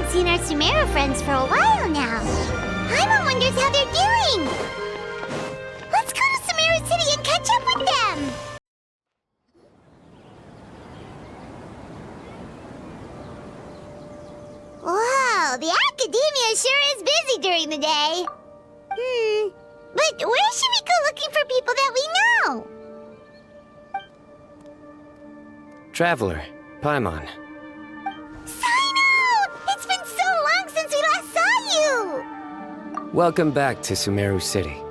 seen our Sumeru friends for a while now. Paimon wonders how they're doing. Let's go to Sumeru City and catch up with them. Wow, the academia sure is busy during the day. But where should we go looking for people that we know? Traveler, Paimon. Cyno! It's been so long since we last saw you! Welcome back to Sumeru City.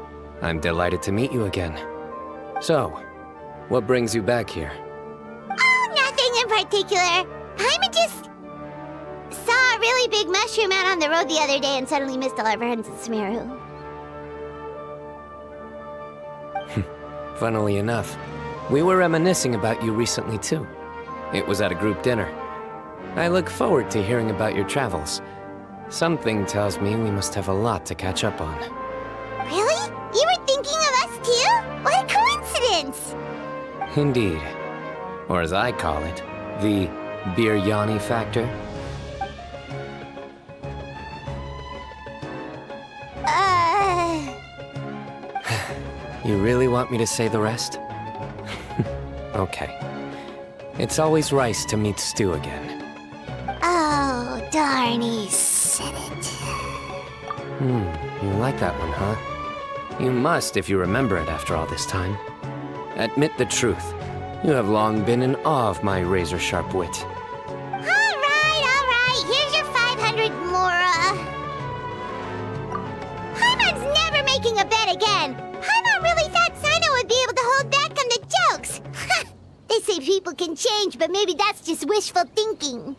I'm delighted to meet you again. So, what brings you back here? Oh, nothing in particular. Paimon just saw a really big mushroom out on the road the other day and suddenly missed all our friends at Sumeru. Funnily enough, we were reminiscing about you recently too. It was at a group dinner. I look forward to hearing about your travels. Something tells me we must have a lot to catch up on. Really? You were thinking of us too? What a coincidence! Indeed. Or as I call it, the biryani factor. You really want me to say the rest? Okay. It's always rice to meet stew again. Oh, darn, he said it. You like that one, huh? You must if you remember it after all this time. Admit the truth. You have long been in awe of my razor-sharp wit. All right. Here's your 500 Mora. Paimon's never making a bet again. Paimon really thought Cyno would be able to hold back on the jokes. They say people can change, but maybe that's just wishful thinking.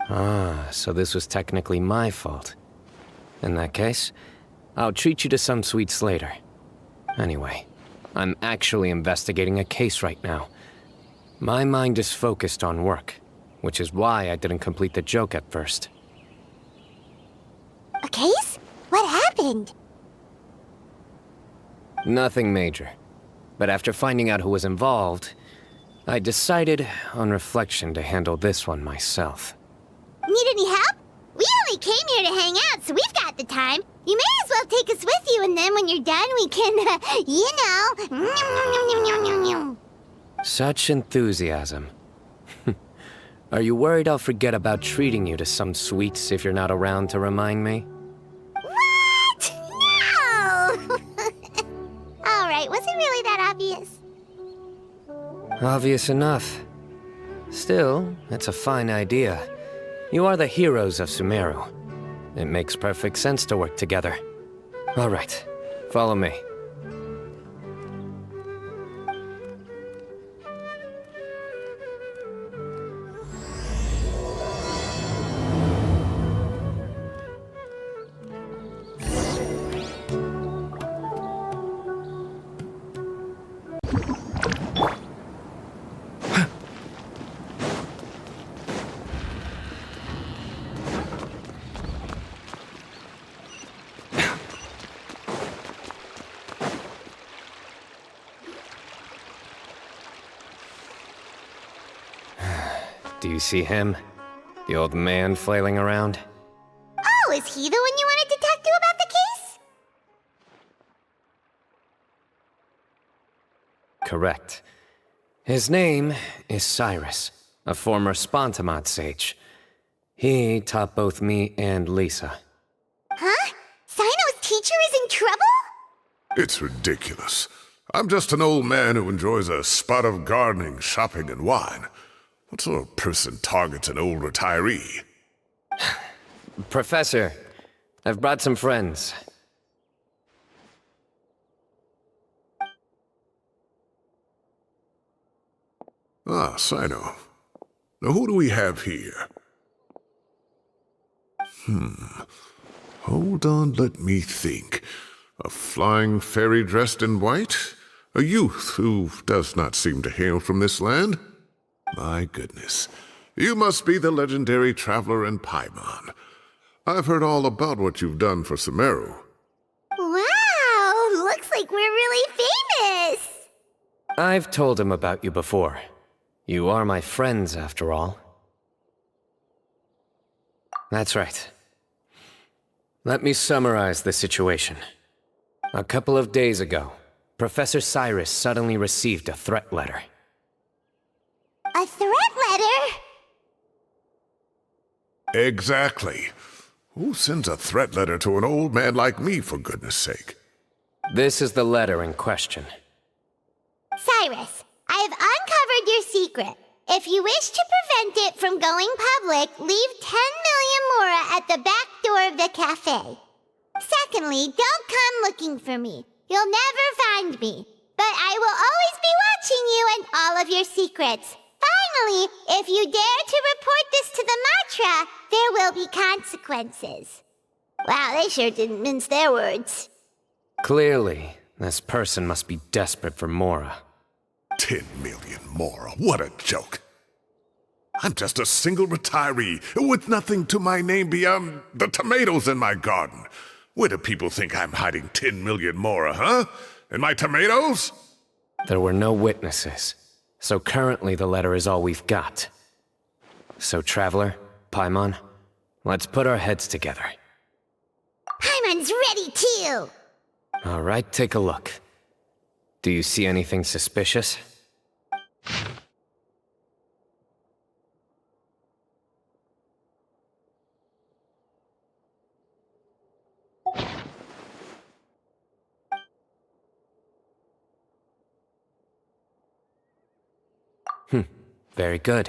Ah, so this was technically my fault. In that case, I'll treat you to some sweets later. Anyway, I'm actually investigating a case right now. My mind is focused on work, which is why I didn't complete the joke at first. A case? What happened? Nothing major. But after finding out who was involved, I decided, on reflection, to handle this one myself. Need any help? We only came here to hang out, so we've got the time. You may as well take us with you, and then when you're done, we can, you know... Such enthusiasm. Are you worried I'll forget about treating you to some sweets if you're not around to remind me? What? No! Alright, was it really that obvious? Obvious enough. Still, it's a fine idea. You are the heroes of Sumeru. It makes perfect sense to work together. All right, follow me. Do you see him? The old man flailing around? Oh, is he the one you wanted to talk to about the case? Correct. His name is Cyrus, a former Spontamod sage. He taught both me and Lisa. Huh? Cyno's teacher is in trouble? It's ridiculous. I'm just an old man who enjoys a spot of gardening, shopping, and wine. What sort of person targets an old retiree? Professor, I've brought some friends. Ah, Cyno. Now who do we have here? Hold on, let me think. A flying fairy dressed in white? A youth who does not seem to hail from this land? My goodness. You must be the legendary traveler in Paimon. I've heard all about what you've done for Sumeru. Wow, looks like we're really famous. I've told him about you before. You are my friends, after all. That's right. Let me summarize the situation. A couple of days ago, Professor Cyrus suddenly received a threat letter. A threat letter? Exactly. Who sends a threat letter to an old man like me, for goodness sake? This is the letter in question. Cyrus, I have uncovered your secret. If you wish to prevent it from going public, leave 10 million mora at the back door of the cafe. Secondly, don't come looking for me. You'll never find me. But I will always be watching you and all of your secrets. Finally, if you dare to report this to the Matra, there will be consequences. Wow, they sure didn't mince their words. Clearly, this person must be desperate for mora. 10 million mora, what a joke. I'm just a single retiree with nothing to my name beyond the tomatoes in my garden. Where do people think I'm hiding 10 million mora, huh? In my tomatoes? There were no witnesses, so currently the letter is all we've got. So, Traveler, Paimon, let's put our heads together. Paimon's ready too! All right, take a look. Do you see anything suspicious? Very good.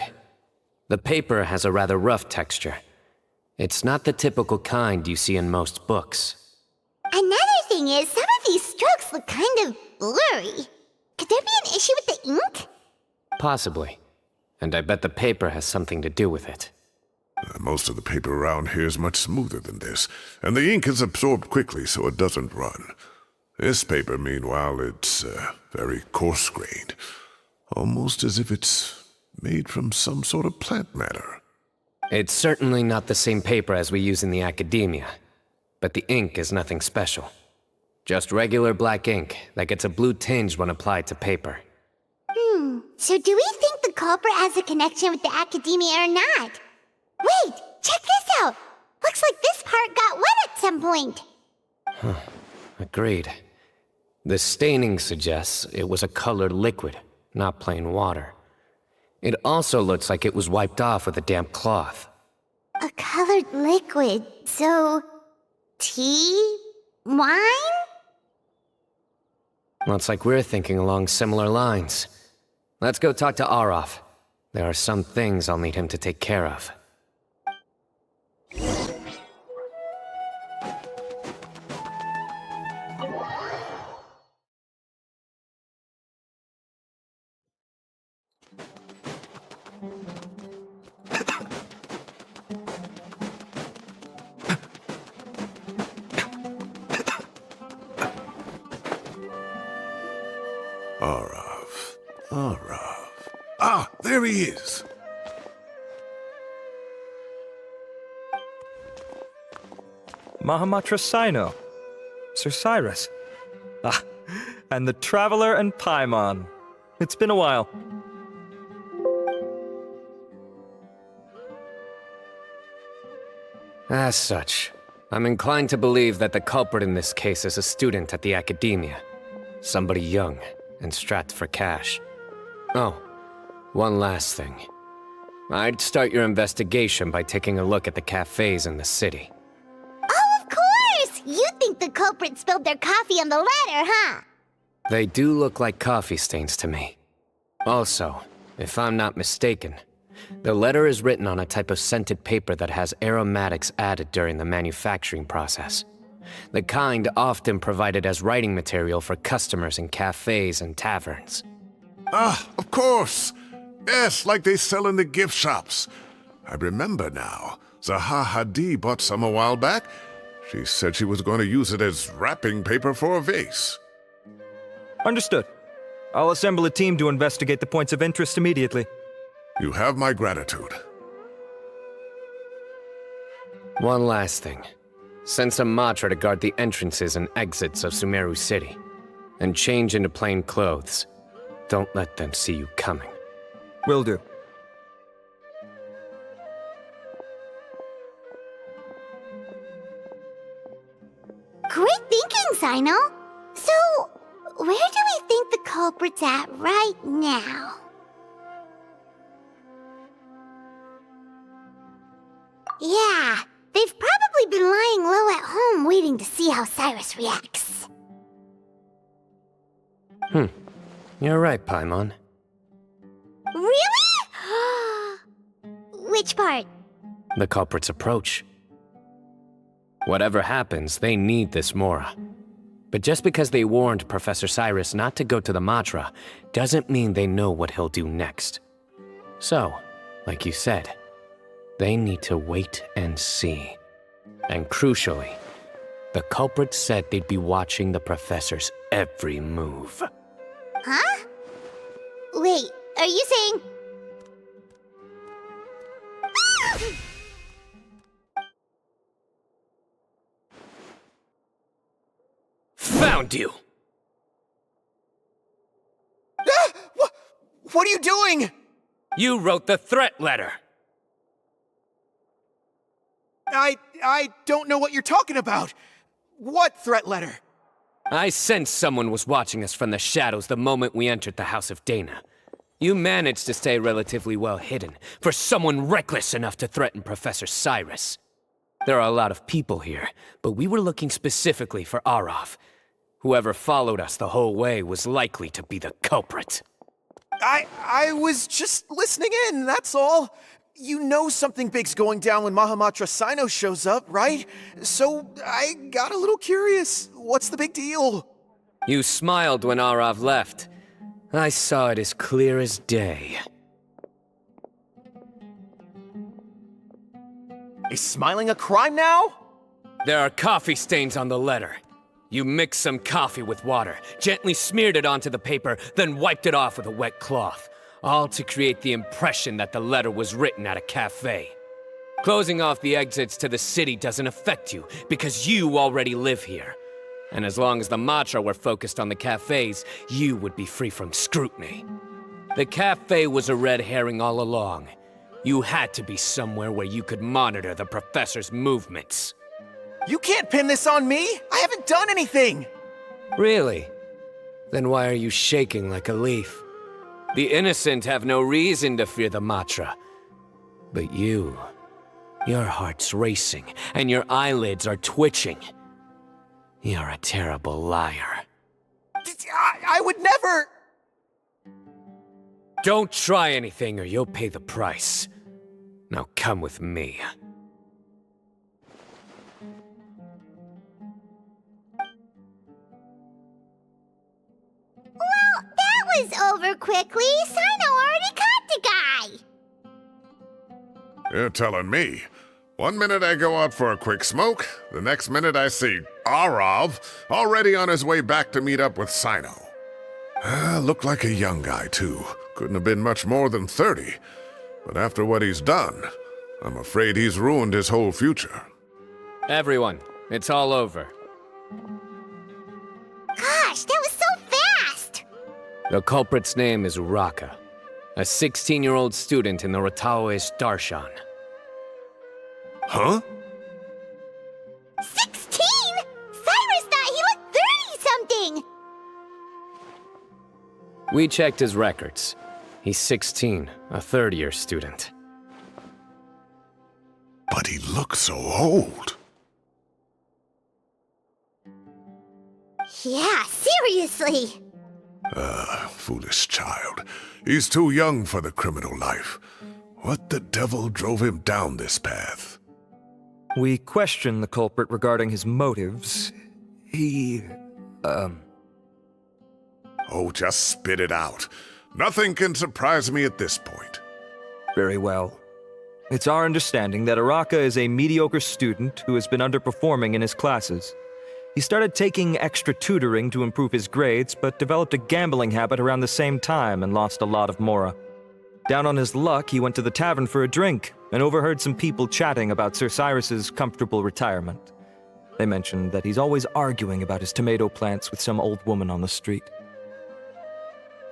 The paper has a rather rough texture. It's not the typical kind you see in most books. Another thing is, some of these strokes look kind of blurry. Could there be an issue with the ink? Possibly. And I bet the paper has something to do with it. Most of the paper around here is much smoother than this, and the ink is absorbed quickly so it doesn't run. This paper, meanwhile, it's very coarse-grained. Almost as if it's made from some sort of plant matter. It's certainly not the same paper as we use in the academia, but the ink is nothing special. Just regular black ink that gets a blue tinge when applied to paper. So do we think the culprit has a connection with the academia or not? Wait, check this out! Looks like this part got wet at some point. Agreed. The staining suggests it was a colored liquid, not plain water. It also looks like it was wiped off with a damp cloth. A colored liquid, so... tea? Wine? Looks like we're thinking along similar lines. Let's go talk to Arof. There are some things I'll need him to take care of. Arav. Ah, there he is. Mahamatra Cyno. Sir Cyrus. Ah, and the Traveler and Paimon. It's been a while. As such, I'm inclined to believe that the culprit in this case is a student at the academia. Somebody young and strapped for cash. Oh, one last thing. I'd start your investigation by taking a look at the cafes in the city. Oh, of course! You think the culprit spilled their coffee on the ladder, huh? They do look like coffee stains to me. Also, if I'm not mistaken, the letter is written on a type of scented paper that has aromatics added during the manufacturing process. The kind often provided as writing material for customers in cafes and taverns. Ah, of course. Yes, like they sell in the gift shops. I remember now. Zaha Hadi bought some a while back. She said she was going to use it as wrapping paper for a vase. Understood. I'll assemble a team to investigate the points of interest immediately. You have my gratitude. One last thing. Send some Matra to guard the entrances and exits of Sumeru City. And change into plain clothes. Don't let them see you coming. Will do. Great thinking, Cyno. So, where do we think the culprit's at right now? Yeah, they've probably been lying low at home waiting to see how Cyrus reacts. You're right, Paimon. Really? Which part? The culprit's approach. Whatever happens, they need this Mora. But just because they warned Professor Cyrus not to go to the Matra, doesn't mean they know what he'll do next. So, like you said, they need to wait and see. And crucially, the culprit said they'd be watching the Professor's every move. Huh? Wait, are you saying... Found you! What are you doing? You wrote the threat letter! I don't know what you're talking about. What threat letter? I sensed someone was watching us from the shadows the moment we entered the House of Dana. You managed to stay relatively well hidden for someone reckless enough to threaten Professor Cyrus. There are a lot of people here, but we were looking specifically for Arav. Whoever followed us the whole way was likely to be the culprit. I was just listening in, that's all. You know something big's going down when Mahamatra Cyno shows up, right? So I got a little curious. What's the big deal? You smiled when Arav left. I saw it as clear as day. Is smiling a crime now? There are coffee stains on the letter. You mixed some coffee with water, gently smeared it onto the paper, then wiped it off with a wet cloth, all to create the impression that the letter was written at a cafe. Closing off the exits to the city doesn't affect you, because you already live here. And as long as the Matra were focused on the cafes, you would be free from scrutiny. The cafe was a red herring all along. You had to be somewhere where you could monitor the Professor's movements. You can't pin this on me! I haven't done anything! Really? Then why are you shaking like a leaf? The innocent have no reason to fear the Matra. But you... your heart's racing, and your eyelids are twitching. You're a terrible liar. I would never... Don't try anything or you'll pay the price. Now come with me. Well, that was over quickly. Cyno already caught the guy. You're telling me. One minute I go out for a quick smoke, the next minute I see Arav already on his way back to meet up with Cyno. Looked like a young guy, too. Couldn't have been much more than 30. But after what he's done, I'm afraid he's ruined his whole future. Everyone, it's all over. Gosh, that was so fast! The culprit's name is Raka, a 16-year-old student in the Rataoish Darshan. Huh? 16? Cyrus thought he looked 30-something! We checked his records. He's 16, a third-year student. But he looks so old. Yeah, seriously! Foolish child. He's too young for the criminal life. What the devil drove him down this path? We questioned the culprit regarding his motives. He... Oh, just spit it out. Nothing can surprise me at this point. Very well. It's our understanding that Araka is a mediocre student who has been underperforming in his classes. He started taking extra tutoring to improve his grades, but developed a gambling habit around the same time and lost a lot of Mora. Down on his luck, he went to the tavern for a drink and overheard some people chatting about Sir Cyrus's comfortable retirement. They mentioned that he's always arguing about his tomato plants with some old woman on the street.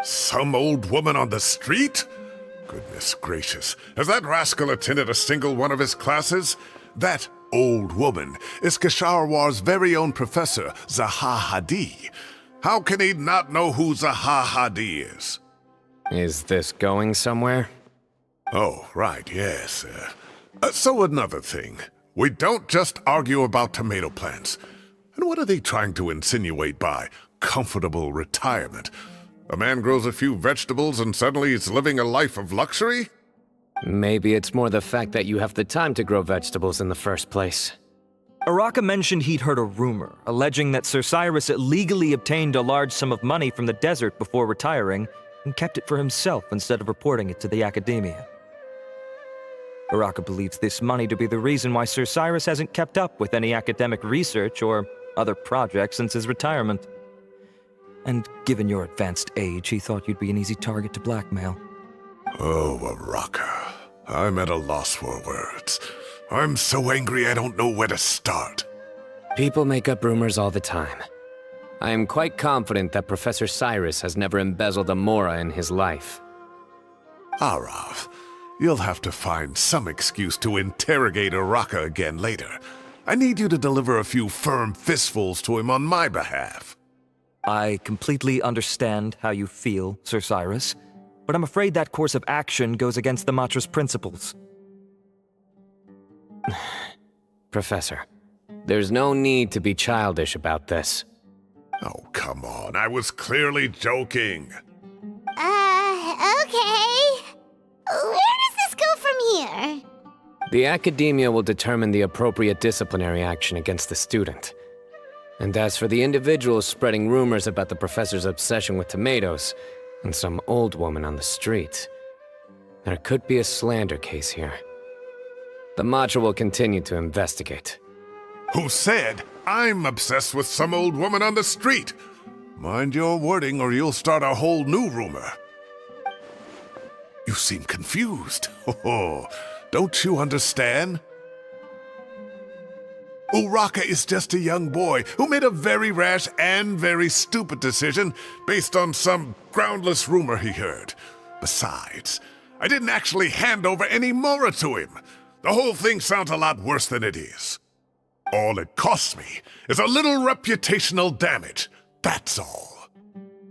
Some old woman on the street? Goodness gracious. Has that rascal attended a single one of his classes? That old woman is Kasharwar's very own professor, Zaha Hadi. How can he not know who Zaha Hadi is? Is this going somewhere? Oh, right, yes. So another thing. We don't just argue about tomato plants. And what are they trying to insinuate by comfortable retirement? A man grows a few vegetables and suddenly he's living a life of luxury? Maybe it's more the fact that you have the time to grow vegetables in the first place. Araka mentioned he'd heard a rumor alleging that Sir Cyrus illegally obtained a large sum of money from the desert before retiring and kept it for himself instead of reporting it to the academia. Araka believes this money to be the reason why Sir Cyrus hasn't kept up with any academic research or other projects since his retirement. And given your advanced age, he thought you'd be an easy target to blackmail. Oh, Araka. I'm at a loss for words. I'm so angry I don't know where to start. People make up rumors all the time. I am quite confident that Professor Cyrus has never embezzled a mora in his life. Arav, you'll have to find some excuse to interrogate Araka again later. I need you to deliver a few firm fistfuls to him on my behalf. I completely understand how you feel, Sir Cyrus, but I'm afraid that course of action goes against the Matra's principles. Professor, there's no need to be childish about this. Oh, come on. I was clearly joking. Okay. Where does this go from here? The academia will determine the appropriate disciplinary action against the student. And as for the individuals spreading rumors about the professor's obsession with tomatoes and some old woman on the street, there could be a slander case here. The Matra will continue to investigate. Who said I'm obsessed with some old woman on the street? Mind your wording or you'll start a whole new rumor. You seem confused. Oh, don't you understand? Uraka is just a young boy who made a very rash and very stupid decision based on some groundless rumor he heard. Besides, I didn't actually hand over any mora to him. The whole thing sounds a lot worse than it is. All it costs me is a little reputational damage. That's all.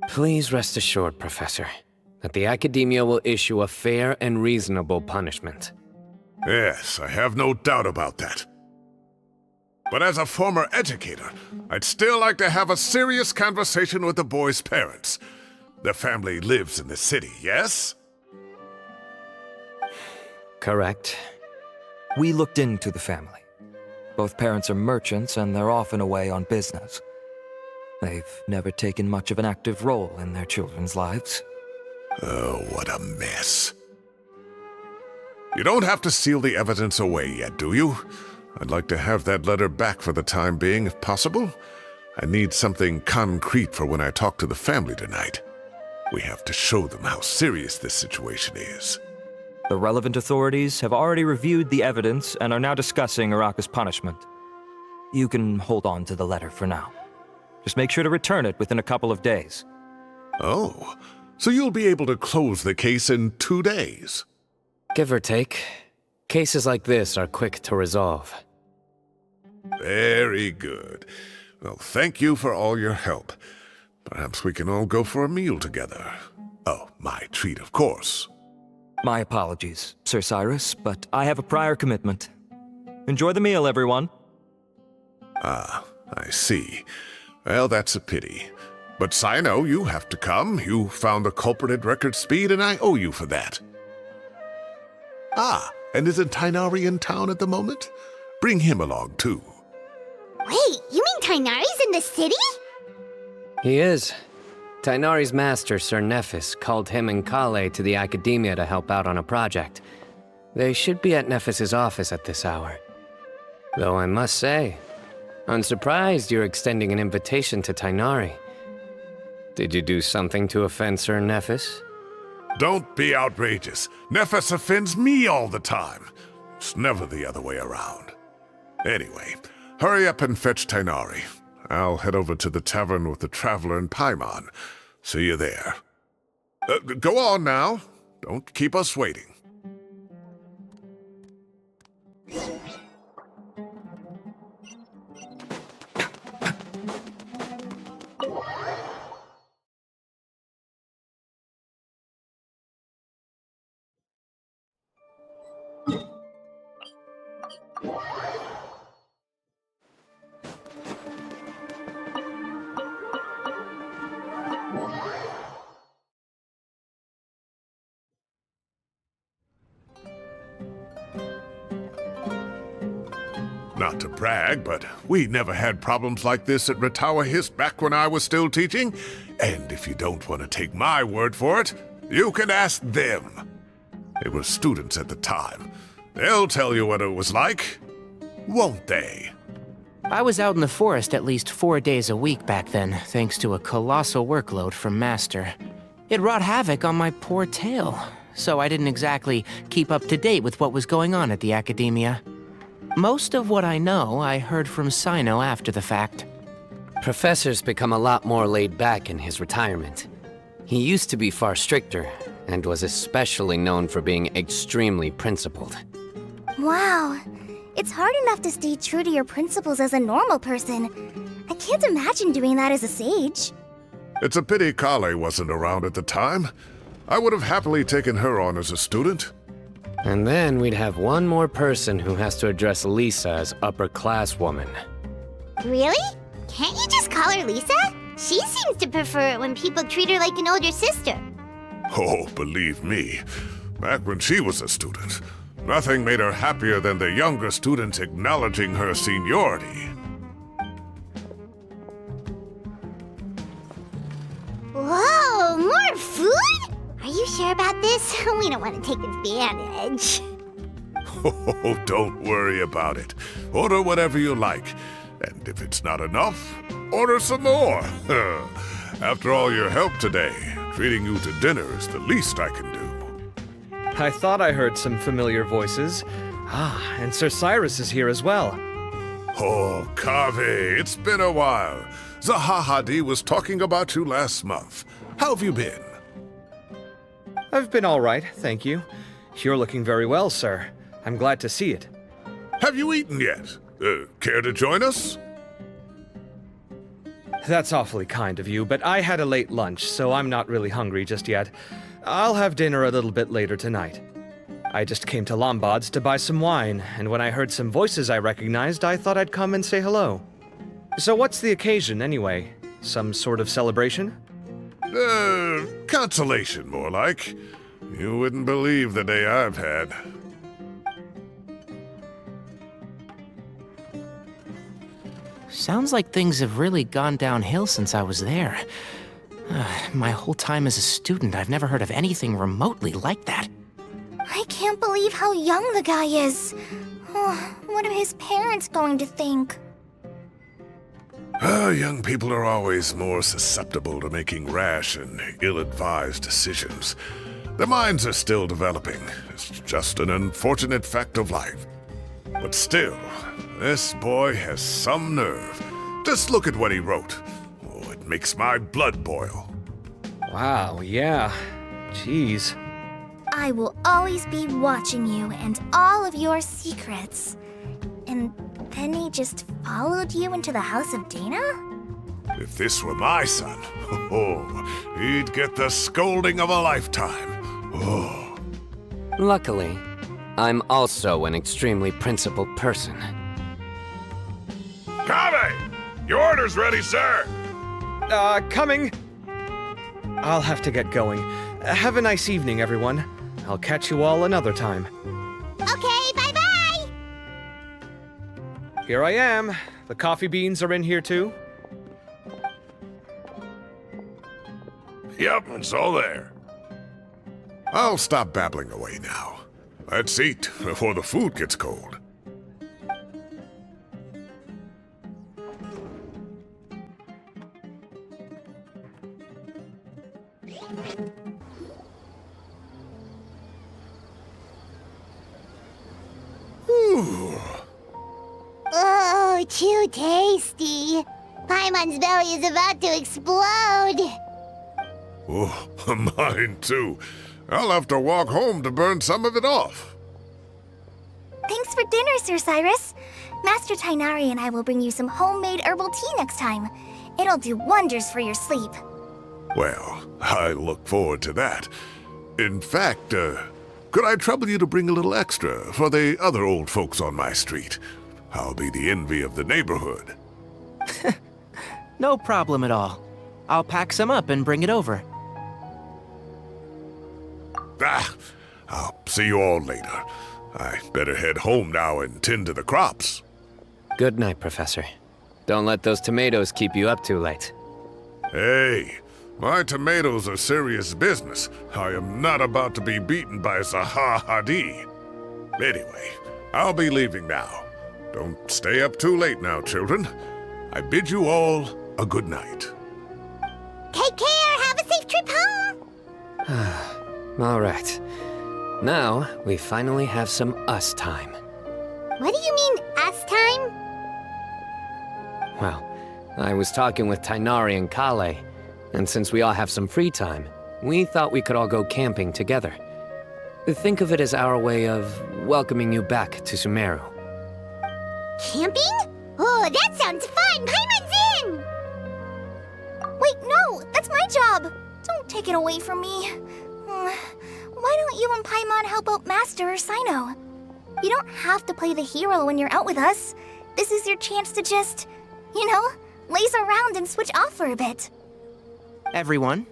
Please rest assured, Professor, that the academia will issue a fair and reasonable punishment. Yes, I have no doubt about that. But as a former educator, I'd still like to have a serious conversation with the boy's parents. Their family lives in the city, yes? Correct. We looked into the family. Both parents are merchants and they're often away on business. They've never taken much of an active role in their children's lives. Oh, what a mess. You don't have to seal the evidence away yet, do you? I'd like to have that letter back for the time being, if possible. I need something concrete for when I talk to the family tonight. We have to show them how serious this situation is. The relevant authorities have already reviewed the evidence and are now discussing Araka's punishment. You can hold on to the letter for now. Just make sure to return it within a couple of days. Oh, so you'll be able to close the case in 2 days? Give or take. Cases like this are quick to resolve. Very good. Well, thank you for all your help. Perhaps we can all go for a meal together. Oh, my treat, of course. My apologies, Sir Cyrus, but I have a prior commitment. Enjoy the meal, everyone. Ah, I see. Well, that's a pity. But Cyno, you have to come. You found the culprit at record speed, and I owe you for that. Ah, and isn't Tighnari in town at the moment? Bring him along, too. Wait, you mean Tighnari's in the city? He is. Tighnari's master, Sir Nephis, called him and Kale to the academia to help out on a project. They should be at Nephis's office at this hour. Though I must say, I'm surprised you're extending an invitation to Tighnari. Did you do something to offend Sir Nephis? Don't be outrageous. Nephis offends me all the time. It's never the other way around. Anyway, hurry up and fetch Tighnari. I'll head over to the tavern with the Traveler and Paimon. See you there. Go on now. Don't keep us waiting. Not to brag, but we never had problems like this at Ratawa Hist back when I was still teaching. And if you don't want to take my word for it, you can ask them. They were students at the time. They'll tell you what it was like, won't they? I was out in the forest at least 4 days a week back then, thanks to a colossal workload from Master. It wrought havoc on my poor tail, so I didn't exactly keep up to date with what was going on at the academia. Most of what I know, I heard from Cyno after the fact. Professor's become a lot more laid back in his retirement. He used to be far stricter, and was especially known for being extremely principled. Wow. It's hard enough to stay true to your principles as a normal person. I can't imagine doing that as a sage. It's a pity Kale wasn't around at the time. I would have happily taken her on as a student. And then we'd have one more person who has to address Lisa as upper-class woman. Really? Can't you just call her Lisa? She seems to prefer it when people treat her like an older sister. Oh, believe me, back when she was a student, nothing made her happier than the younger students acknowledging her seniority. Whoa, more food? Are you sure about this? We don't want to take advantage. Oh, don't worry about it. Order whatever you like. And if it's not enough, order some more. After all your help today, treating you to dinner is the least I can do. I thought I heard some familiar voices. Ah, and Sir Cyrus is here as well. Oh, Kaveh, it's been a while. Zahahadi was talking about you last month. How have you been? I've been all right, thank you. You're looking very well, sir. I'm glad to see it. Have you eaten yet? Care to join us? That's awfully kind of you, but I had a late lunch, so I'm not really hungry just yet. I'll have dinner a little bit later tonight. I just came to Lombard's to buy some wine, and when I heard some voices I recognized, I thought I'd come and say hello. So what's the occasion, anyway? Some sort of celebration? Consolation, more like. You wouldn't believe the day I've had. Sounds like things have really gone downhill since I was there. My whole time as a student, I've never heard of anything remotely like that. I can't believe how young the guy is. Oh, what are his parents going to think? Young people are always more susceptible to making rash and ill-advised decisions. Their minds are still developing. It's just an unfortunate fact of life. But still, this boy has some nerve. Just look at what he wrote. Oh, it makes my blood boil. Wow, yeah. Jeez. I will always be watching you and all of your secrets. And then he just followed you into the house of Dana? If this were my son, he'd get the scolding of a lifetime. Oh. Luckily, I'm also an extremely principled person. Kaveh! Your order's ready, sir! Coming! I'll have to get going. Have a nice evening, everyone. I'll catch you all another time. Okay, bye-bye! Here I am. The coffee beans are in here too. Yep, it's all there. I'll stop babbling away now. Let's eat before the food gets cold. Oh, too tasty. Paimon's belly is about to explode. Oh, mine too. I'll have to walk home to burn some of it off. Thanks for dinner, Sir Cyrus. Master Tainari and I will bring you some homemade herbal tea next time. It'll do wonders for your sleep. Well, I look forward to that. In fact, could I trouble you to bring a little extra for the other old folks on my street? I'll be the envy of the neighborhood. No problem at all. I'll pack some up and bring it over. I'll see you all later. I better head home now and tend to the crops. Good night, Professor. Don't let those tomatoes keep you up too late. Hey, my tomatoes are serious business. I am not about to be beaten by Zaha Hadid. Anyway, I'll be leaving now. Don't stay up too late now, children. I bid you all a good night. Take care. Have a safe trip home. All right. Now, we finally have some us time. What do you mean, us time? Well, I was talking with Tainari and Kale, and since we all have some free time, we thought we could all go camping together. Think of it as our way of welcoming you back to Sumeru. Camping? Oh, that sounds fun. Paimon's in! Wait, no! That's my job! Don't take it away from me. Why don't you and Paimon help out Master or Cyno? You don't have to play the hero when you're out with us. This is your chance to just, laze around and switch off for a bit. Everyone,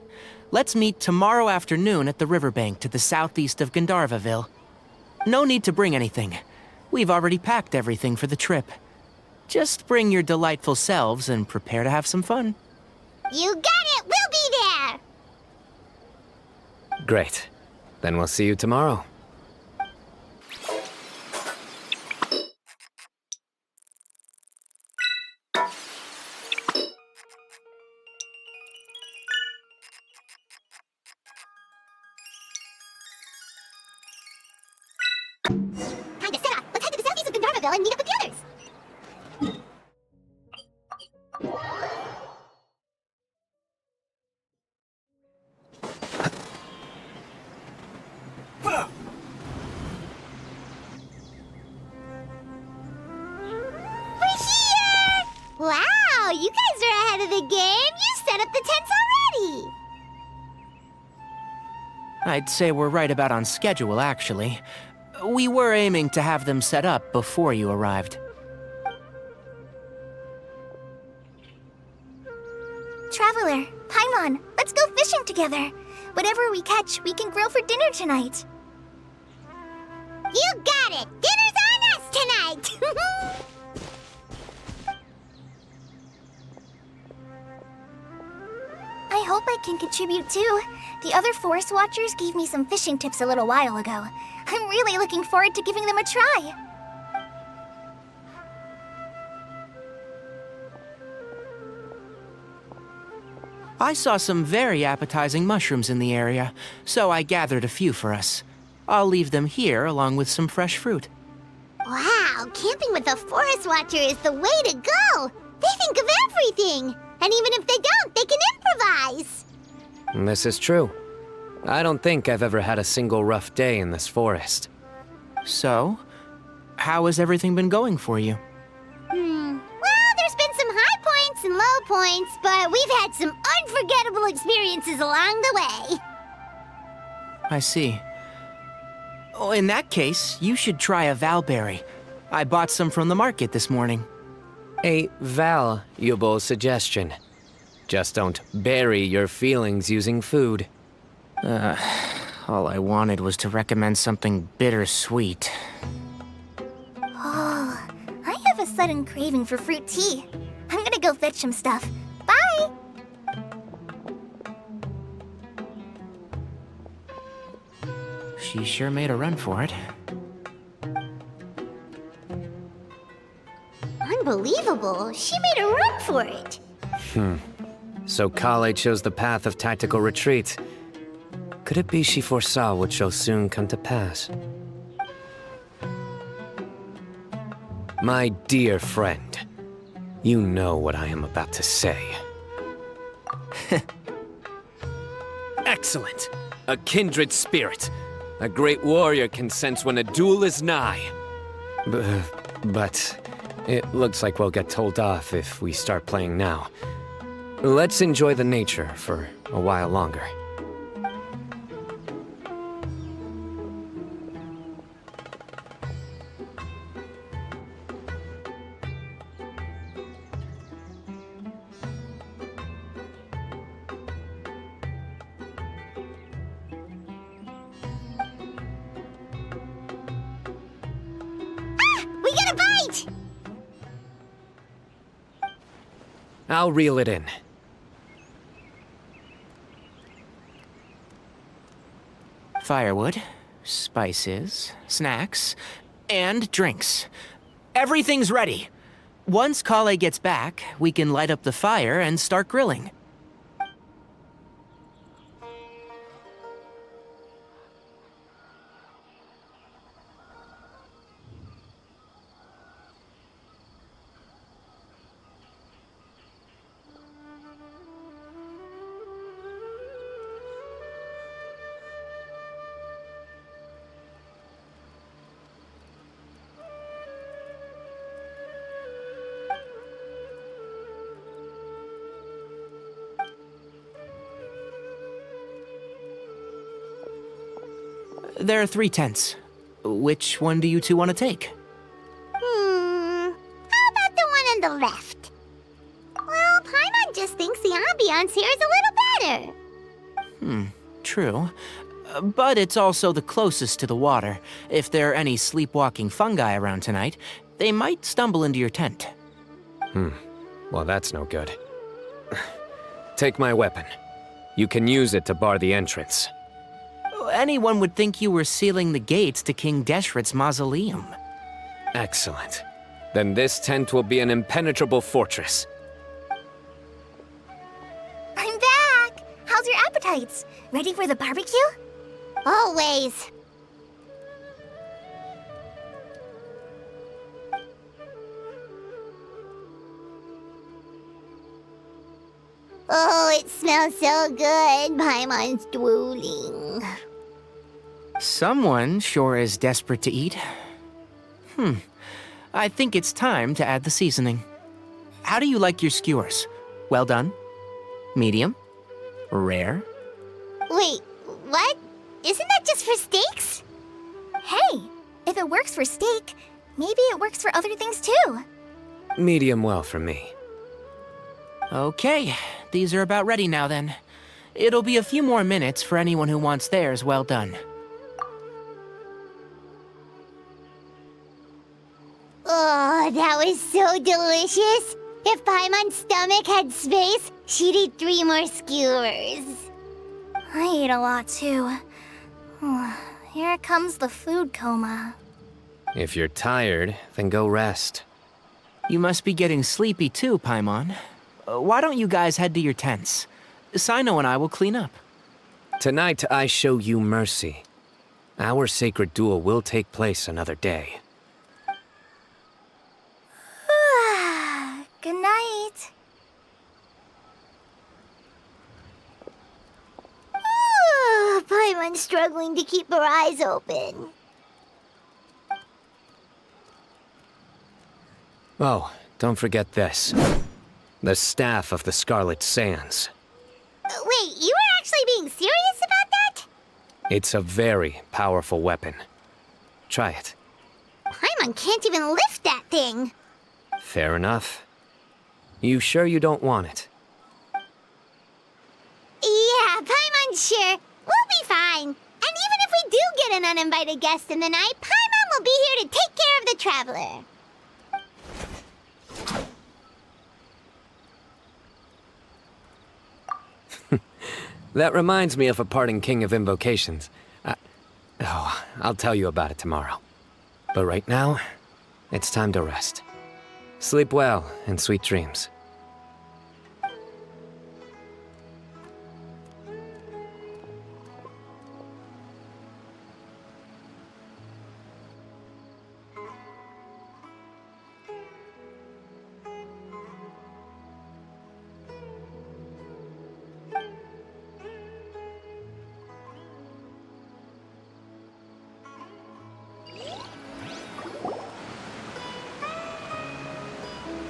let's meet tomorrow afternoon at the riverbank to the southeast of Gandharvaville. No need to bring anything. We've already packed everything for the trip. Just bring your delightful selves and prepare to have some fun. You got it! We'll be there! Great. Then we'll see you tomorrow. Time to set off. Let's head to the southeast of Gandharvaville and meet up with the others. We're here! Wow, you guys are ahead of the game. You set up the tents already. I'd say we're right about on schedule, actually. We were aiming to have them set up before you arrived. Traveler, Paimon, let's go fishing together. Whatever we catch, we can grill for dinner tonight. You got it! Dinner's on us tonight! I hope I can contribute too. The other forest watchers gave me some fishing tips a little while ago. I'm really looking forward to giving them a try. I saw some very appetizing mushrooms in the area, so I gathered a few for us. I'll leave them here along with some fresh fruit. Wow, camping with a forest watcher is the way to go! They think of everything! And even if they don't, they can improvise! This is true. I don't think I've ever had a single rough day in this forest. So, how has everything been going for you? Well, there's been some high points and low points, but we've had some unforgettable experiences along the way. I see. Oh, in that case, you should try a valberry. I bought some from the market this morning. A valuable suggestion. Just don't bury your feelings using food. All I wanted was to recommend something bittersweet. Oh, I have a sudden craving for fruit tea. I'm gonna go fetch some stuff. Bye! She sure made a run for it. Unbelievable. She made a run for it. So Kale chose the path of tactical retreat. Could it be she foresaw what shall soon come to pass? My dear friend, you know what I am about to say. Excellent! A kindred spirit. A great warrior can sense when a duel is nigh. But it looks like we'll get told off if we start playing now. Let's enjoy the nature for a while longer. get a bite! I'll reel it in. Firewood, spices, snacks, and drinks. Everything's ready. Once Kale gets back, we can light up the fire and start grilling. There are 3 tents. Which one do you two want to take? How about the one on the left? Well, Paimon just thinks the ambiance here is a little better. True. But it's also the closest to the water. If there are any sleepwalking fungi around tonight, they might stumble into your tent. Well, that's no good. Take my weapon. You can use it to bar the entrance. Anyone would think you were sealing the gates to King Deshret's mausoleum. Excellent. Then this tent will be an impenetrable fortress. I'm back! How's your appetites? Ready for the barbecue? Always. Oh, it smells so good. Paimon's drooling. Someone sure is desperate to eat. I think it's time to add the seasoning. How do you like your skewers? Well done? Medium? Rare? Wait, what? Isn't that just for steaks? Hey, if it works for steak, maybe it works for other things too. Medium well for me. Okay, these are about ready now then. It'll be a few more minutes for anyone who wants theirs well done. Oh, that was so delicious. If Paimon's stomach had space, she'd eat 3 more skewers. I ate a lot too. Here comes the food coma. If you're tired, then go rest. You must be getting sleepy too, Paimon. Why don't you guys head to your tents? Cyno and I will clean up. Tonight, I show you mercy. Our sacred duel will take place another day. Good night. Paimon's struggling to keep her eyes open. Oh, don't forget this. The Staff of the Scarlet Sands. Wait, you were actually being serious about that? It's a very powerful weapon. Try it. Paimon can't even lift that thing. Fair enough. You sure you don't want it? Yeah, Paimon's sure. We'll be fine. And even if we do get an uninvited guest in the night, Paimon will be here to take care of the traveler. That reminds me of a parting king of invocations. I'll tell you about it tomorrow. But right now, it's time to rest. Sleep well and sweet dreams.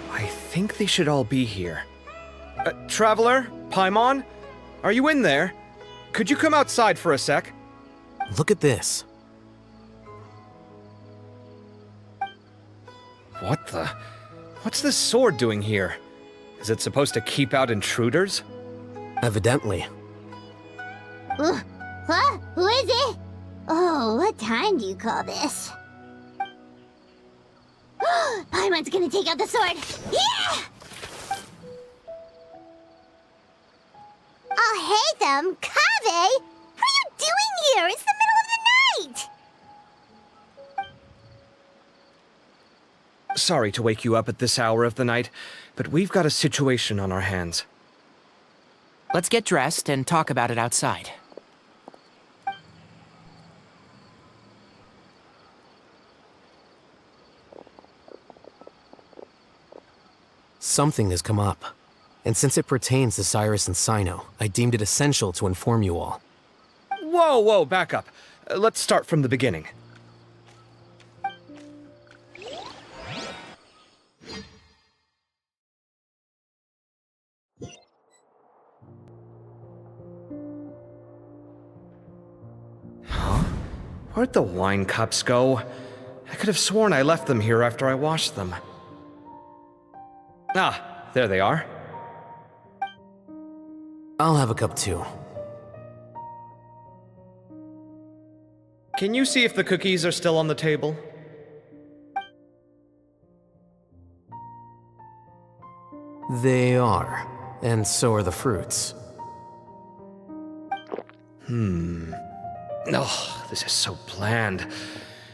I think they should all be here. Traveler? Paimon? Are you in there? Could you come outside for a sec? Look at this. What the? What's this sword doing here? Is it supposed to keep out intruders? Evidently. Huh? Who is it? Oh, what time do you call this? Paimon's gonna take out the sword. Yeah! Oh, hey them, Kaveh! What are you doing here? It's the middle of the night! Sorry to wake you up at this hour of the night, but we've got a situation on our hands. Let's get dressed and talk about it outside. Something has come up. And since it pertains to Cyrus and Cyno, I deemed it essential to inform you all. Whoa, back up. Let's start from the beginning. Huh? Where'd the wine cups go? I could have sworn I left them here after I washed them. Ah, there they are. I'll have a cup too. Can you see if the cookies are still on the table? They are. And so are the fruits. Oh, this is so bland.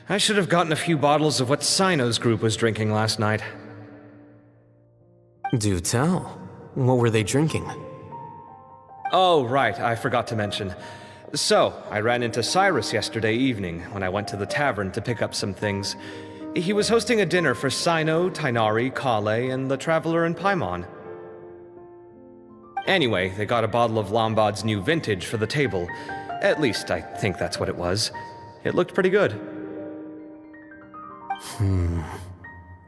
I should have gotten a few bottles of what Cyno's group was drinking last night. Do tell. What were they drinking? Oh, right, I forgot to mention. So, I ran into Cyrus yesterday evening when I went to the tavern to pick up some things. He was hosting a dinner for Cyno, Tighnari, Kale, and the Traveler and Paimon. Anyway, they got a bottle of Lombard's new vintage for the table. At least, I think that's what it was. It looked pretty good.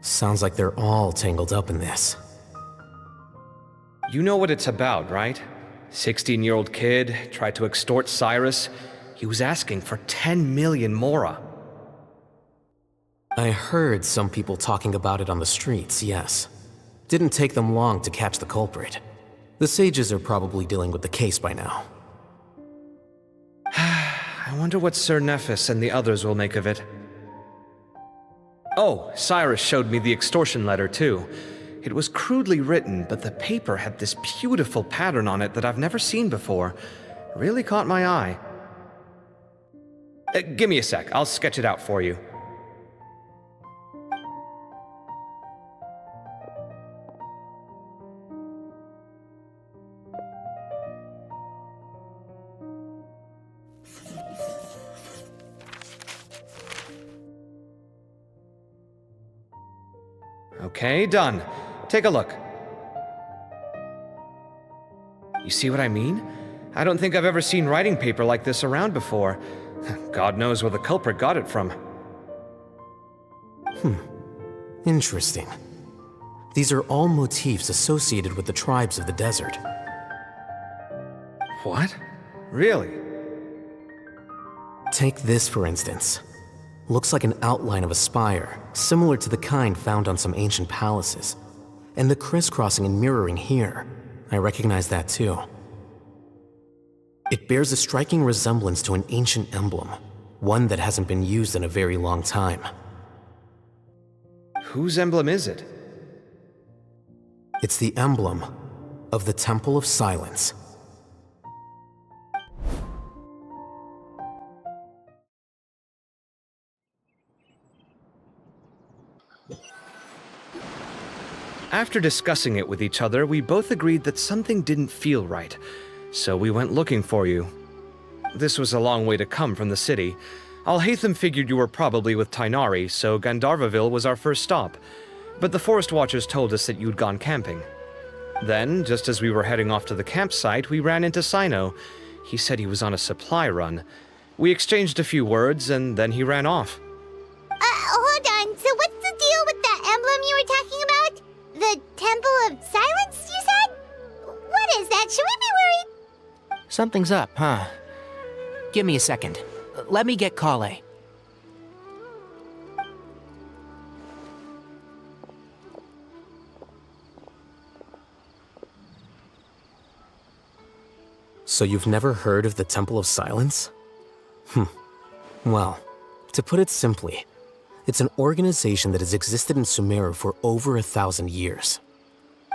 Sounds like they're all tangled up in this. You know what it's about, right? 16-year-old kid tried to extort Cyrus. He was asking for 10 million mora. I heard some people talking about it on the streets, yes. Didn't take them long to catch the culprit. The sages are probably dealing with the case by now. I wonder what Sir Nephis and the others will make of it. Oh, Cyrus showed me the extortion letter, too. It was crudely written, but the paper had this beautiful pattern on it that I've never seen before. Really caught my eye. Give me a sec, I'll sketch it out for you. Okay, done. Take a look. You see what I mean? I don't think I've ever seen writing paper like this around before. God knows where the culprit got it from. Interesting. These are all motifs associated with the tribes of the desert. What? Really? Take this, for instance. Looks like an outline of a spire, similar to the kind found on some ancient palaces. And the crisscrossing and mirroring here, I recognize that too. It bears a striking resemblance to an ancient emblem, one that hasn't been used in a very long time. Whose emblem is it? It's the emblem of the Temple of Silence. After discussing it with each other, we both agreed that something didn't feel right, so we went looking for you. This was a long way to come from the city. Alhaitham figured you were probably with Tighnari, so Gandharvaville was our first stop. But the Forest Watchers told us that you'd gone camping. Then, just as we were heading off to the campsite, we ran into Cyno. He said he was on a supply run. We exchanged a few words, and then he ran off. Hold on. So what's the deal with that emblem you were talking about? The Temple of Silence, you said? What is that? Should we be worried? Something's up, huh? Give me a second. Let me get Kale. So you've never heard of the Temple of Silence? Well, to put it simply, It's an organization that has existed in Sumeru for over 1,000 years.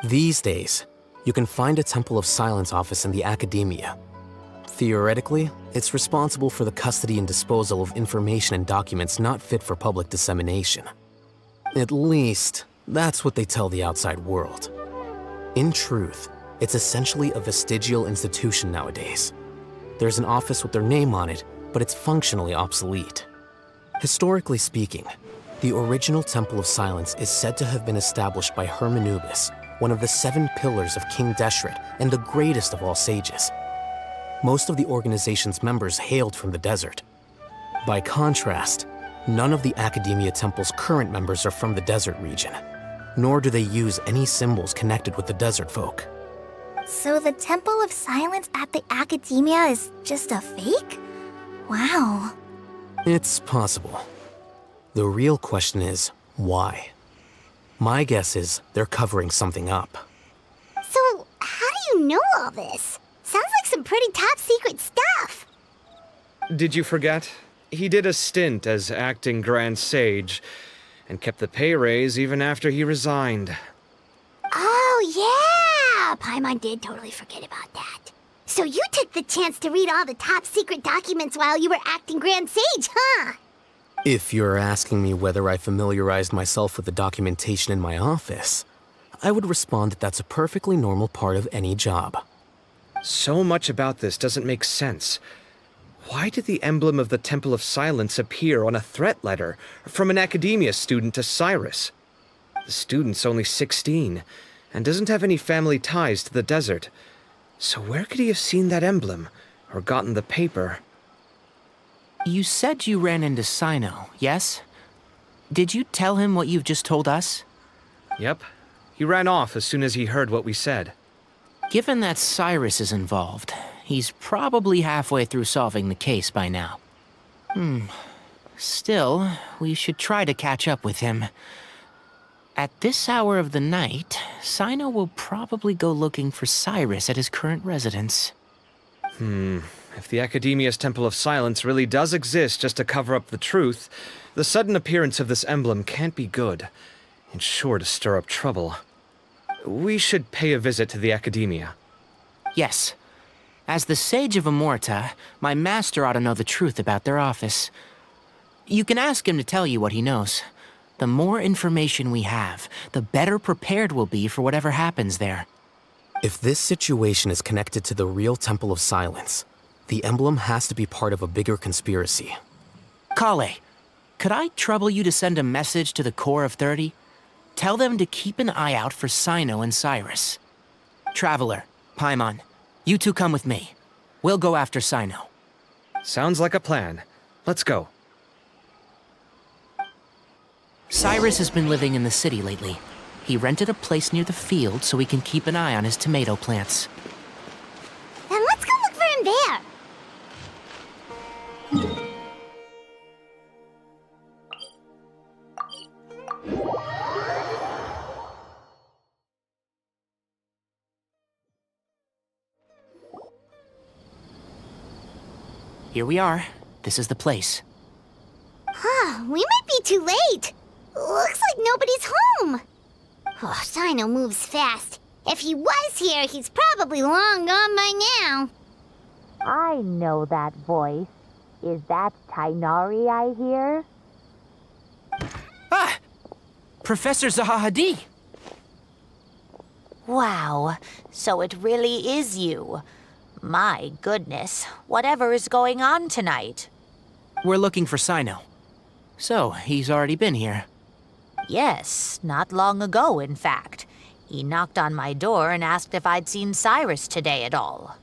These days, you can find a Temple of Silence office in the academia. Theoretically, it's responsible for the custody and disposal of information and documents not fit for public dissemination. At least, that's what they tell the outside world. In truth, it's essentially a vestigial institution nowadays. There's an office with their name on it, but it's functionally obsolete. Historically speaking, the original Temple of Silence is said to have been established by Hermanubis, one of the 7 pillars of King Deshret and the greatest of all sages. Most of the organization's members hailed from the desert. By contrast, none of the Academia Temple's current members are from the desert region, nor do they use any symbols connected with the desert folk. So the Temple of Silence at the Academia is just a fake? Wow. It's possible. The real question is, why? My guess is they're covering something up. So, how do you know all this? Sounds like some pretty top-secret stuff. Did you forget? He did a stint as acting Grand Sage, and kept the pay raise even after he resigned. Oh, yeah! Paimon did totally forget about that. So you took the chance to read all the top-secret documents while you were acting Grand Sage, huh? If you're asking me whether I familiarized myself with the documentation in my office, I would respond that that's a perfectly normal part of any job. So much about this doesn't make sense. Why did the emblem of the Temple of Silence appear on a threat letter from an Academia student to Cyrus? The student's only 16, and doesn't have any family ties to the desert. So where could he have seen that emblem, or gotten the paper? You said you ran into Cyno, yes? Did you tell him what you've just told us? Yep. He ran off as soon as he heard what we said. Given that Cyrus is involved, he's probably halfway through solving the case by now. Still, we should try to catch up with him. At this hour of the night, Cyno will probably go looking for Cyrus at his current residence. If the Academia's Temple of Silence really does exist just to cover up the truth, the sudden appearance of this emblem can't be good. It's sure to stir up trouble. We should pay a visit to the Academia. Yes. As the Sage of Amorta, my master ought to know the truth about their office. You can ask him to tell you what he knows. The more information we have, the better prepared we'll be for whatever happens there. If this situation is connected to the real Temple of Silence, the emblem has to be part of a bigger conspiracy. Kale, could I trouble you to send a message to the Core of 30? Tell them to keep an eye out for Cyno and Cyrus. Traveler, Paimon, you two come with me. We'll go after Cyno. Sounds like a plan. Let's go. Cyrus has been living in the city lately. He rented a place near the field so he can keep an eye on his tomato plants. Then let's go look for him there. Here we are. This is the place. Huh, we might be too late. Looks like nobody's home. Oh, Cyno moves fast. If he was here, he's probably long gone by now. I know that voice. Is that Tainari I hear? Ah! Professor Zahahadi! Wow, so it really is you. My goodness, whatever is going on tonight? We're looking for Cyno. So, he's already been here. Yes, not long ago, in fact. He knocked on my door and asked if I'd seen Cyrus today at all.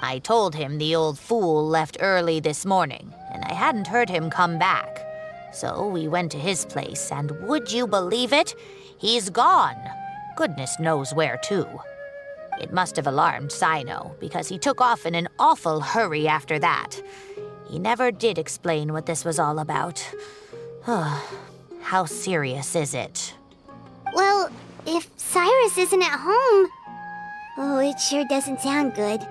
I told him the old fool left early this morning, and I hadn't heard him come back. So we went to his place, and would you believe it? He's gone. Goodness knows where to. It must have alarmed Cyno, because he took off in an awful hurry after that. He never did explain what this was all about. How serious is it? Well, if Cyrus isn't at home... Oh, it sure doesn't sound good.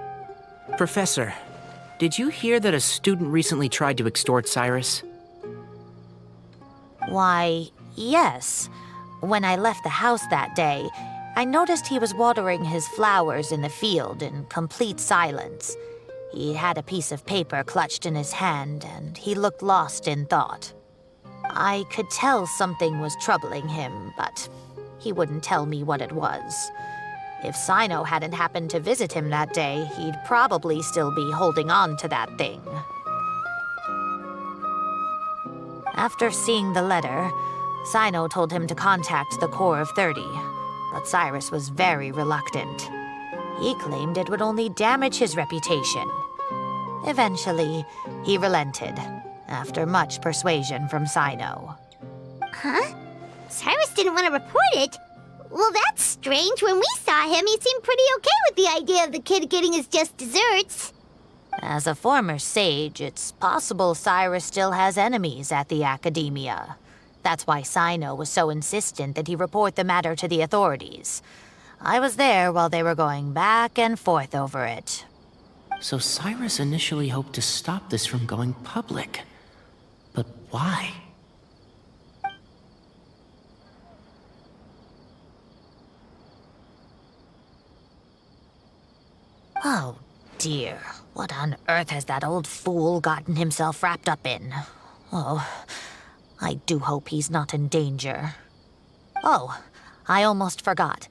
Professor, did you hear that a student recently tried to extort Cyrus? Why, yes. When I left the house that day, I noticed he was watering his flowers in the field in complete silence. He had a piece of paper clutched in his hand, and he looked lost in thought. I could tell something was troubling him, but he wouldn't tell me what it was. If Cyno hadn't happened to visit him that day, he'd probably still be holding on to that thing. After seeing the letter, Cyno told him to contact the Corps of 30, but Cyrus was very reluctant. He claimed it would only damage his reputation. Eventually, he relented, after much persuasion from Cyno. Huh? Cyrus didn't want to report it? Well, that's strange. When we saw him, he seemed pretty okay with the idea of the kid getting his just desserts. As a former sage, it's possible Cyrus still has enemies at the Academia. That's why Cyno was so insistent that he report the matter to the authorities. I was there while they were going back and forth over it. So Cyrus initially hoped to stop this from going public. But why? Oh, dear. What on earth has that old fool gotten himself wrapped up in? Oh, I do hope he's not in danger. Oh, I almost forgot.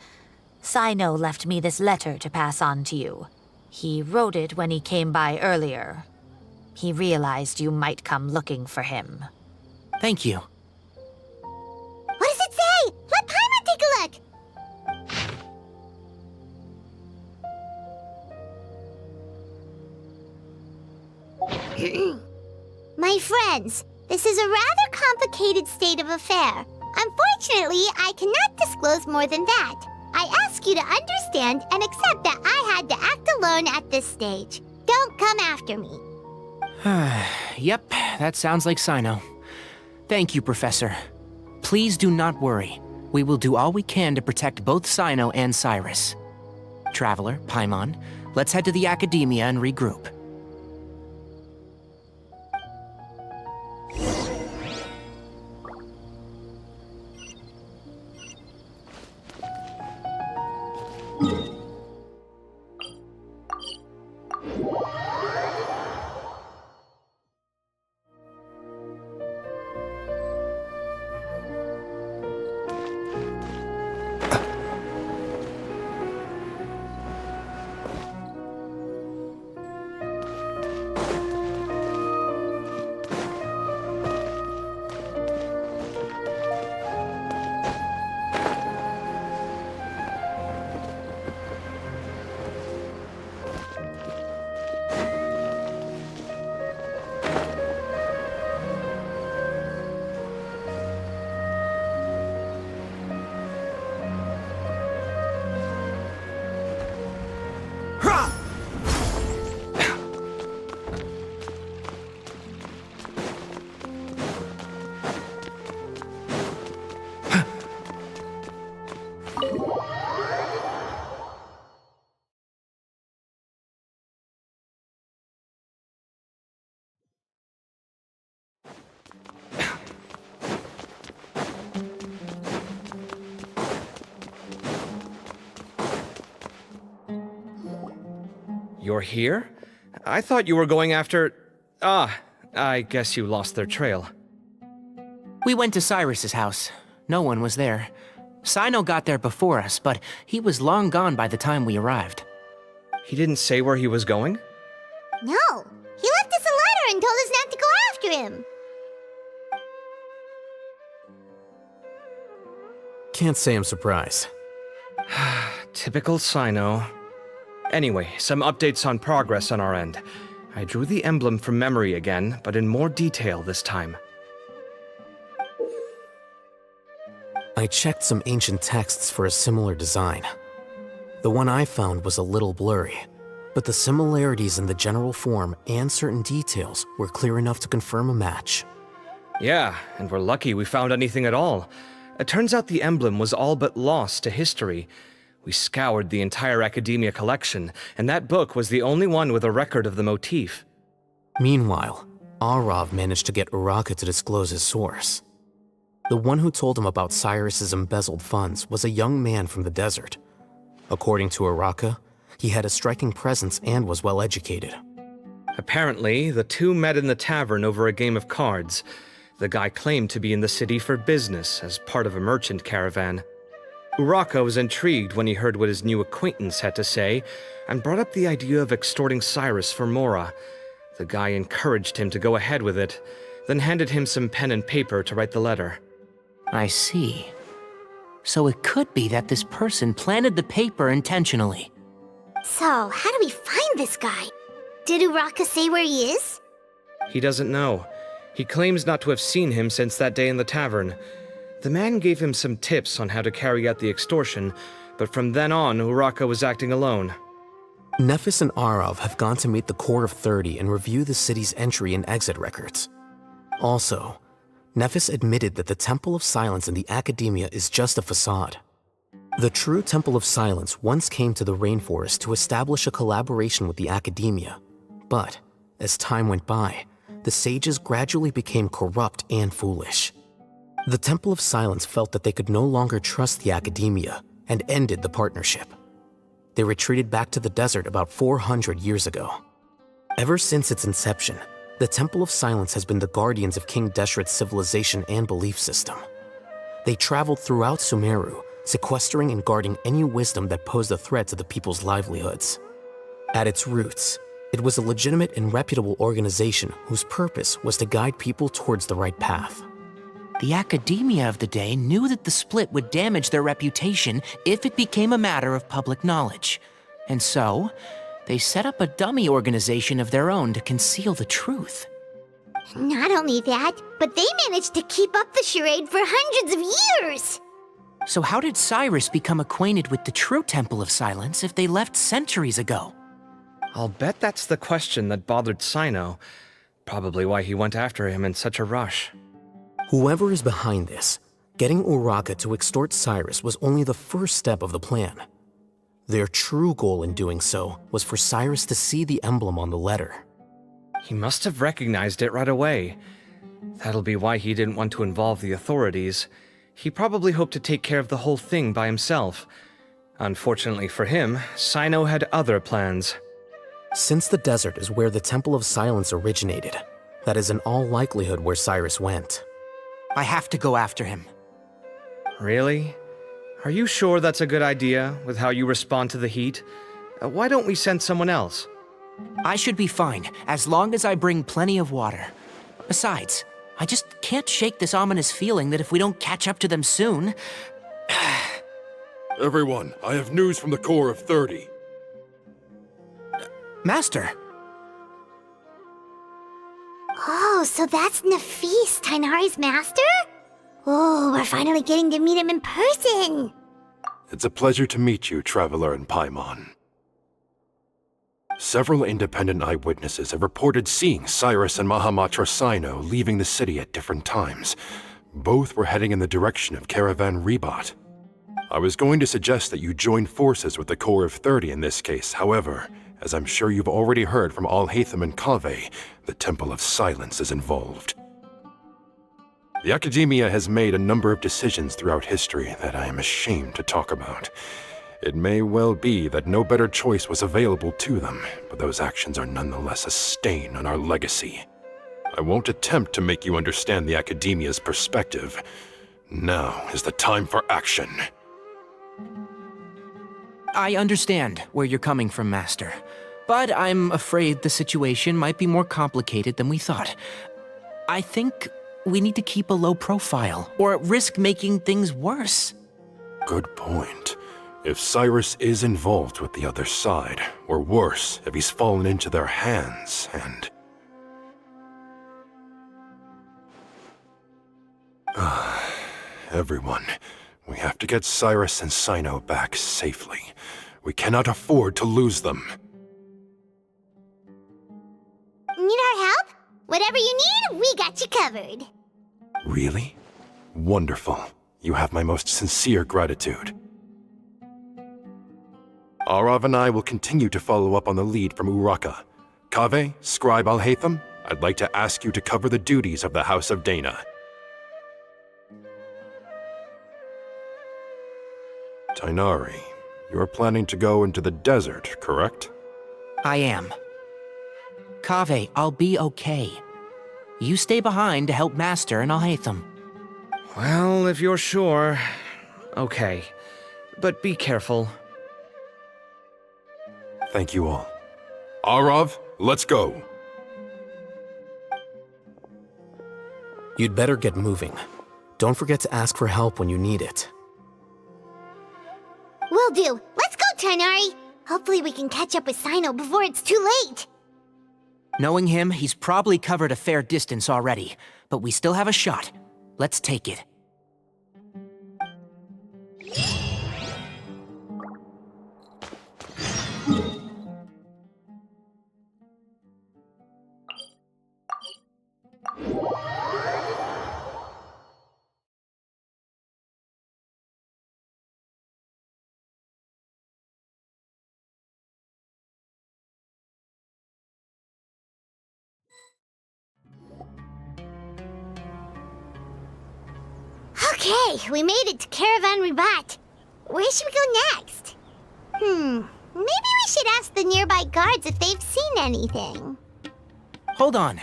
Cyno left me this letter to pass on to you. He wrote it when he came by earlier. He realized you might come looking for him. Thank you. What does it say? Let Paimon take a look. My friends, this is a rather complicated state of affair. Unfortunately, I cannot disclose more than that. I ask you to understand and accept that I had to act alone at this stage. Don't come after me. Yep, that sounds like Cyno. Thank you, Professor. Please do not worry. We will do all we can to protect both Cyno and Cyrus. Traveler, Paimon, let's head to the Academia and regroup. You're here? I thought you were going after... Ah, I guess you lost their trail. We went to Cyrus's house. No one was there. Cyno got there before us, but he was long gone by the time we arrived. He didn't say where he was going? No, he left us a letter and told us not to go after him. Can't say I'm surprised. Typical Cyno. Anyway, some updates on progress on our end. I drew the emblem from memory again, but in more detail this time. I checked some ancient texts for a similar design. The one I found was a little blurry, but the similarities in the general form and certain details were clear enough to confirm a match. Yeah, and we're lucky we found anything at all. It turns out the emblem was all but lost to history. We scoured the entire Academia collection, and that book was the only one with a record of the motif. Meanwhile, Arav managed to get Uraka to disclose his source. The one who told him about Cyrus's embezzled funds was a young man from the desert. According to Araka, he had a striking presence and was well educated. Apparently, the two met in the tavern over a game of cards. The guy claimed to be in the city for business as part of a merchant caravan. Uraka was intrigued when he heard what his new acquaintance had to say and brought up the idea of extorting Cyrus for Mora. The guy encouraged him to go ahead with it, then handed him some pen and paper to write the letter. I see. So it could be that this person planted the paper intentionally. So, how do we find this guy? Did Uraka say where he is? He doesn't know. He claims not to have seen him since that day in the tavern. The man gave him some tips on how to carry out the extortion, but from then on, Uraka was acting alone. Nephis and Arav have gone to meet the Core of 30 and review the city's entry and exit records. Also, Nephis admitted that the Temple of Silence in the Academia is just a facade. The true Temple of Silence once came to the rainforest to establish a collaboration with the Academia, but as time went by, the sages gradually became corrupt and foolish. The Temple of Silence felt that they could no longer trust the Academia and ended the partnership. They retreated back to the desert about 400 years ago. Ever since its inception, the Temple of Silence has been the guardians of King Deshret's civilization and belief system. They traveled throughout Sumeru, sequestering and guarding any wisdom that posed a threat to the people's livelihoods. At its roots, it was a legitimate and reputable organization whose purpose was to guide people towards the right path. The academia of the day knew that the split would damage their reputation if it became a matter of public knowledge. And so, they set up a dummy organization of their own to conceal the truth. Not only that, but they managed to keep up the charade for hundreds of years! So how did Cyrus become acquainted with the true Temple of Silence if they left centuries ago? I'll bet that's the question that bothered Cyno. Probably why he went after him in such a rush. Whoever is behind this, getting Uraka to extort Cyrus was only the first step of the plan. Their true goal in doing so was for Cyrus to see the emblem on the letter. He must have recognized it right away. That'll be why he didn't want to involve the authorities. He probably hoped to take care of the whole thing by himself. Unfortunately for him, Cyno had other plans. Since the desert is where the Temple of Silence originated, that is in all likelihood where Cyrus went. I have to go after him. Really? Are you sure that's a good idea, with how you respond to the heat? Why don't we send someone else? I should be fine, as long as I bring plenty of water. Besides, I just can't shake this ominous feeling that if we don't catch up to them soon... Everyone, I have news from the Core of 30. Master! Oh, so that's Nafis, Tainari's master? Oh, we're finally getting to meet him in person! It's a pleasure to meet you, Traveler in Paimon. Several independent eyewitnesses have reported seeing Cyrus and Mahamatra Cyno leaving the city at different times. Both were heading in the direction of Caravan Rebot. I was going to suggest that you join forces with the Core of 30 in this case. However, as I'm sure you've already heard from Alhaitham and Kaveh, the Temple of Silence is involved. The Academia has made a number of decisions throughout history that I am ashamed to talk about. It may well be that no better choice was available to them, but those actions are nonetheless a stain on our legacy. I won't attempt to make you understand the Academia's perspective. Now is the time for action. I understand where you're coming from, Master. But I'm afraid the situation might be more complicated than we thought. I think we need to keep a low profile, or risk making things worse. Good point. If Cyrus is involved with the other side, or worse, if he's fallen into their hands, and... Everyone, we have to get Cyrus and Cyno back safely. We cannot afford to lose them. Need our help? Whatever you need, we got you covered. Really? Wonderful. You have my most sincere gratitude. Arav and I will continue to follow up on the lead from Uraka. Kaveh, Scribe Alhaitham, I'd like to ask you to cover the duties of the House of Dana. Tainari, you're planning to go into the desert, correct? I am. Kaveh, I'll be okay. You stay behind to help Master and Alhaitham. Well, if you're sure. Okay. But be careful. Thank you all. Arav, let's go. You'd better get moving. Don't forget to ask for help when you need it. Will do. Let's go, Tainari. Hopefully we can catch up with Cyno before it's too late. Knowing him, he's probably covered a fair distance already, but we still have a shot. Let's take it. Okay, we made it to Caravan Ribat. Where should we go next? Maybe we should ask the nearby guards if they've seen anything. Hold on.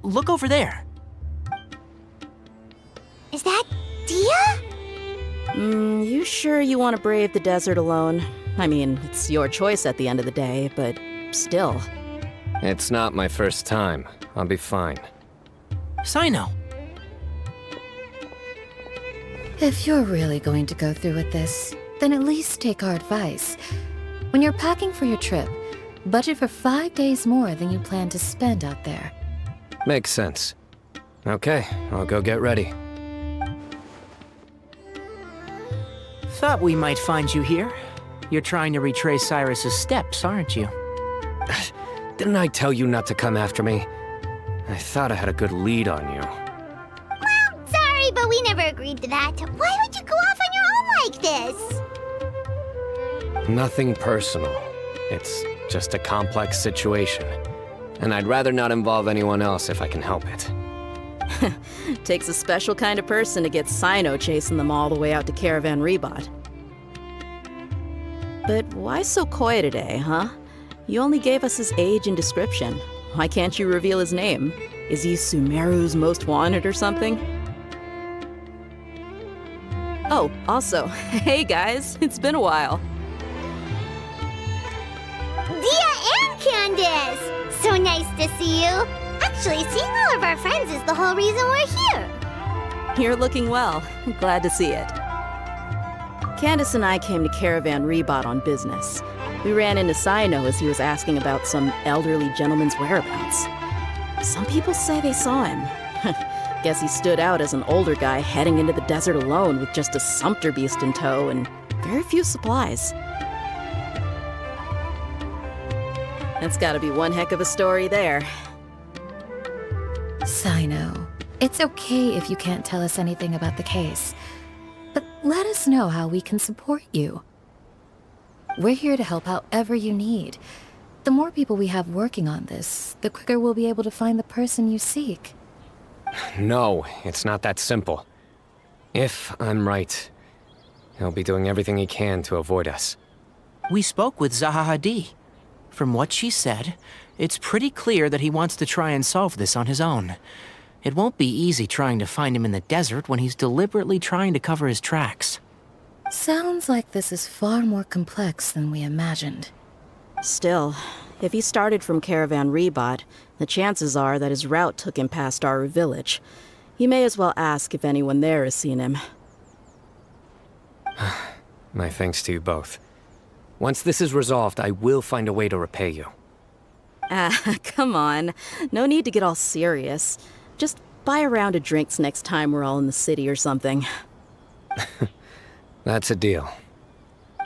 Look over there. Is that Dia? You sure you want to brave the desert alone? I mean, it's your choice at the end of the day, but still. It's not my first time. I'll be fine. Cyno. If you're really going to go through with this, then at least take our advice. When you're packing for your trip, budget for 5 days more than you plan to spend out there. Makes sense. Okay, I'll go get ready. Thought we might find you here. You're trying to retrace Cyrus's steps, aren't you? Didn't I tell you not to come after me? I thought I had a good lead on you. Well, sorry, but we never agreed to that. Why would you go off on your own like this? Nothing personal. It's just a complex situation. And I'd rather not involve anyone else if I can help it. Takes a special kind of person to get Cyno chasing them all the way out to Caravan Ribat. But why so coy today, huh? You only gave us his age and description. Why can't you reveal his name? Is he Sumeru's most wanted or something? Oh, also, hey guys, it's been a while. Dia and Candace! So nice to see you. Actually, seeing all of our friends is the whole reason we're here. You're looking well. Glad to see it. Candace and I came to Caravan Ribat on business. We ran into Cyno as he was asking about some elderly gentleman's whereabouts. Some people say they saw him. Guess he stood out as an older guy heading into the desert alone with just a sumpter beast in tow and very few supplies. That's gotta be one heck of a story there. Cyno, it's okay if you can't tell us anything about the case, but let us know how we can support you. We're here to help however you need. The more people we have working on this, the quicker we'll be able to find the person you seek. No, it's not that simple. If I'm right, he'll be doing everything he can to avoid us. We spoke with Zaha Hadid. From what she said, it's pretty clear that he wants to try and solve this on his own. It won't be easy trying to find him in the desert when he's deliberately trying to cover his tracks. Sounds like this is far more complex than we imagined. Still, if he started from Caravan Ribat, the chances are that his route took him past our village. You may as well ask if anyone there has seen him. My thanks to you both. Once this is resolved, I will find a way to repay you. Come on. No need to get all serious. Just buy a round of drinks next time we're all in the city or something. That's a deal.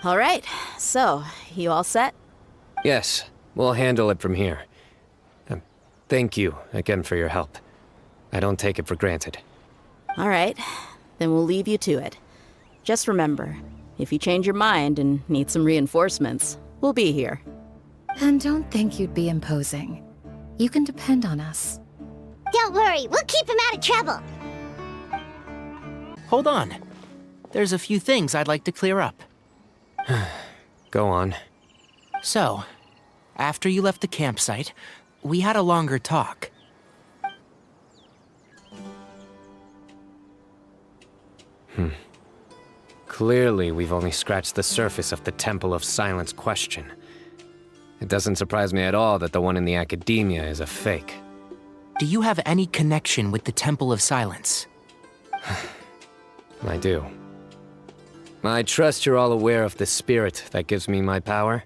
All right, so, you all set? Yes, we'll handle it from here. Thank you again for your help. I don't take it for granted. All right, then we'll leave you to it. Just remember, if you change your mind and need some reinforcements, we'll be here. And don't think you'd be imposing. You can depend on us. Don't worry, we'll keep him out of trouble. Hold on. There's a few things I'd like to clear up. Go on. So, after you left the campsite, we had a longer talk. Clearly, we've only scratched the surface of the Temple of Silence question. It doesn't surprise me at all that the one in the academia is a fake. Do you have any connection with the Temple of Silence? I do. I trust you're all aware of the spirit that gives me my power.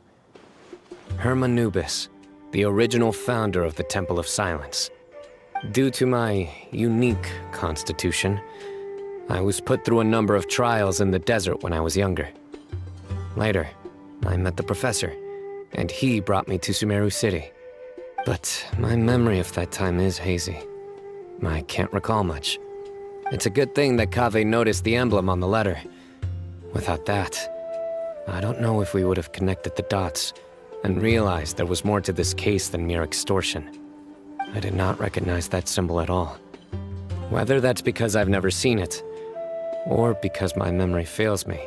Hermanubis, the original founder of the Temple of Silence. Due to my unique constitution, I was put through a number of trials in the desert when I was younger. Later, I met the professor, and he brought me to Sumeru City. But my memory of that time is hazy. I can't recall much. It's a good thing that Kaveh noticed the emblem on the letter. Without that, I don't know if we would have connected the dots and realized there was more to this case than mere extortion. I did not recognize that symbol at all. Whether that's because I've never seen it, or because my memory fails me,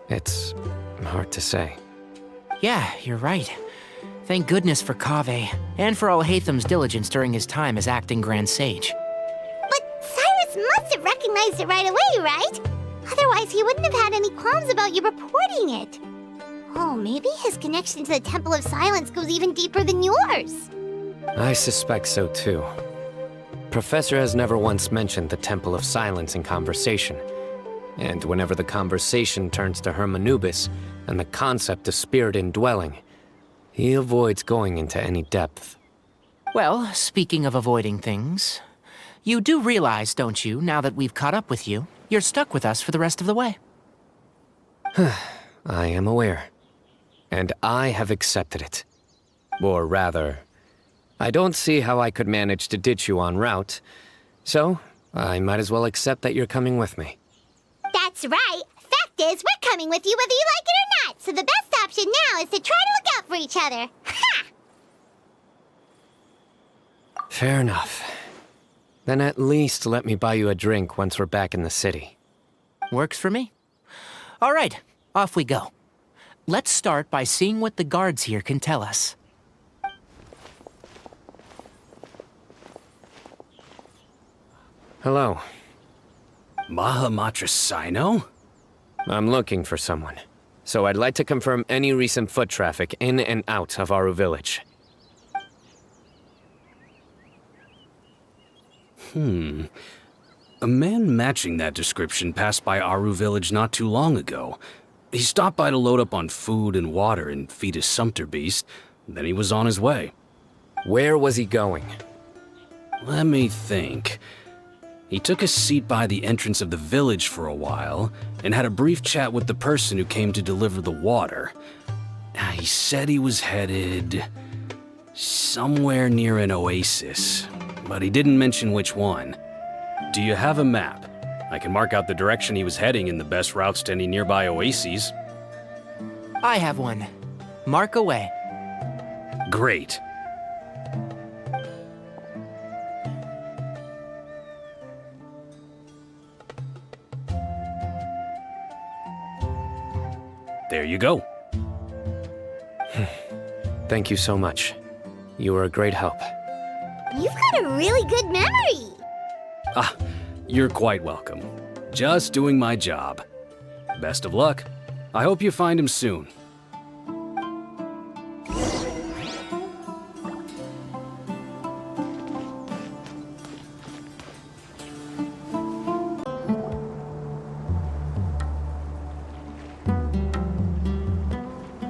it's hard to say. Yeah, you're right. Thank goodness for Kaveh, and for Alhaitham's diligence during his time as acting Grand Sage. But Cyrus must have recognized it right away, right? Otherwise, he wouldn't have had any qualms about you reporting it. Oh, maybe his connection to the Temple of Silence goes even deeper than yours. I suspect so too. Professor has never once mentioned the Temple of Silence in conversation. And whenever the conversation turns to Hermanubis and the concept of spirit indwelling, he avoids going into any depth. Well, speaking of avoiding things, you do realize, don't you, now that we've caught up with you, you're stuck with us for the rest of the way. I am aware. And I have accepted it. Or rather, I don't see how I could manage to ditch you en route, so I might as well accept that you're coming with me. That's right. Fact is, we're coming with you whether you like it or not, so the best option now is to try to look out for each other. Ha! Fair enough. Then at least let me buy you a drink once we're back in the city. Works for me. All right, off we go. Let's start by seeing what the guards here can tell us. Hello. Mahamatra Cyno? I'm looking for someone, so I'd like to confirm any recent foot traffic in and out of Aru Village. A man matching that description passed by Aru Village not too long ago. He stopped by to load up on food and water and feed his sumpter beast, then he was on his way. Where was he going? Let me think. He took a seat by the entrance of the village for a while, and had a brief chat with the person who came to deliver the water. He said he was headed somewhere near an oasis, but he didn't mention which one. Do you have a map? I can mark out the direction he was heading and the best routes to any nearby oases. I have one. Mark away. Great. There you go. Thank you so much. You were a great help. You've got a really good memory. You're quite welcome. Just doing my job. Best of luck. I hope you find him soon.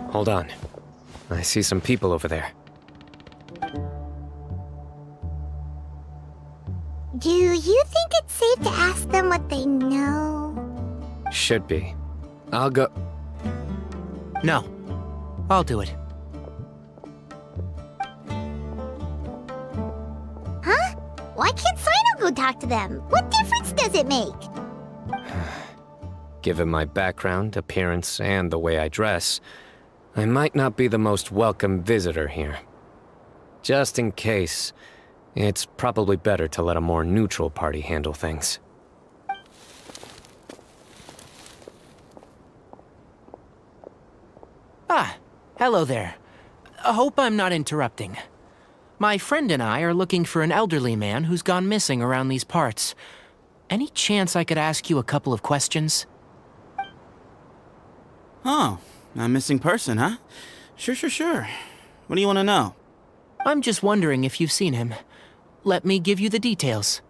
Hold on. I see some people over there. Do you think it's safe to ask them what they know? Should be. I'll go. No. I'll do it. Huh? Why can't Cyno go talk to them? What difference does it make? Given my background, appearance, and the way I dress, I might not be the most welcome visitor here. Just in case, it's probably better to let a more neutral party handle things. Ah, hello there. Hope I'm not interrupting. My friend and I are looking for an elderly man who's gone missing around these parts. Any chance I could ask you a couple of questions? Oh, a missing person, huh? Sure. What do you want to know? I'm just wondering if you've seen him. Let me give you the details.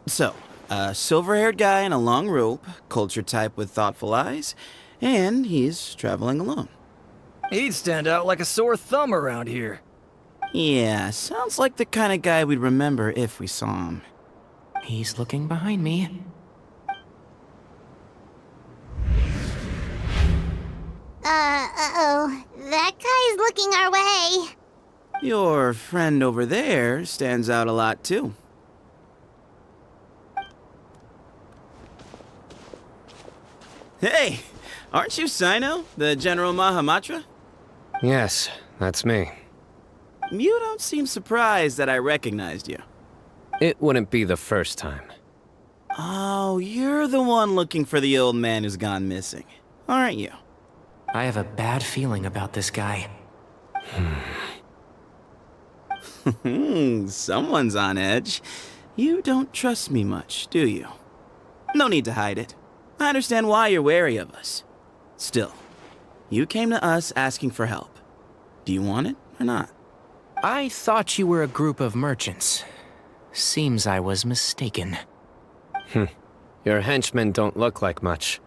So, a silver-haired guy in a long robe, culture type with thoughtful eyes, and he's traveling alone. He'd stand out like a sore thumb around here. Yeah, sounds like the kind of guy we'd remember if we saw him. He's looking behind me. Uh-oh. That guy's looking our way. Your friend over there stands out a lot, too. Hey, aren't you Cyno, the General Mahamatra? Yes, that's me. You don't seem surprised that I recognized you. It wouldn't be the first time. Oh, you're the one looking for the old man who's gone missing, aren't you? I have a bad feeling about this guy. Someone's on edge. You don't trust me much, do you? No need to hide it. I understand why you're wary of us. Still, you came to us asking for help. Do you want it or not? I thought you were a group of merchants. Seems I was mistaken. Your henchmen don't look like much,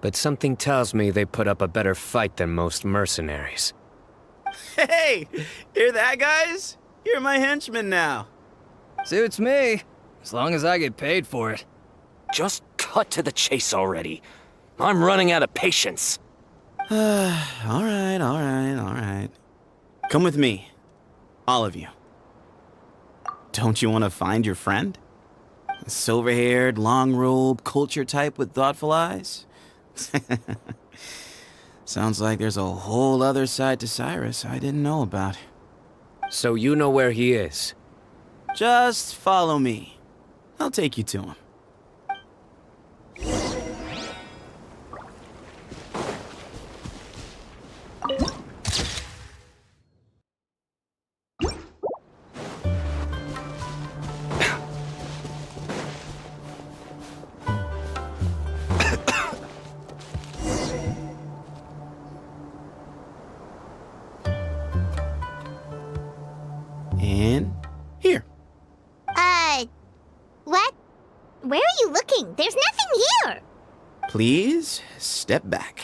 but something tells me they put up a better fight than most mercenaries. Hey! Hear that, guys? You're my henchmen now. Suits me, as long as I get paid for it. Just cut to the chase already. I'm running out of patience. All right. Come with me. All of you. Don't you want to find your friend? A silver-haired, long robe, culture type with thoughtful eyes? Sounds like there's a whole other side to Cyrus I didn't know about. So you know where he is? Just follow me. I'll take you to him. And here. What? Where are you looking? There's nothing here. Please step back.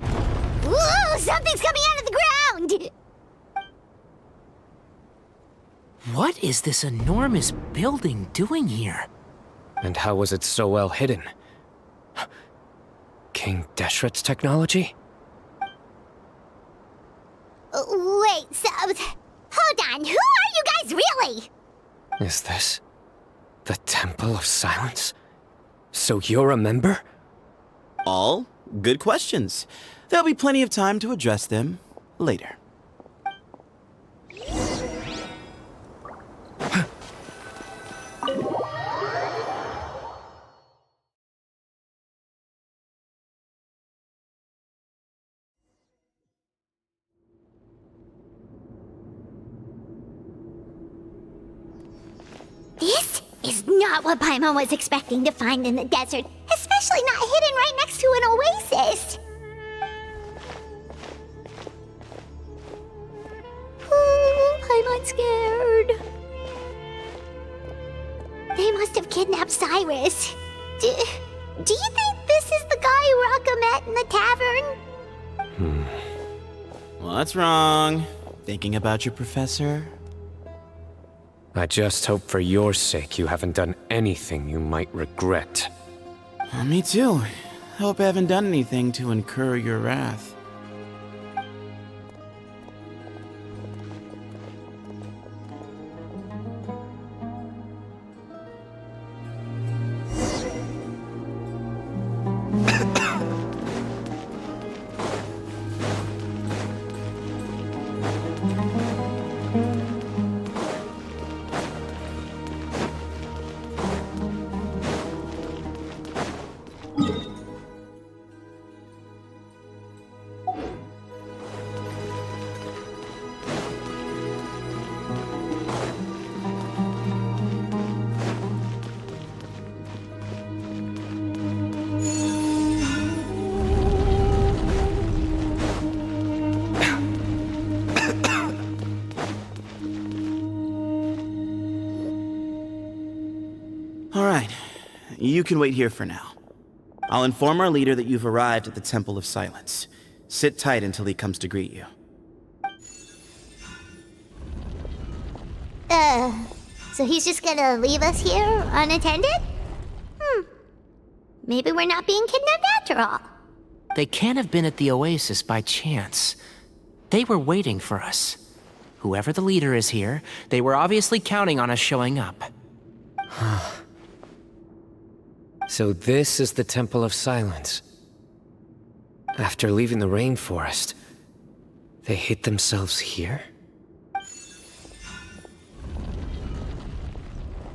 Whoa, something's coming out of the ground! What is this enormous building doing here? And how was it so well hidden? King Deshret's technology? Wait, so... Hold on, who are you guys really? Is this the Temple of Silence? So you're a member? All good questions. There'll be plenty of time to address them later. This is not what Paimon was expecting to find in the desert, especially not hidden right next to an oasis. Oh, Paimon's scared. They must have kidnapped Cyrus. Do you think this is the guy Raka met in the tavern? What's wrong? Thinking about your professor? I just hope for your sake you haven't done anything you might regret. Me too. Hope I haven't done anything to incur your wrath. right. You can wait here for now. I'll inform our leader that you've arrived at the Temple of Silence. Sit tight until he comes to greet you. So he's just gonna leave us here unattended? Maybe we're not being kidnapped after all. They can't have been at the Oasis by chance. They were waiting for us. Whoever the leader is here, they were obviously counting on us showing up. So this is the Temple of Silence. After leaving the rainforest, they hid themselves here?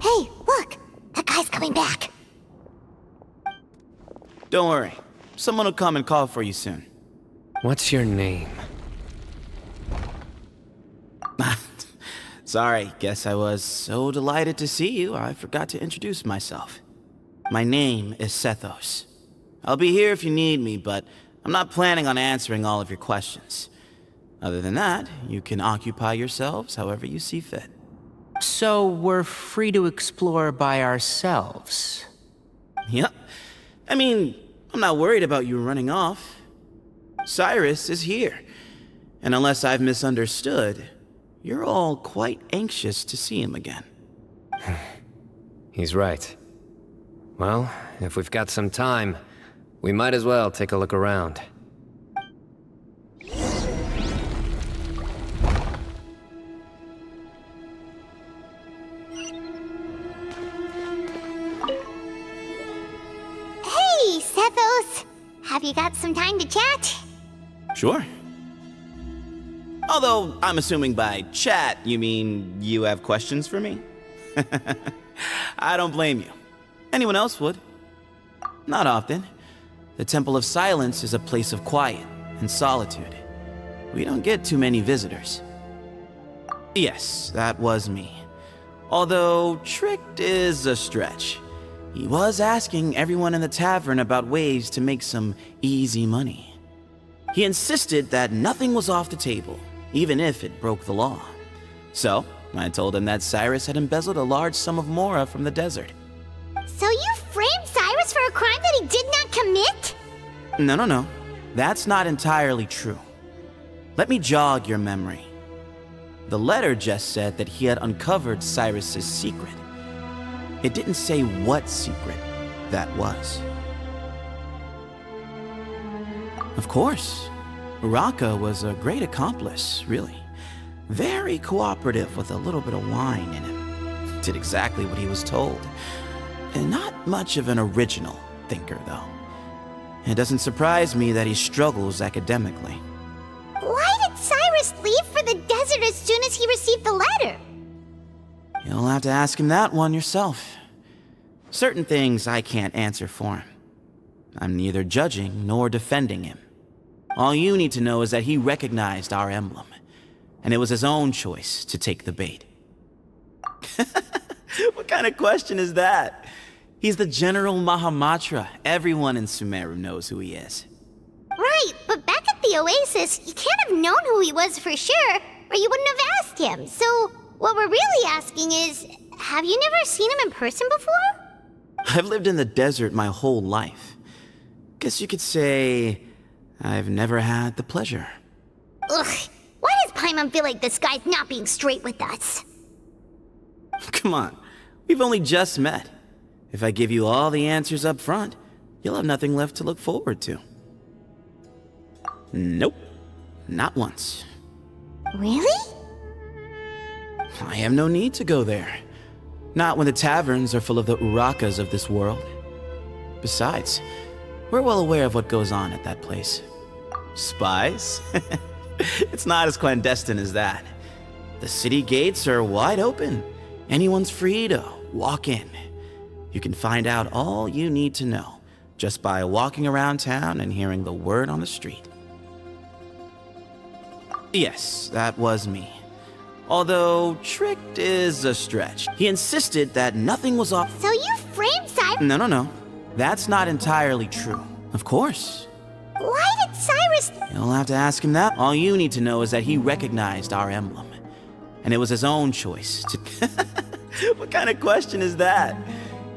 Hey, look! That guy's coming back. Don't worry. Someone will come and call for you soon. What's your name? Sorry, guess I was so delighted to see you, I forgot to introduce myself. My name is Sethos. I'll be here if you need me, but I'm not planning on answering all of your questions. Other than that, you can occupy yourselves however you see fit. So we're free to explore by ourselves? Yep. I mean, I'm not worried about you running off. Cyrus is here. And unless I've misunderstood, you're all quite anxious to see him again. He's right. Well, if we've got some time, we might as well take a look around. Hey, Sethos! Have you got some time to chat? Sure. Although, I'm assuming by chat, you mean you have questions for me? I don't blame you. Anyone else would. Not often. The Temple of Silence is a place of quiet and solitude. We don't get too many visitors. Yes, that was me. Although, tricked is a stretch. He was asking everyone in the tavern about ways to make some easy money. He insisted that nothing was off the table, even if it broke the law. So, I told him that Cyrus had embezzled a large sum of mora from the desert. So you framed Cyrus for a crime that he did not commit? No. That's not entirely true. Let me jog your memory. The letter just said that he had uncovered Cyrus's secret. It didn't say what secret that was. Of course, Uraka was a great accomplice, really. Very cooperative with a little bit of wine in him. Did exactly what he was told. And not much of an original thinker, though. It doesn't surprise me that he struggles academically. Why did Cyrus leave for the desert as soon as he received the letter? You'll have to ask him that one yourself. Certain things I can't answer for him. I'm neither judging nor defending him. All you need to know is that he recognized our emblem, and it was his own choice to take the bait. What kind of question is that? He's the General Mahamatra. Everyone in Sumeru knows who he is. Right, but back at the Oasis, you can't have known who he was for sure, or you wouldn't have asked him. So, what we're really asking is, have you never seen him in person before? I've lived in the desert my whole life. Guess you could say I've never had the pleasure. Ugh, why does Paimon feel like this guy's not being straight with us? Come on, we've only just met. If I give you all the answers up front, you'll have nothing left to look forward to. Nope, not once. Really? I have no need to go there. Not when the taverns are full of the Urakas of this world. Besides, we're well aware of what goes on at that place. Spies? It's not as clandestine as that. The city gates are wide open. Anyone's free to walk in. You can find out all you need to know just by walking around town and hearing the word on the street. Yes, that was me. Although, tricked is a stretch. He insisted that nothing was off. So you framed Cyrus? No. That's not entirely true. Of course. Why did Cyrus... You'll have to ask him that. All you need to know is that he recognized our emblem. And it was his own choice to... What kind of question is that?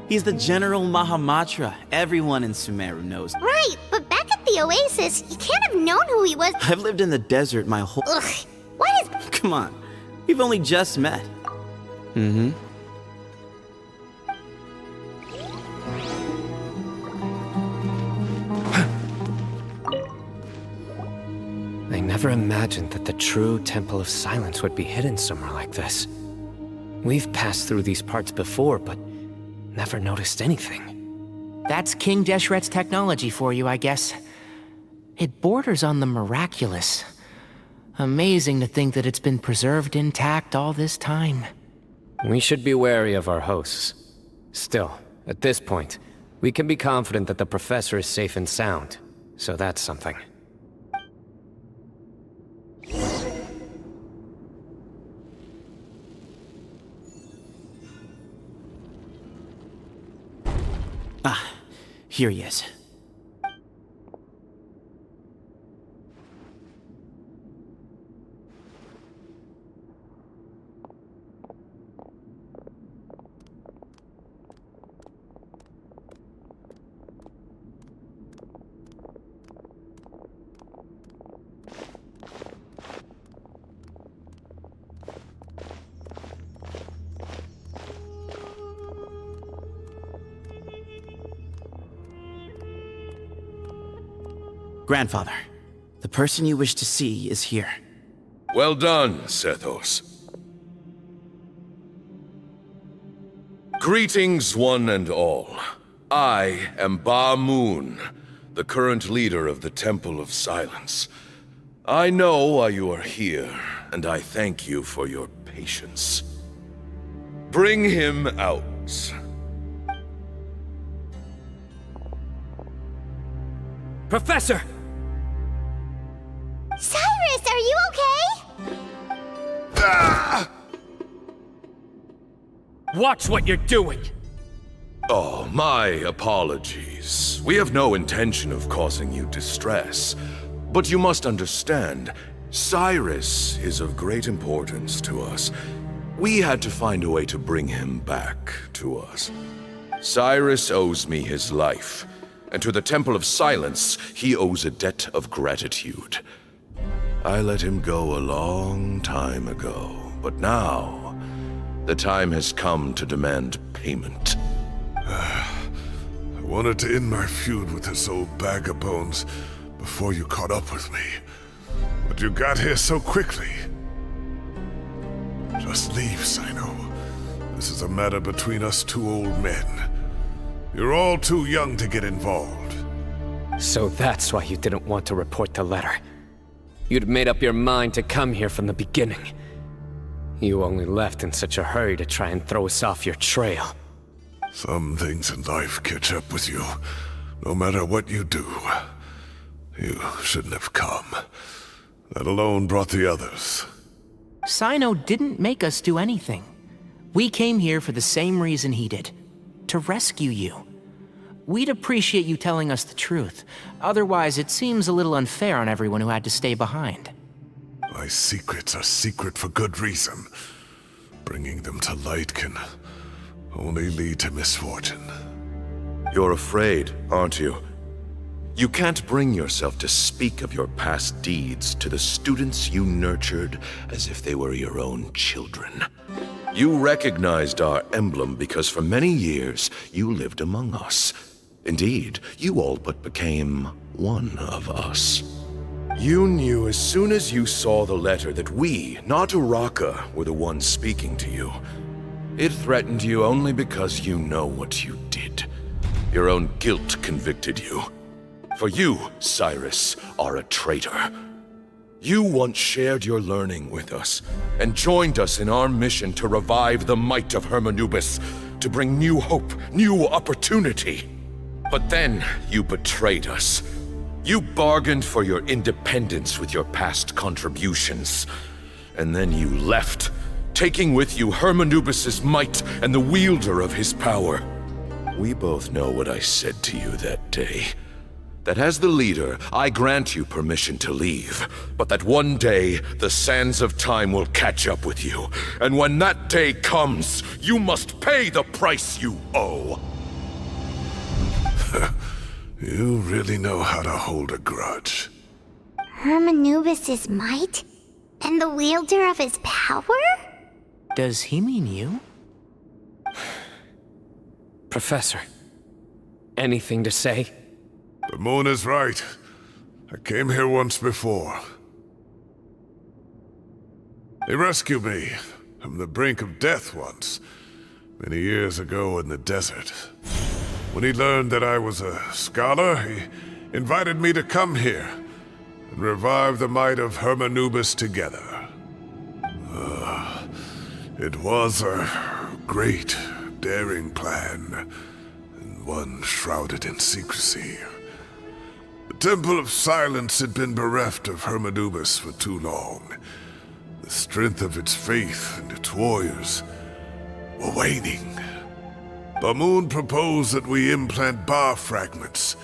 He's the General Mahamatra. Everyone in Sumeru knows. Right, but back at the Oasis, you can't have known who he was. I've lived in the desert my whole... Ugh, what is... Come on, we've only just met. Mm-hmm. I never imagined that the true Temple of Silence would be hidden somewhere like this. We've passed through these parts before, but never noticed anything. That's King Deshret's technology for you, I guess. It borders on the miraculous. Amazing to think that it's been preserved intact all this time. We should be wary of our hosts. Still, at this point, we can be confident that the professor is safe and sound, so that's something. Ah, here he is. Grandfather, the person you wish to see is here. Well done, Sethos. Greetings, one and all. I am Ba Moon, the current leader of the Temple of Silence. I know why you are here, and I thank you for your patience. Bring him out. Professor! Cyrus, are you okay? Ah! Watch what you're doing! Oh, my apologies. We have no intention of causing you distress. But you must understand, Cyrus is of great importance to us. We had to find a way to bring him back to us. Cyrus owes me his life, and to the Temple of Silence, he owes a debt of gratitude. I let him go a long time ago, but now, the time has come to demand payment. I wanted to end my feud with this old bag of bones before you caught up with me. But you got here so quickly. Just leave, Cyno. This is a matter between us two old men. You're all too young to get involved. So that's why you didn't want to report the letter. You'd made up your mind to come here from the beginning. You only left in such a hurry to try and throw us off your trail. Some things in life catch up with you, no matter what you do. You shouldn't have come. That alone brought the others. Cyno didn't make us do anything. We came here for the same reason he did. To rescue you. We'd appreciate you telling us the truth. Otherwise, it seems a little unfair on everyone who had to stay behind. My secrets are secret for good reason. Bringing them to light can only lead to misfortune. You're afraid, aren't you? You can't bring yourself to speak of your past deeds to the students you nurtured as if they were your own children. You recognized our emblem because for many years you lived among us. Indeed, you all but became one of us. You knew as soon as you saw the letter that we, not Uraka, were the ones speaking to you. It threatened you only because you know what you did. Your own guilt convicted you. For you, Cyrus, are a traitor. You once shared your learning with us, and joined us in our mission to revive the might of Hermanubis, to bring new hope, new opportunity. But then you betrayed us. You bargained for your independence with your past contributions. And then you left, taking with you Hermanubis' might and the wielder of his power. We both know what I said to you that day. That as the leader, I grant you permission to leave, but that one day, the sands of time will catch up with you. And when that day comes, you must pay the price you owe. You really know how to hold a grudge. Hermanubis' might? And the wielder of his power? Does he mean you? Professor, anything to say? The moon is right. I came here once before. He rescued me from the brink of death once, many years ago in the desert. When he learned that I was a scholar, he invited me to come here and revive the might of Hermanubis together. It was a great, daring plan, and one shrouded in secrecy. The Temple of Silence had been bereft of Hermanubis for too long. The strength of its faith and its warriors were waning. Bamoon proposed that we implant bar fragments,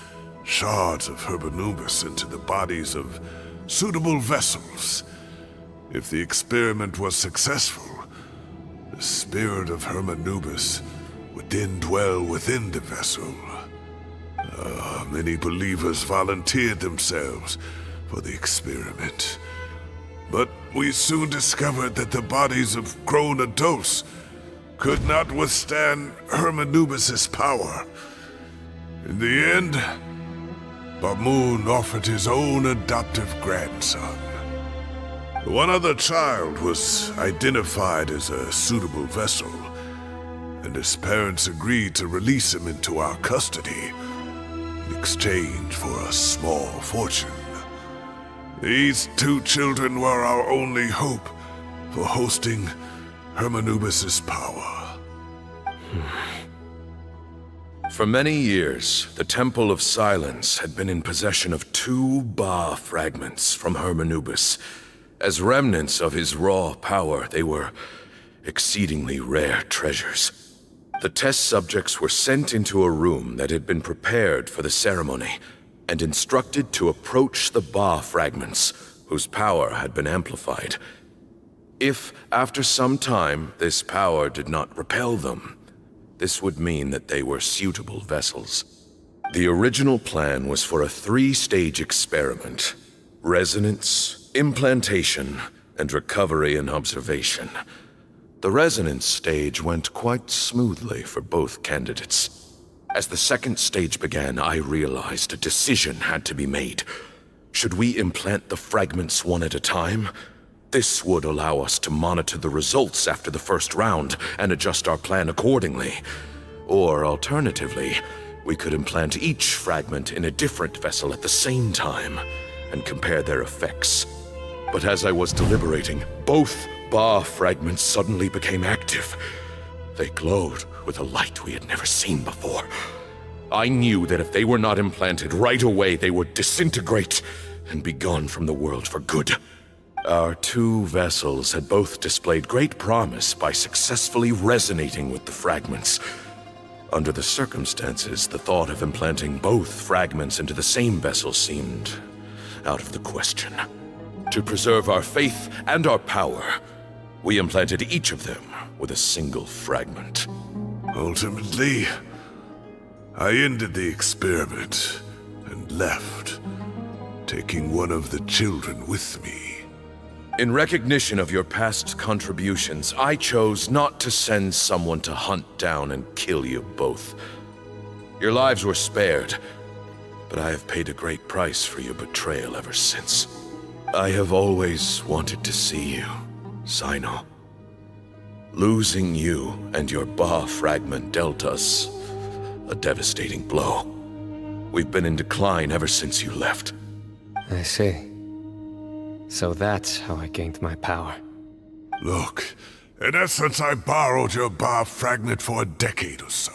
shards of Hermanubis, into the bodies of suitable vessels. If the experiment was successful, the spirit of Hermanubis would then dwell within the vessel. Many believers volunteered themselves for the experiment. But we soon discovered that the bodies of grown adults could not withstand Hermanubis' power. In the end, Bamoon offered his own adoptive grandson. One other child was identified as a suitable vessel, and his parents agreed to release him into our custody in exchange for a small fortune. These two children were our only hope for hosting Hermanubis' power. For many years, the Temple of Silence had been in possession of 2 Ba fragments from Hermanubis. As remnants of his raw power, they were exceedingly rare treasures. The test subjects were sent into a room that had been prepared for the ceremony and instructed to approach the Ba fragments, whose power had been amplified. If, after some time, this power did not repel them, this would mean that they were suitable vessels. The original plan was for a 3-stage experiment: resonance, implantation, and recovery and observation. The resonance stage went quite smoothly for both candidates. As the 2nd stage began, I realized a decision had to be made. Should we implant the fragments one at a time? This would allow us to monitor the results after the first round and adjust our plan accordingly. Or alternatively, we could implant each fragment in a different vessel at the same time and compare their effects. But as I was deliberating, both Ba fragments suddenly became active. They glowed with a light we had never seen before. I knew that if they were not implanted right away, they would disintegrate and be gone from the world for good. Our 2 vessels had both displayed great promise by successfully resonating with the fragments. Under the circumstances, the thought of implanting both fragments into the same vessel seemed out of the question. To preserve our faith and our power, we implanted each of them with a single fragment. Ultimately, I ended the experiment and left, taking one of the children with me. In recognition of your past contributions, I chose not to send someone to hunt down and kill you both. Your lives were spared, but I have paid a great price for your betrayal ever since. I have always wanted to see you, Cyno. Losing you and your Ba fragment dealt us a devastating blow. We've been in decline ever since you left. I see. So that's how I gained my power. Look, in essence, I borrowed your Ba fragment for a decade or so.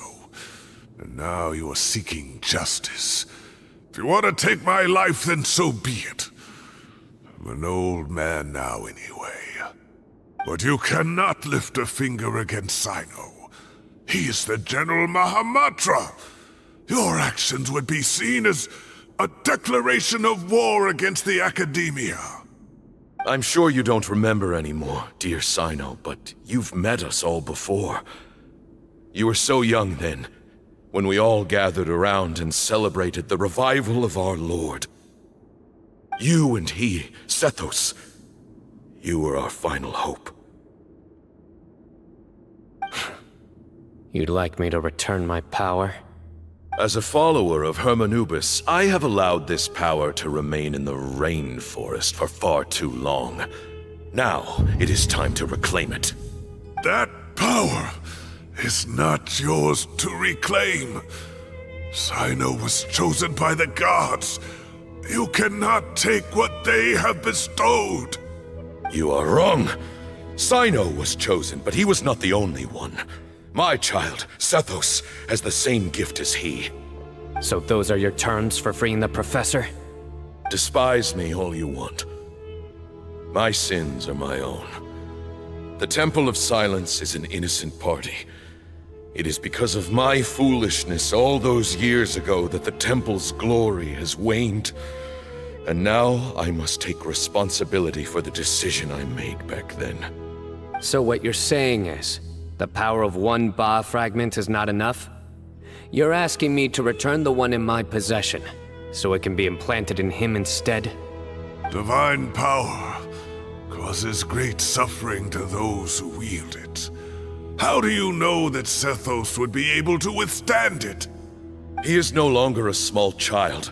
And now you are seeking justice. If you want to take my life, then so be it. I'm an old man now anyway. But you cannot lift a finger against Cyno. He is the General Mahamatra. Your actions would be seen as a declaration of war against the Academia. I'm sure you don't remember anymore, dear Cyno, but you've met us all before. You were so young then, when we all gathered around and celebrated the revival of our Lord. You and he, Sethos, you were our final hope. You'd like me to return my power? As a follower of Hermanubis, I have allowed this power to remain in the rainforest for far too long. Now, it is time to reclaim it. That power is not yours to reclaim. Cyno was chosen by the gods. You cannot take what they have bestowed. You are wrong. Cyno was chosen, but he was not the only one. My child, Sethos, has the same gift as he. So those are your terms for freeing the professor? Despise me all you want. My sins are my own. The Temple of Silence is an innocent party. It is because of my foolishness all those years ago that the Temple's glory has waned. And now I must take responsibility for the decision I made back then. So what you're saying is, the power of one Ba fragment is not enough? You're asking me to return the one in my possession, so it can be implanted in him instead? Divine power causes great suffering to those who wield it. How do you know that Sethos would be able to withstand it? He is no longer a small child.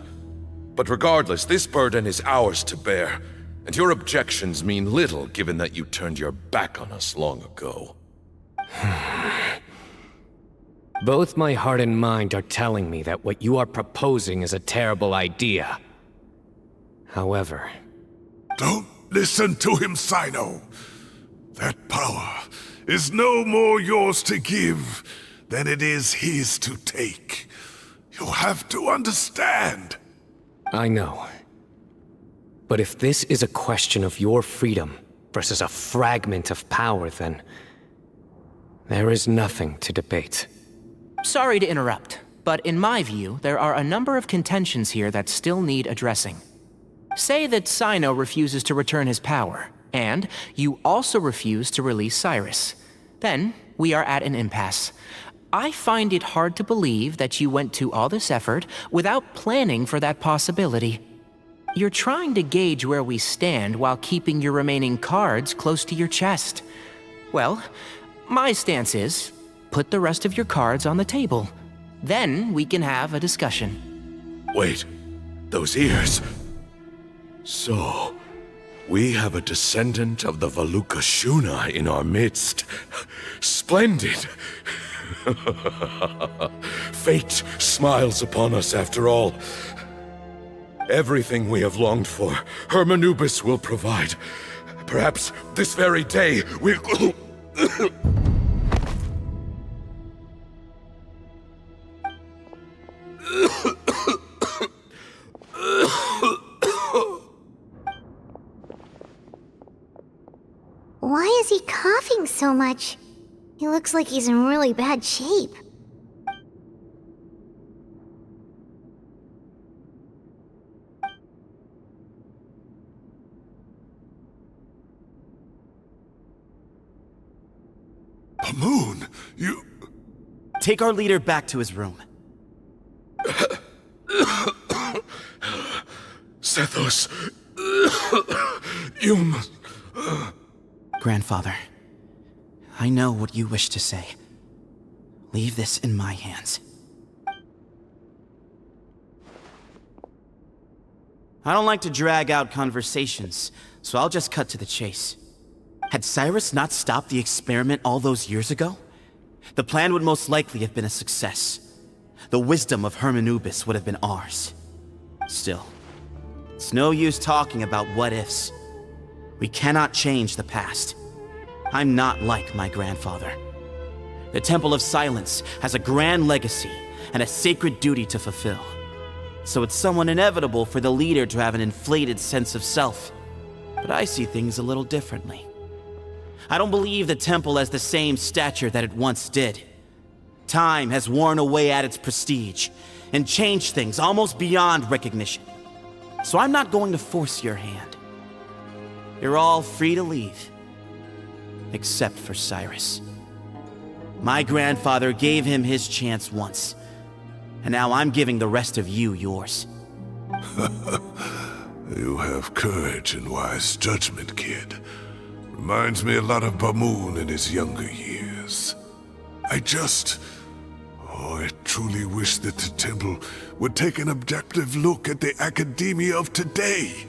But regardless, this burden is ours to bear, and your objections mean little given that you turned your back on us long ago. Both my heart and mind are telling me that what you are proposing is a terrible idea. However... Don't listen to him, Cyno. That power is no more yours to give than it is his to take. You have to understand. I know. But if this is a question of your freedom versus a fragment of power, then... there is nothing to debate. Sorry to interrupt, but in my view, there are a number of contentions here that still need addressing. Say that Cyno refuses to return his power, and you also refuse to release Cyrus. Then, we are at an impasse. I find it hard to believe that you went to all this effort without planning for that possibility. You're trying to gauge where we stand while keeping your remaining cards close to your chest. Well, my stance is, put the rest of your cards on the table. Then we can have a discussion. Wait, those ears... So, we have a descendant of the Valukashuna in our midst. Splendid! Fate smiles upon us after all. Everything we have longed for, Hermanubis will provide. Perhaps this very day we'll... Why is he coughing so much? He looks like he's in really bad shape. Moon, you... Take our leader back to his room. Sethos, you must... Grandfather, I know what you wish to say. Leave this in my hands. I don't like to drag out conversations, so I'll just cut to the chase. Had Cyrus not stopped the experiment all those years ago, the plan would most likely have been a success. The wisdom of Hermanubis would have been ours. Still, it's no use talking about what-ifs. We cannot change the past. I'm not like my grandfather. The Temple of Silence has a grand legacy and a sacred duty to fulfill. So it's somewhat inevitable for the leader to have an inflated sense of self. But I see things a little differently. I don't believe the temple has the same stature that it once did. Time has worn away at its prestige and changed things almost beyond recognition. So I'm not going to force your hand. You're all free to leave. Except for Cyrus. My grandfather gave him his chance once, and now I'm giving the rest of you yours. You have courage and wise judgment, kid. Reminds me a lot of Bamoon in his younger years. I truly wish that the temple would take an objective look at the academia of today.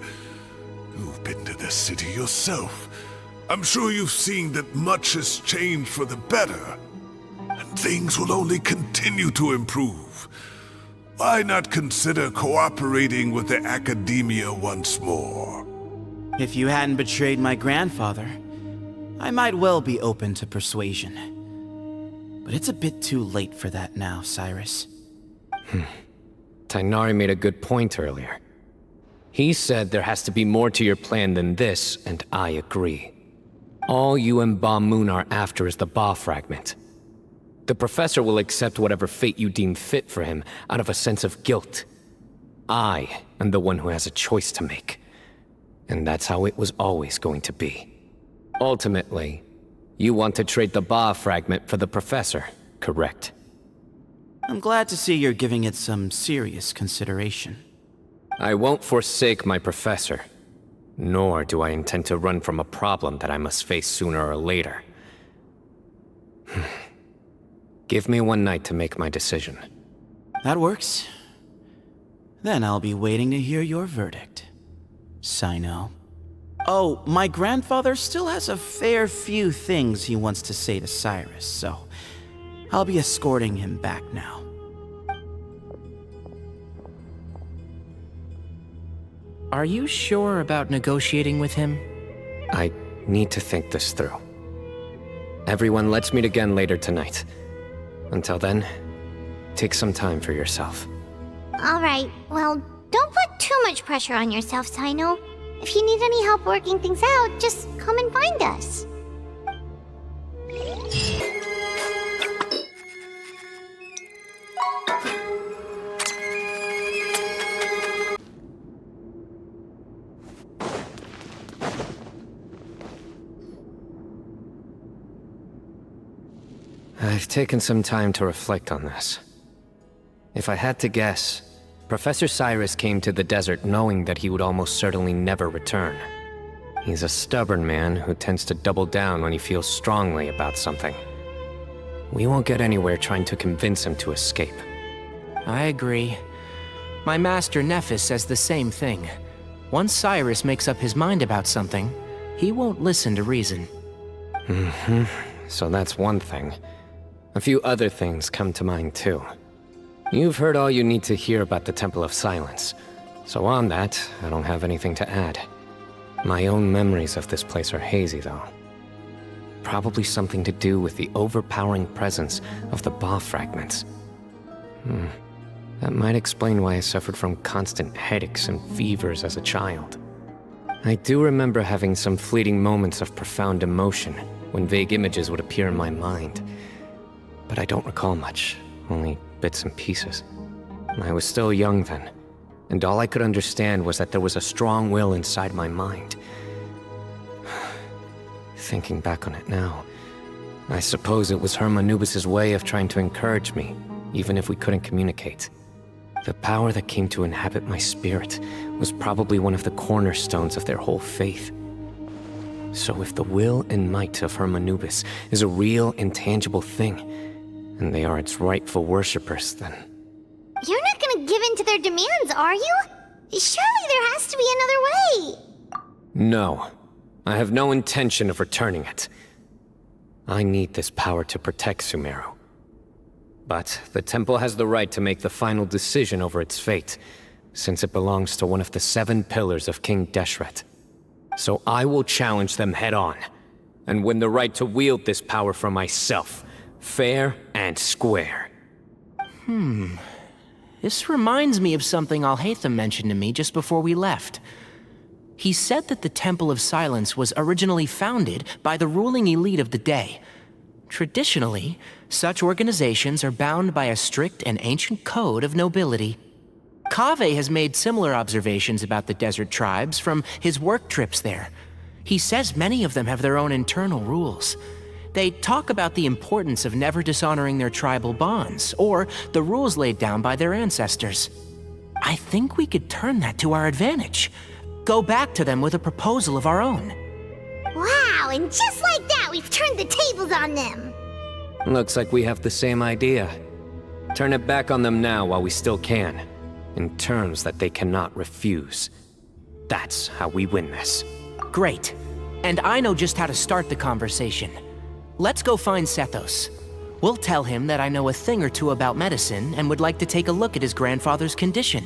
You've been to the city yourself. I'm sure you've seen that much has changed for the better, and things will only continue to improve. Why not consider cooperating with the academia once more? If you hadn't betrayed my grandfather, I might well be open to persuasion. But it's a bit too late for that now, Cyrus. Tighnari made a good point earlier. He said there has to be more to your plan than this, and I agree. All you and Ba Moon are after is the Ba fragment. The professor will accept whatever fate you deem fit for him out of a sense of guilt. I am the one who has a choice to make. And that's how it was always going to be. Ultimately, you want to trade the Ba fragment for the professor, correct? I'm glad to see you're giving it some serious consideration. I won't forsake my professor, nor do I intend to run from a problem that I must face sooner or later. Give me one night to make my decision. That works. Then I'll be waiting to hear your verdict, Cyno. Oh, my grandfather still has a fair few things he wants to say to Cyrus, so I'll be escorting him back now. Are you sure about negotiating with him? I need to think this through. Everyone, let's meet again later tonight. Until then, take some time for yourself. All right, well, don't put too much pressure on yourself, Cyno. If you need any help working things out, just come and find us. I've taken some time to reflect on this. If I had to guess, Professor Cyrus came to the desert knowing that he would almost certainly never return. He's a stubborn man who tends to double down when he feels strongly about something. We won't get anywhere trying to convince him to escape. I agree. My master Nephis says the same thing. Once Cyrus makes up his mind about something, he won't listen to reason. So that's one thing. A few other things come to mind too. You've heard all you need to hear about the Temple of Silence. So on that, I don't have anything to add. My own memories of this place are hazy though. Probably something to do with the overpowering presence of the Ba fragments. That might explain why I suffered from constant headaches and fevers as a child. I do remember having some fleeting moments of profound emotion when vague images would appear in my mind. But I don't recall much, only bits and pieces. I was still young then, and all I could understand was that there was a strong will inside my mind. Thinking back on it now, I suppose it was Hermanubis' way of trying to encourage me, even if we couldn't communicate. The power that came to inhabit my spirit was probably one of the cornerstones of their whole faith. So if the will and might of Hermanubis is a real, intangible thing, and they are its rightful worshippers, then... You're not gonna give in to their demands, are you? Surely there has to be another way! No. I have no intention of returning it. I need this power to protect Sumeru. But the temple has the right to make the final decision over its fate, since it belongs to one of the 7 pillars of King Deshret. So I will challenge them head-on, and win the right to wield this power for myself, fair and square. This reminds me of something Alhaitham mentioned to me just before we left. He said that the Temple of Silence was originally founded by the ruling elite of the day. Traditionally, such organizations are bound by a strict and ancient code of nobility. Kaveh has made similar observations about the desert tribes from his work trips there. He says many of them have their own internal rules. They talk about the importance of never dishonoring their tribal bonds, or the rules laid down by their ancestors. I think we could turn that to our advantage. Go back to them with a proposal of our own. Wow, and just like that, we've turned the tables on them. Looks like we have the same idea. Turn it back on them now while we still can, in terms that they cannot refuse. That's how we win this. Great. And I know just how to start the conversation. Let's go find Sethos. We'll tell him that I know a thing or two about medicine and would like to take a look at his grandfather's condition.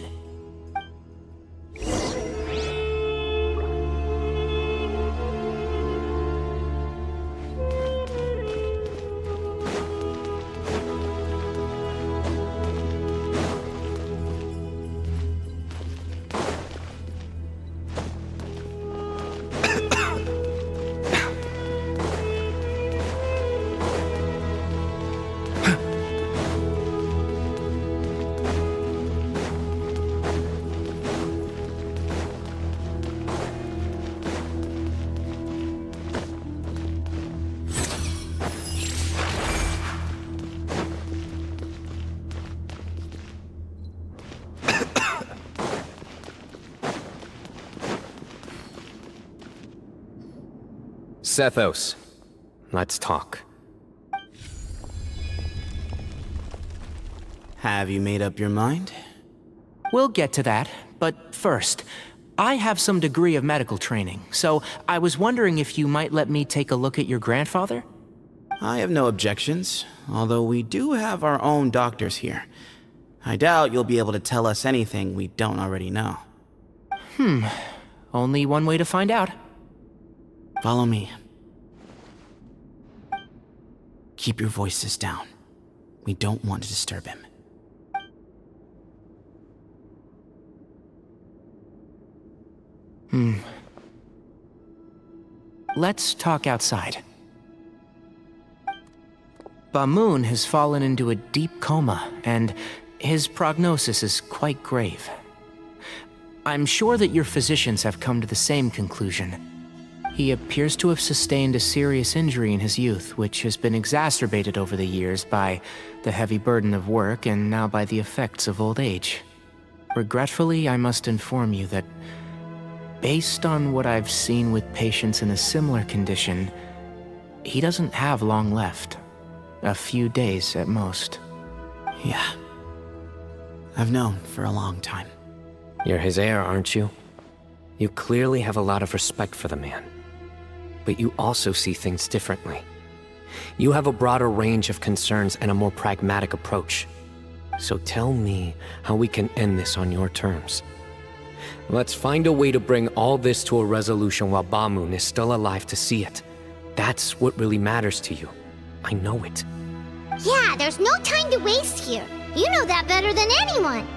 Sethos, let's talk. Have you made up your mind? We'll get to that, but first, I have some degree of medical training, so I was wondering if you might let me take a look at your grandfather? I have no objections, although we do have our own doctors here. I doubt you'll be able to tell us anything we don't already know. Only one way to find out. Follow me. Keep your voices down. We don't want to disturb him. Let's talk outside. Bamoon has fallen into a deep coma, and his prognosis is quite grave. I'm sure that your physicians have come to the same conclusion. He appears to have sustained a serious injury in his youth, which has been exacerbated over the years by the heavy burden of work and now by the effects of old age. Regretfully, I must inform you that, based on what I've seen with patients in a similar condition, he doesn't have long left. A few days at most. Yeah. I've known for a long time. You're his heir, aren't you? You clearly have a lot of respect for the man. But you also see things differently. You have a broader range of concerns and a more pragmatic approach. So tell me how we can end this on your terms. Let's find a way to bring all this to a resolution while Bamoon is still alive to see it. That's what really matters to you. I know it. Yeah, there's no time to waste here. You know that better than anyone.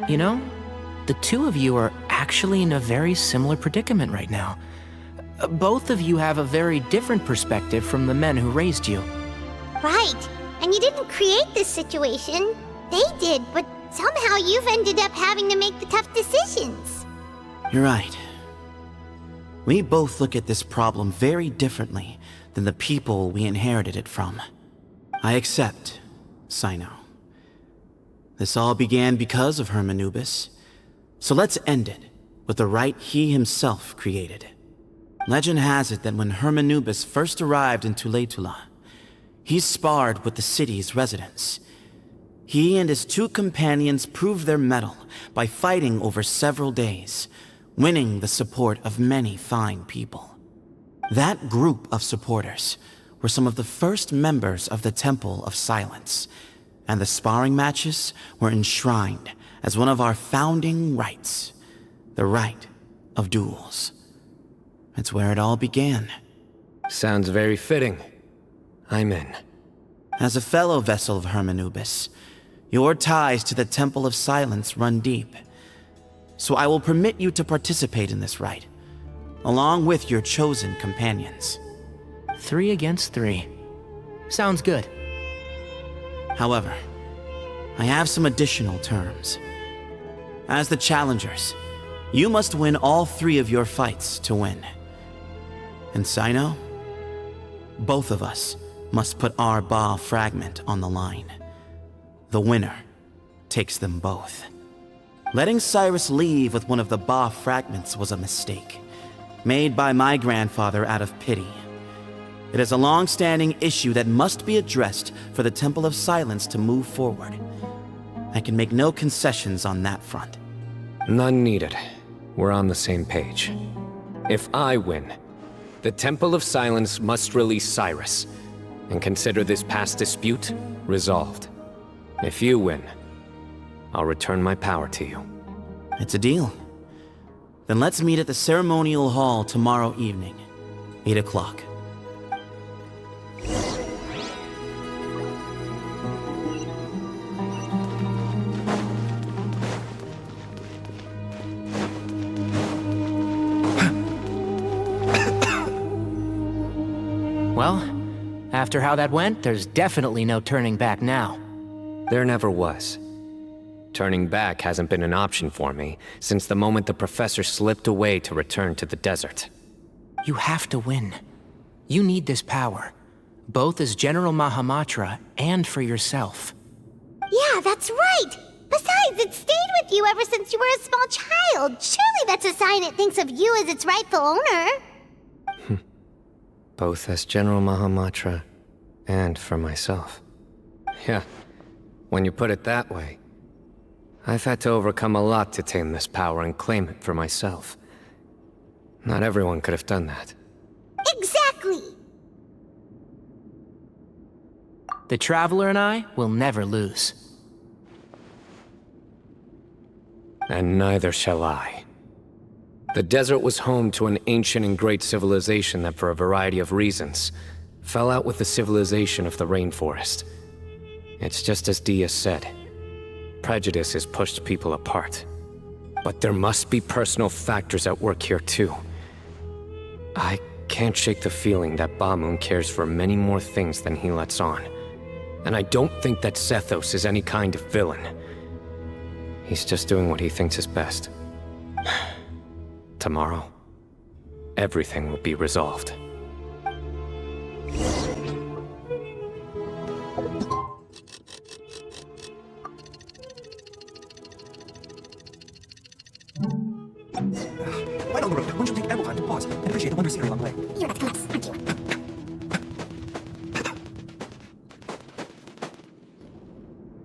You know, the two of you are actually in a very similar predicament right now. Both of you have a very different perspective from the men who raised you. Right, and you didn't create this situation. They did, but somehow you've ended up having to make the tough decisions. You're right. We both look at this problem very differently than the people we inherited it from. I accept, Cyno. This all began because of Hermanubis, so let's end it with the rite he himself created. Legend has it that when Hermanubis first arrived in Tuletula, he sparred with the city's residents. He and his two companions proved their mettle by fighting over several days, winning the support of many fine people. That group of supporters were some of the first members of the Temple of Silence, and the sparring matches were enshrined as one of our founding rites, the rite of duels. It's where it all began. Sounds very fitting. I'm in. As a fellow vessel of Hermanubis, your ties to the Temple of Silence run deep. So I will permit you to participate in this rite, along with your chosen companions. 3 against 3. Sounds good. However, I have some additional terms. As the challengers, you must win all 3 of your fights to win. And Cyno? Both of us must put our Ba fragment on the line. The winner takes them both. Letting Cyrus leave with one of the Ba fragments was a mistake, made by my grandfather out of pity. It is a long-standing issue that must be addressed for the Temple of Silence to move forward. I can make no concessions on that front. None needed. We're on the same page. If I win, the Temple of Silence must release Cyrus, and consider this past dispute resolved. If you win, I'll return my power to you. It's a deal. Then let's meet at the ceremonial hall tomorrow evening, 8 o'clock. Well, after how that went, there's definitely no turning back now. There never was. Turning back hasn't been an option for me since the moment the professor slipped away to return to the desert. You have to win. You need this power, both as General Mahamatra and for yourself. Yeah, that's right! Besides, it stayed with you ever since you were a small child. Surely that's a sign it thinks of you as its rightful owner. Both as General Mahamatra and for myself. Yeah, when you put it that way, I've had to overcome a lot to tame this power and claim it for myself. Not everyone could have done that. Exactly! The Traveler and I will never lose. And neither shall I. The desert was home to an ancient and great civilization that, for a variety of reasons, fell out with the civilization of the rainforest. It's just as Dia said. Prejudice has pushed people apart. But there must be personal factors at work here too. I can't shake the feeling that Bamoon cares for many more things than he lets on. And I don't think that Sethos is any kind of villain. He's just doing what he thinks is best. Tomorrow, everything will be resolved. Right on the road, won't you take ample time to pause and appreciate the wonder scenery along the way? You're about to collapse, aren't you?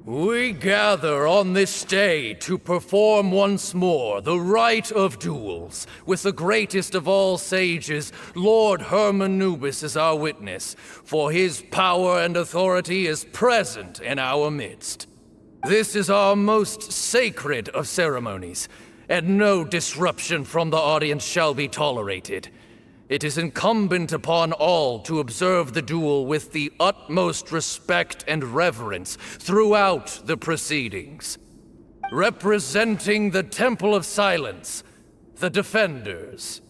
We gather on this day to perform once more the rite of duels, with the greatest of all sages, Lord Hermanubis, as our witness, for his power and authority is present in our midst. This is our most sacred of ceremonies, and no disruption from the audience shall be tolerated. It is incumbent upon all to observe the duel with the utmost respect and reverence throughout the proceedings. Representing the Temple of Silence, the Defenders.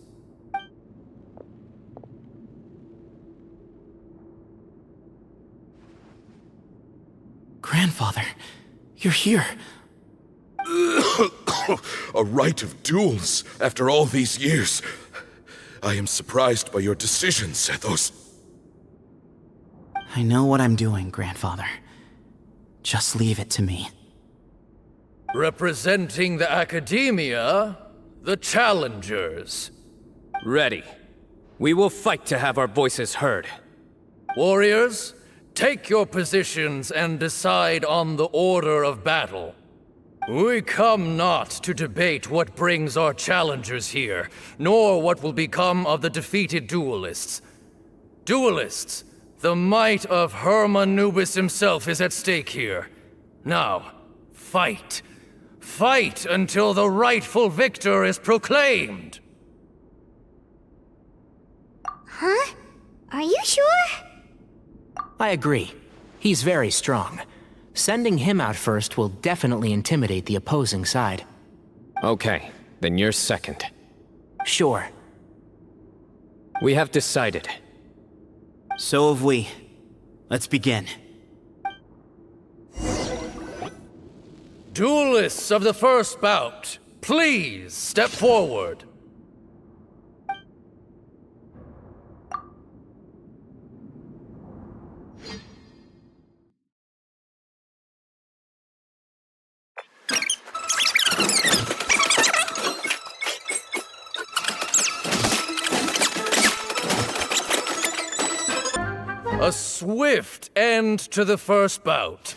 Grandfather, you're here. A rite of duels after all these years. I am surprised by your decision, Sethos. I know what I'm doing, Grandfather. Just leave it to me. Representing the Academia, the Challengers. Ready. We will fight to have our voices heard. Warriors, take your positions and decide on the order of battle. We come not to debate what brings our challengers here, nor what will become of the defeated duelists. Duelists, the might of Hermanubis himself is at stake here. Now, fight. Fight until the rightful victor is proclaimed! Huh? Are you sure? I agree. He's very strong. Sending him out first will definitely intimidate the opposing side. Okay, then you're second. Sure. We have decided. So have we. Let's begin. Duelists of the first bout, please step forward. A swift end to the first bout.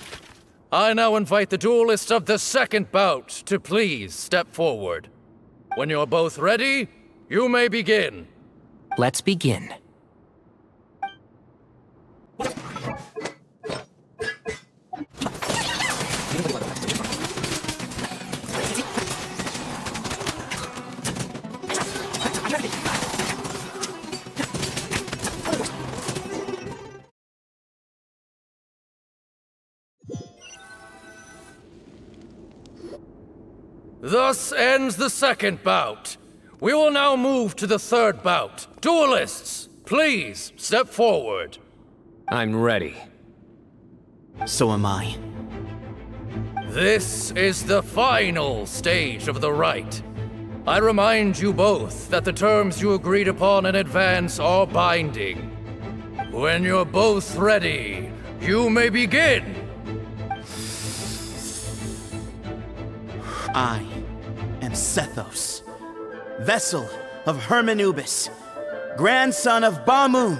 I now invite the duelists of the second bout to please step forward. When you're both ready, you may begin. Let's begin. Thus ends the second bout. We will now move to the third bout. Duelists, please step forward. I'm ready. So am I. This is the final stage of the rite. I remind you both that the terms you agreed upon in advance are binding. When you're both ready, you may begin. I am Sethos, vessel of Hermanubis, grandson of Bamoon,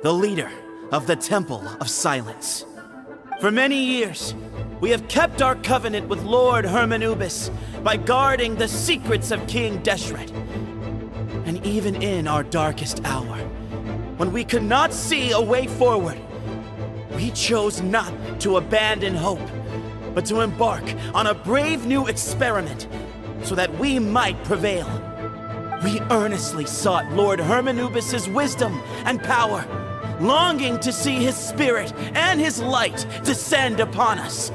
the leader of the Temple of Silence. For many years, we have kept our covenant with Lord Hermanubis by guarding the secrets of King Deshret. And even in our darkest hour, when we could not see a way forward, we chose not to abandon hope, but to embark on a brave new experiment so that we might prevail. We earnestly sought Lord Hermanubis' wisdom and power, longing to see his spirit and his light descend upon us.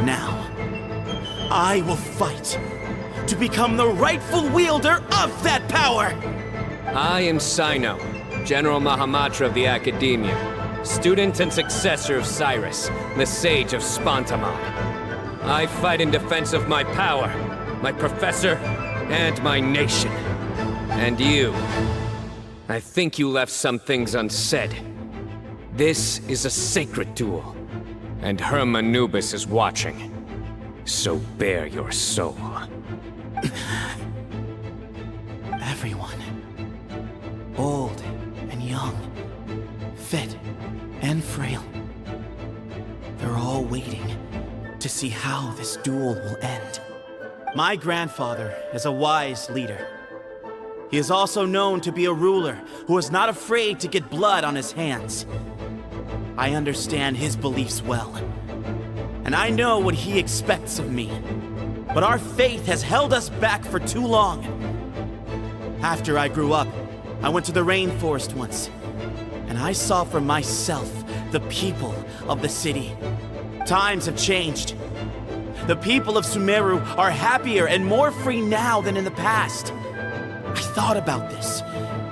Now, I will fight to become the rightful wielder of that power! I am Cyno, General Mahamatra of the Academia, student and successor of Cyrus, the Sage of Spontamod. I fight in defense of my power, my professor, and my nation. And you. I think you left some things unsaid. This is a sacred duel, and Hermanubis is watching. So bare your soul. Everyone, old and young, fit and frail, they're all waiting to see how this duel will end. My grandfather is a wise leader. He is also known to be a ruler who is not afraid to get blood on his hands. I understand his beliefs well, and I know what he expects of me. But our faith has held us back for too long. After I grew up, I went to the rainforest once, and I saw for myself the people of the city. Times have changed. The people of Sumeru are happier and more free now than in the past. I thought about this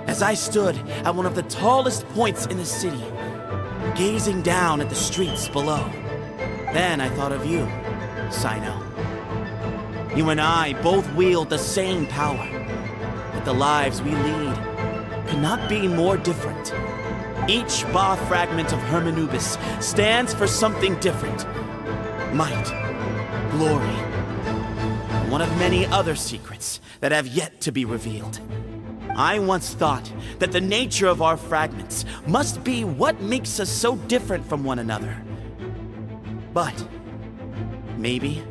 as I stood at one of the tallest points in the city, gazing down at the streets below. Then I thought of you, Cyno. You and I both wield the same power, but the lives we lead could not be more different. Each Ba fragment of Hermanubis stands for something different. Might, glory, and one of many other secrets that have yet to be revealed. I once thought that the nature of our fragments must be what makes us so different from one another. But maybe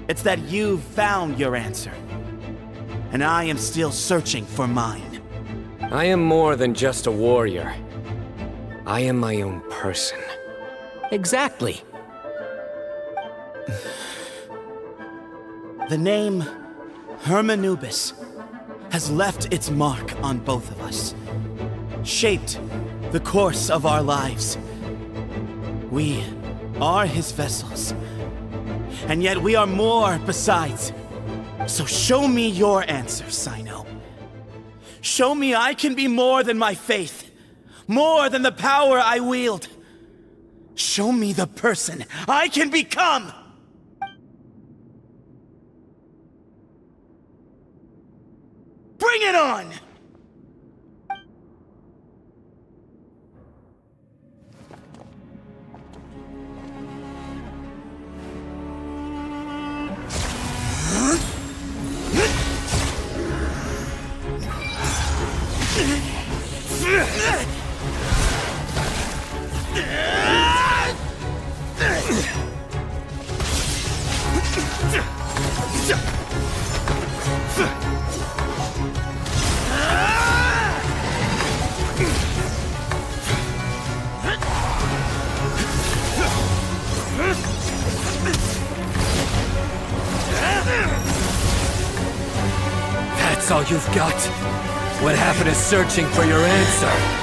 it's that you've found your answer, and I am still searching for mine. I am more than just a warrior. I am my own person. Exactly. The name Hermanubis has left its mark on both of us, shaped the course of our lives. We are his vessels, and yet we are more besides. So show me your answer, Cyno. Show me I can be more than my faith, more than the power I wield. Show me the person I can become! Bring it on! That's all you've got? What happened to searching for your answer?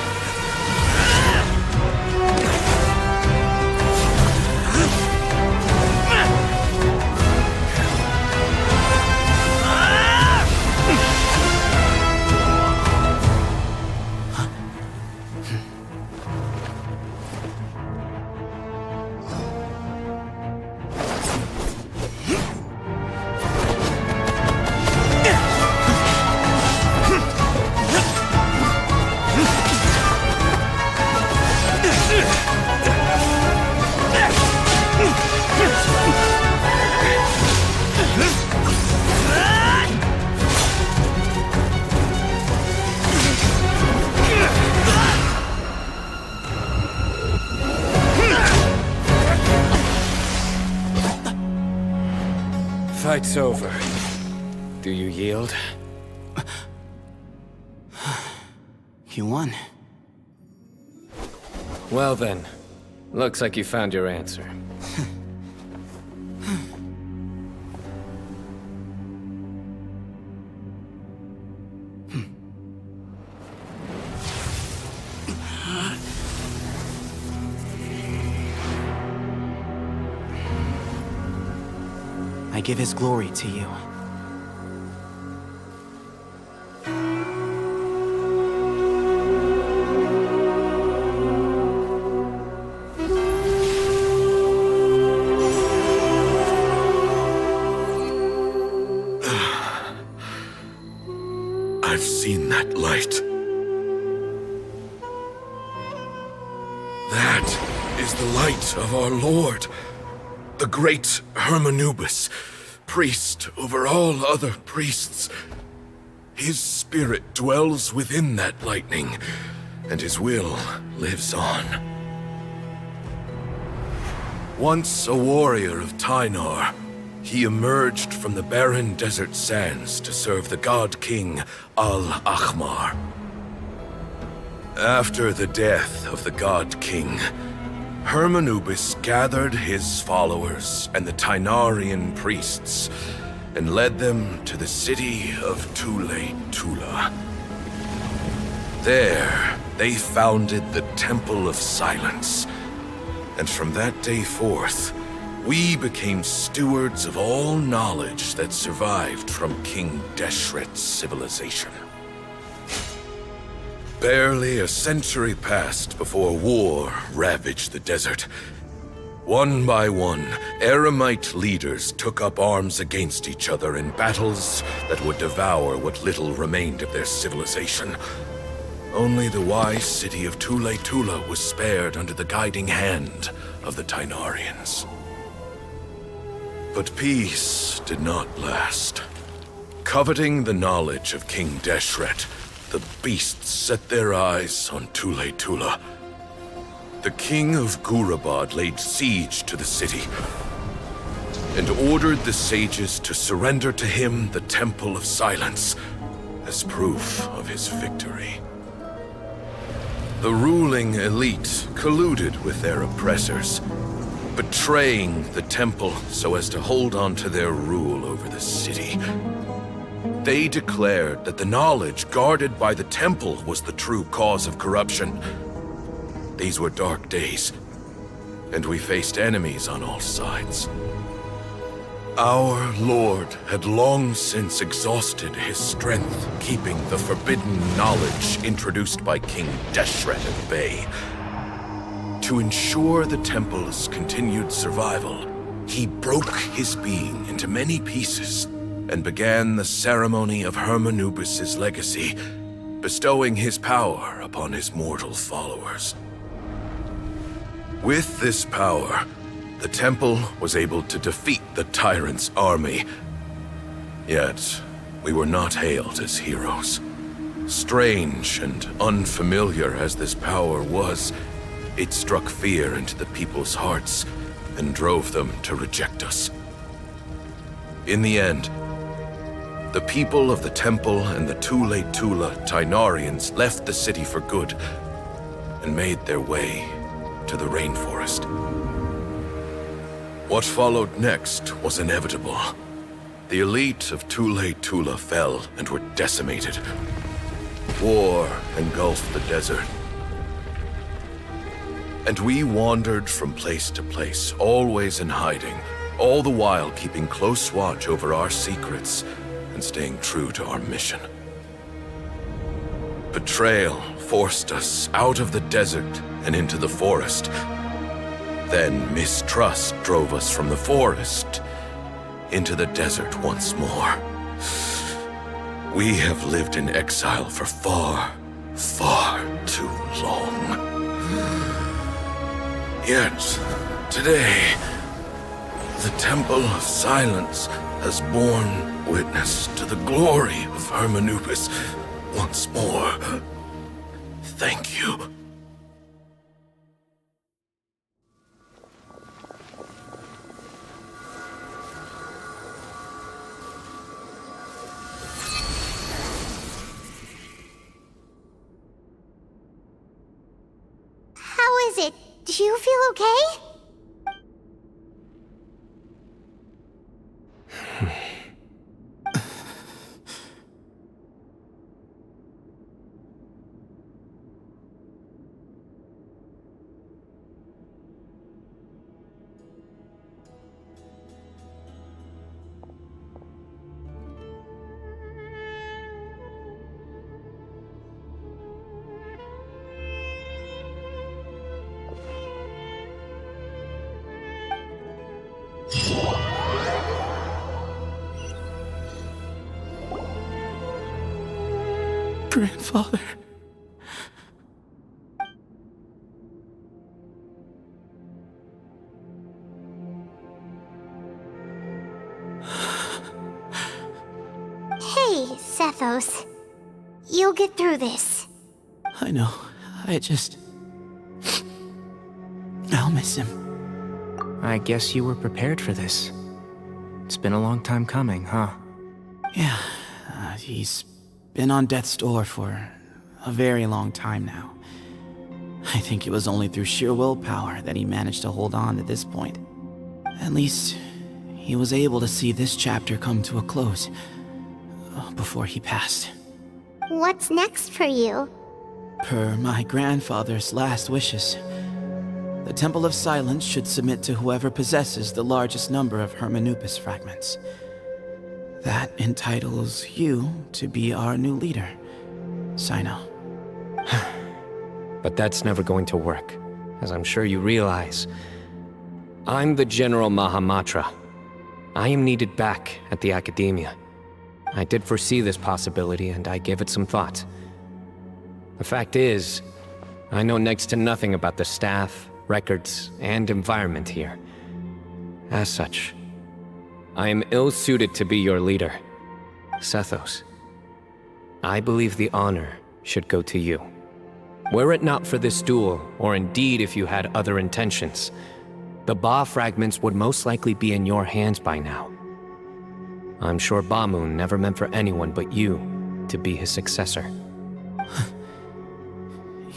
Fight's over. Do you yield? You won. Well then, looks like you found your answer. I give his glory to you. I've seen that light. That is the light of our Lord, the great Hermanubis, priest over all other priests. His spirit dwells within that lightning, and his will lives on. Once a warrior of Tynar, he emerged from the barren desert sands to serve the god king Al-Ahmar. After the death of the god king, Hermanubis gathered his followers and the Tynarian priests and led them to the city of Tule-Tula. There, they founded the Temple of Silence, and from that day forth, we became stewards of all knowledge that survived from King Deshret's civilization. Barely a century passed before war ravaged the desert. One by one, Eremite leaders took up arms against each other in battles that would devour what little remained of their civilization. Only the wise city of Tule-Tula was spared under the guiding hand of the Tynarians. But peace did not last. Coveting the knowledge of King Deshret, the beasts set their eyes on Tule-Tula. The king of Gurabad laid siege to the city and ordered the sages to surrender to him the Temple of Silence as proof of his victory. The ruling elite colluded with their oppressors, betraying the temple so as to hold on to their rule over the city. They declared that the knowledge guarded by the temple was the true cause of corruption. These were dark days, and we faced enemies on all sides. Our Lord had long since exhausted his strength, keeping the forbidden knowledge introduced by King Deshret at bay. To ensure the temple's continued survival, he broke his being into many pieces and began the ceremony of Hermanubis' legacy, bestowing his power upon his mortal followers. With this power, the temple was able to defeat the tyrant's army. Yet, we were not hailed as heroes. Strange and unfamiliar as this power was, it struck fear into the people's hearts and drove them to reject us. In the end, the people of the temple and the Tule-Tula Tynarians left the city for good and made their way to the rainforest. What followed next was inevitable. The elite of Tule Tula fell and were decimated. War engulfed the desert. And we wandered from place to place, always in hiding, all the while keeping close watch over our secrets and staying true to our mission. Betrayal forced us out of the desert and into the forest. Then mistrust drove us from the forest into the desert once more. We have lived in exile for far, far too long. Yet, today, the Temple of Silence has borne witness to the glory of Hermanupis once more. Thank you. How is it? Do you feel okay? Grandfather. Hey, Sethos. You'll get through this. I know. I'll miss him. I guess you were prepared for this. It's been a long time coming, huh? Yeah, he's been on death's door for a very long time now. I think it was only through sheer willpower that he managed to hold on to this point. At least, he was able to see this chapter come to a close before he passed. What's next for you? Per my grandfather's last wishes, the Temple of Silence should submit to whoever possesses the largest number of Hermanupis fragments. That entitles you to be our new leader, Cyno. But that's never going to work, as I'm sure you realize. I'm the General Mahamatra. I am needed back at the Academia. I did foresee this possibility, and I gave it some thought. The fact is, I know next to nothing about the staff, records, and environment here. As such, I am ill-suited to be your leader. Sethos, I believe the honor should go to you. Were it not for this duel, or indeed if you had other intentions, the Ba fragments would most likely be in your hands by now. I'm sure Bamun never meant for anyone but you to be his successor.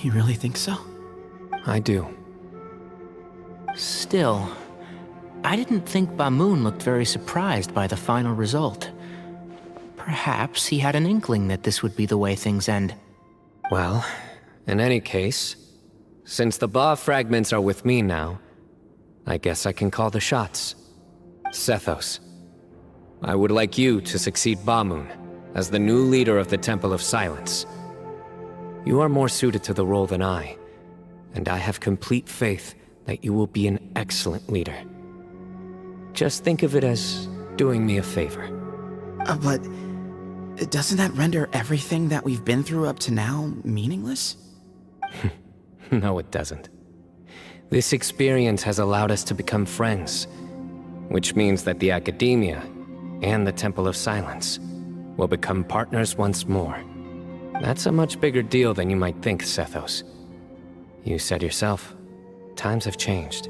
You really think so? I do. Still, I didn't think Bamun looked very surprised by the final result. Perhaps he had an inkling that this would be the way things end. Well, in any case, since the Ba fragments are with me now, I guess I can call the shots. Sethos, I would like you to succeed Bamun as the new leader of the Temple of Silence. You are more suited to the role than I, and I have complete faith that you will be an excellent leader. Just think of it as doing me a favor. But doesn't that render everything that we've been through up to now meaningless? No, it doesn't. This experience has allowed us to become friends, which means that the Academia and the Temple of Silence will become partners once more. That's a much bigger deal than you might think, Sethos. You said yourself, times have changed.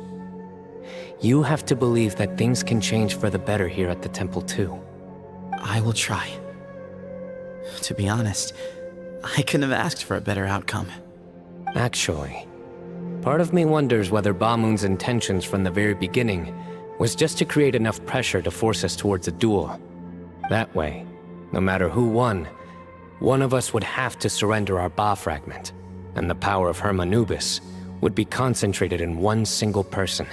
You have to believe that things can change for the better here at the Temple too. I will try. To be honest, I couldn't have asked for a better outcome. Actually, part of me wonders whether Bamun's intentions from the very beginning was just to create enough pressure to force us towards a duel. That way, no matter who won, one of us would have to surrender our Ba fragment, and the power of Hermanubis would be concentrated in one single person.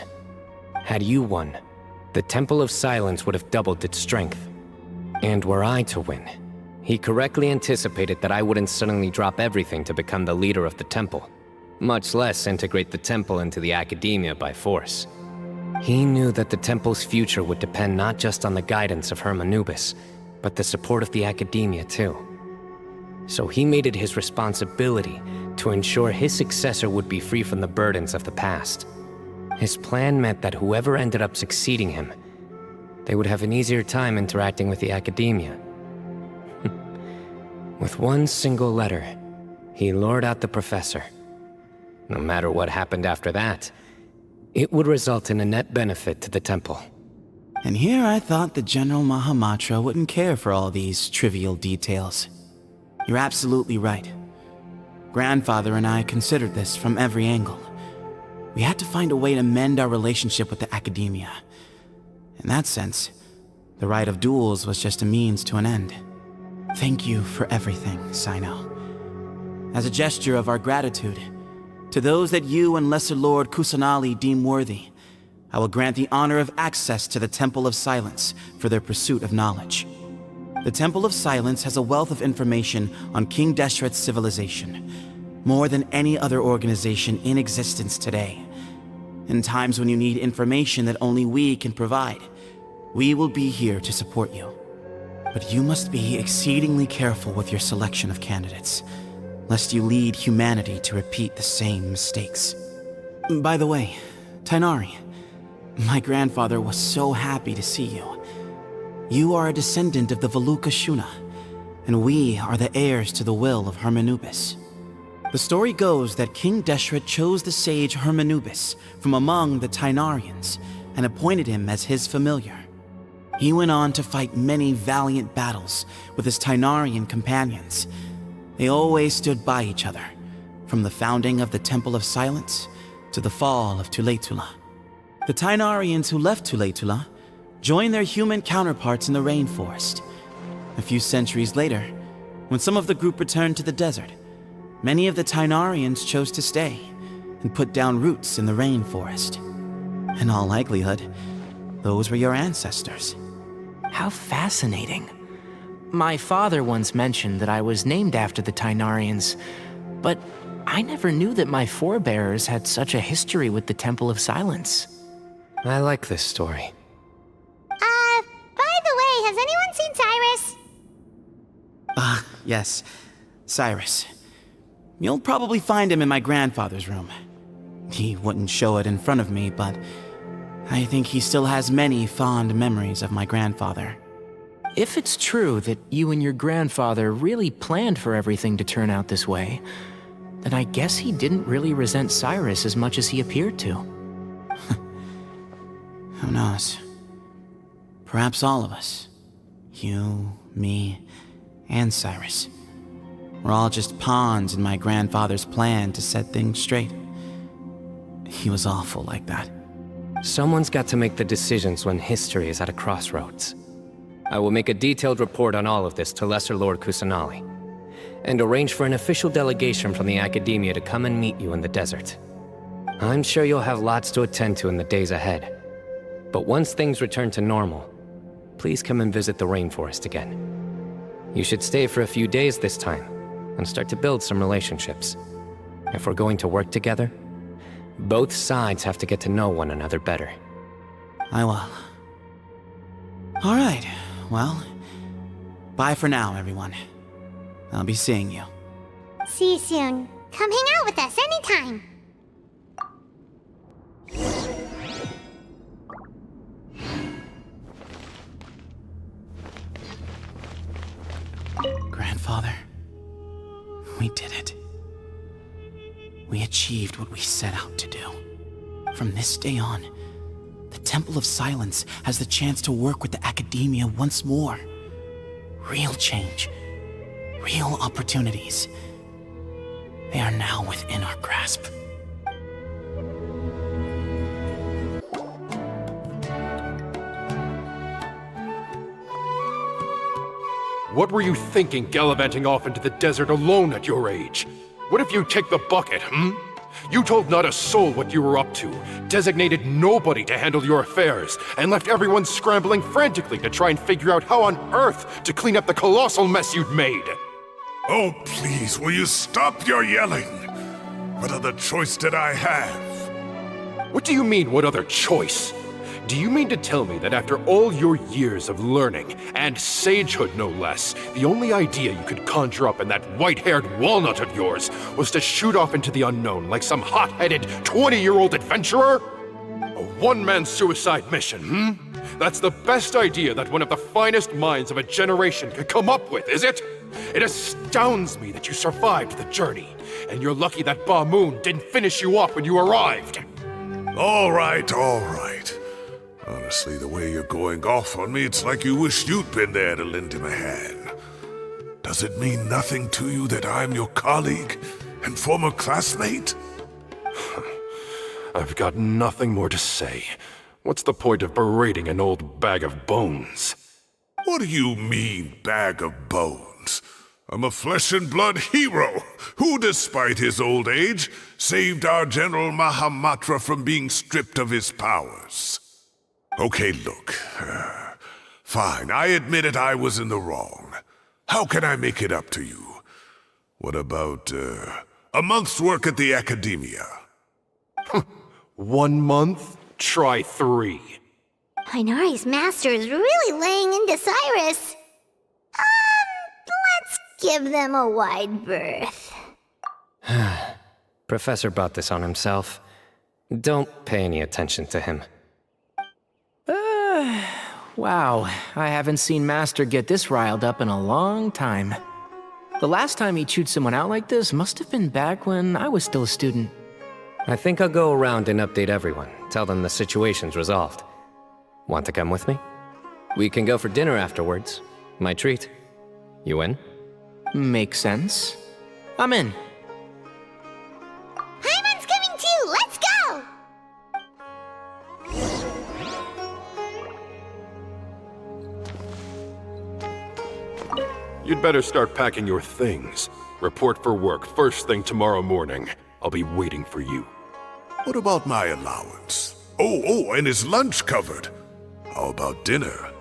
Had you won, the Temple of Silence would have doubled its strength. And were I to win, he correctly anticipated that I wouldn't suddenly drop everything to become the leader of the temple, much less integrate the temple into the academia by force. He knew that the temple's future would depend not just on the guidance of Hermanubis, but the support of the academia too. So he made it his responsibility to ensure his successor would be free from the burdens of the past. His plan meant that whoever ended up succeeding him, they would have an easier time interacting with the academia. With one single letter, he lured out the professor. No matter what happened after that, it would result in a net benefit to the temple. And here I thought the General Mahamatra wouldn't care for all these trivial details. You're absolutely right. Grandfather and I considered this from every angle. We had to find a way to mend our relationship with the academia. In that sense, the rite of duels was just a means to an end. Thank you for everything, Cyno. As a gesture of our gratitude, to those that you and Lesser Lord Kusanali deem worthy, I will grant the honor of access to the Temple of Silence for their pursuit of knowledge. The Temple of Silence has a wealth of information on King Deshret's civilization, more than any other organization in existence today. In times when you need information that only we can provide, we will be here to support you. But you must be exceedingly careful with your selection of candidates, lest you lead humanity to repeat the same mistakes. By the way, Tainari, my grandfather was so happy to see you. You are a descendant of the Veluca Shuna, and we are the heirs to the will of Hermanubis. The story goes that King Deshret chose the sage Hermanubis from among the Tainarians and appointed him as his familiar. He went on to fight many valiant battles with his Tainarian companions. They always stood by each other, from the founding of the Temple of Silence to the fall of Tuletula. The Tainarians who left Tuletula joined their human counterparts in the rainforest. A few centuries later, when some of the group returned to the desert, many of the Tainarians chose to stay and put down roots in the rainforest. In all likelihood, those were your ancestors. How fascinating. My father once mentioned that I was named after the Tainarians, but I never knew that my forebears had such a history with the Temple of Silence. I like this story. By the way, has anyone seen Cyrus? Yes, Cyrus. You'll probably find him in my grandfather's room. He wouldn't show it in front of me, but I think he still has many fond memories of my grandfather. If it's true that you and your grandfather really planned for everything to turn out this way, then I guess he didn't really resent Cyrus as much as he appeared to. Who knows? Perhaps all of us, you, me, and Cyrus, we're all just pawns in my grandfather's plan to set things straight. He was awful like that. Someone's got to make the decisions when history is at a crossroads. I will make a detailed report on all of this to Lesser Lord Kusanali, and arrange for an official delegation from the academia to come and meet you in the desert. I'm sure you'll have lots to attend to in the days ahead, but once things return to normal, please come and visit the rainforest again. You should stay for a few days this time, and start to build some relationships. If we're going to work together, both sides have to get to know one another better. I will. All right, well, bye for now, everyone. I'll be seeing you. See you soon. Come hang out with us anytime. Grandfather, we did it. We achieved what we set out to do. From this day on, the Temple of Silence has the chance to work with the academia once more. Real change, real opportunities. They are now within our grasp. What were you thinking gallivanting off into the desert alone at your age? What if you take the bucket, You told not a soul what you were up to, designated nobody to handle your affairs, and left everyone scrambling frantically to try and figure out how on earth to clean up the colossal mess you'd made. Oh, please, will you stop your yelling? What other choice did I have? What do you mean, what other choice? Do you mean to tell me that after all your years of learning, and sagehood no less, the only idea you could conjure up in that white-haired walnut of yours was to shoot off into the unknown like some hot-headed 20-year-old adventurer? A one-man suicide mission, That's the best idea that one of the finest minds of a generation could come up with, is it? It astounds me that you survived the journey, and you're lucky that Ba Moon didn't finish you off when you arrived. All right, all right. Honestly, the way you're going off on me, it's like you wish you'd been there to lend him a hand. Does it mean nothing to you that I'm your colleague and former classmate? I've got nothing more to say. What's the point of berating an old bag of bones? What do you mean, bag of bones? I'm a flesh-and-blood hero who, despite his old age, saved our General Mahamatra from being stripped of his powers. Okay, look. Fine, I admit it, I was in the wrong. How can I make it up to you? What about, a month's work at the Academia? 1 month? Try 3. Inari's master is really laying into Cyrus. Let's give them a wide berth. Professor brought this on himself. Don't pay any attention to him. Wow, I haven't seen Master get this riled up in a long time. The last time he chewed someone out like this must have been back when I was still a student. I think I'll go around and update everyone, tell them the situation's resolved. Want to come with me? We can go for dinner afterwards. My treat. You in? Makes sense. I'm in. Paimon's coming too! Let's go! You'd better start packing your things. Report for work first thing tomorrow morning. I'll be waiting for you. What about my allowance? Oh, and is lunch covered? How about dinner?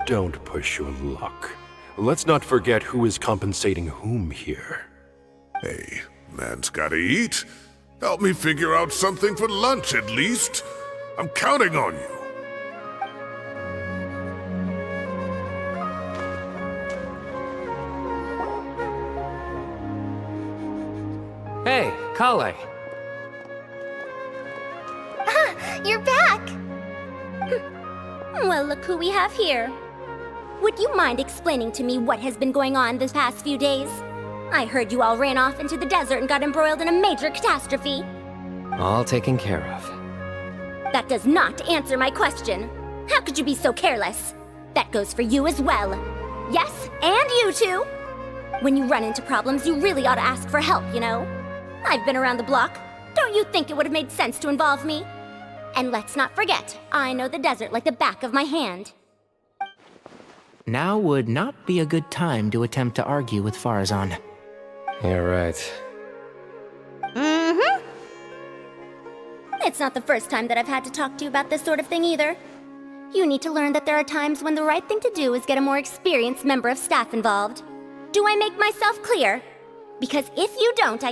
Don't push your luck. Let's not forget who is compensating whom here. Hey, man's gotta eat. Help me figure out something for lunch at least. I'm counting on you. Hey, Kale. You're back! Well, look who we have here. Would you mind explaining to me what has been going on this past few days? I heard you all ran off into the desert and got embroiled in a major catastrophe. All taken care of. That does not answer my question. How could you be so careless? That goes for you as well. Yes, and you too. When you run into problems, you really ought to ask for help, you know? I've been around the block. Don't you think it would have made sense to involve me? And let's not forget, I know the desert like the back of my hand. Now would not be a good time to attempt to argue with Farazan. You're right. Mm-hmm. It's not the first time that I've had to talk to you about this sort of thing either. You need to learn that there are times when the right thing to do is get a more experienced member of staff involved. Do I make myself clear? Because if you don't,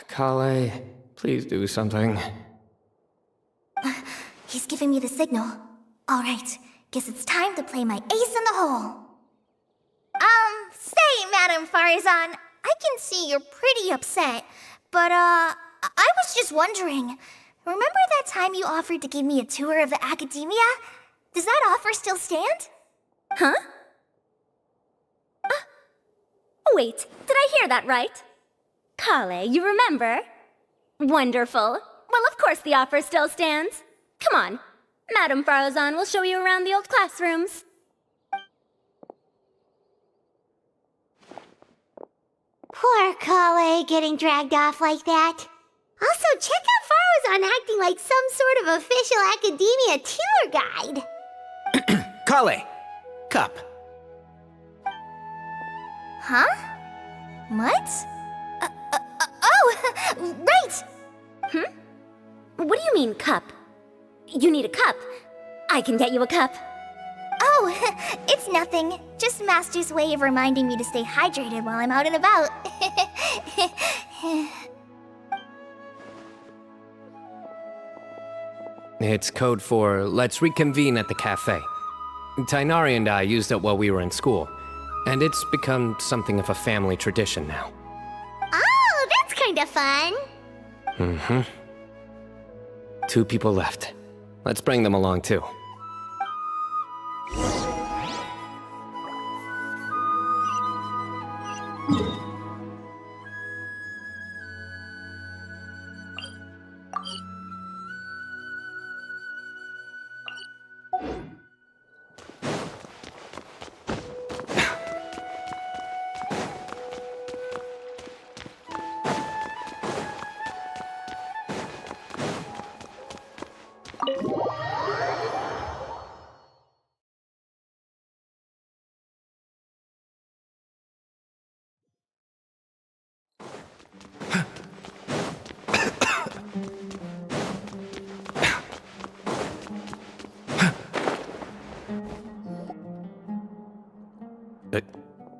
Kale, please do something. He's giving me the signal. All right, guess it's time to play my ace in the hole. Say, Madam Farazan, I can see you're pretty upset, but, I was just wondering, remember that time you offered to give me a tour of the Academia? Does that offer still stand? Huh? Wait, did I hear that right? Kale, you remember? Wonderful. Well, of course the offer still stands. Come on, Madam Farazan will show you around the old classrooms. Poor Kale getting dragged off like that. Also, check out Farazan acting like some sort of official Academia tour guide. Kale, cup. Huh? What? Oh, right! What do you mean, cup? You need a cup. I can get you a cup. Oh, it's nothing. Just Master's way of reminding me to stay hydrated while I'm out and about. It's code for let's reconvene at the cafe. Tainari and I used it while we were in school, and it's become something of a family tradition now. Oh, that's kind of fun. Mm-hmm. 2 people left. Let's bring them along too.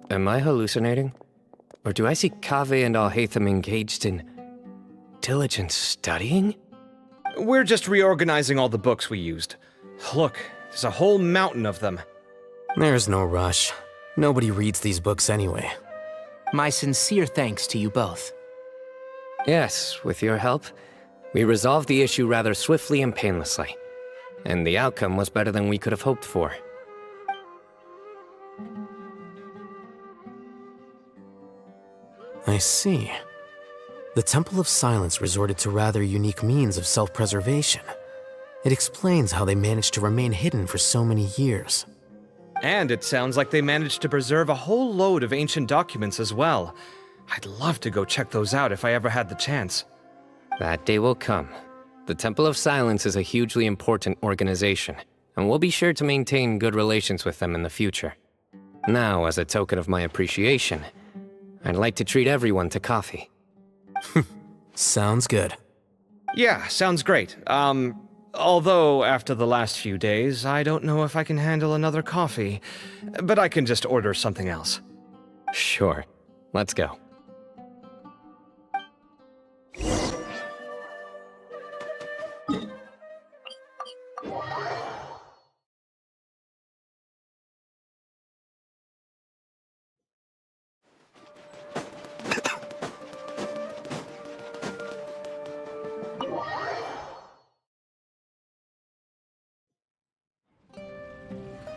Am I hallucinating? Or do I see Kaveh and Alhaitham engaged in diligent studying? We're just reorganizing all the books we used. Look, there's a whole mountain of them. There's no rush. Nobody reads these books anyway. My sincere thanks to you both. Yes, with your help, we resolved the issue rather swiftly and painlessly. And the outcome was better than we could have hoped for. I see. The Temple of Silence resorted to rather unique means of self-preservation. It explains how they managed to remain hidden for so many years. And it sounds like they managed to preserve a whole load of ancient documents as well. I'd love to go check those out if I ever had the chance. That day will come. The Temple of Silence is a hugely important organization, and we'll be sure to maintain good relations with them in the future. Now, as a token of my appreciation, I'd like to treat everyone to coffee. Sounds good. Yeah, sounds great. Although after the last few days, I don't know if I can handle another coffee. But I can just order something else. Sure. Let's go.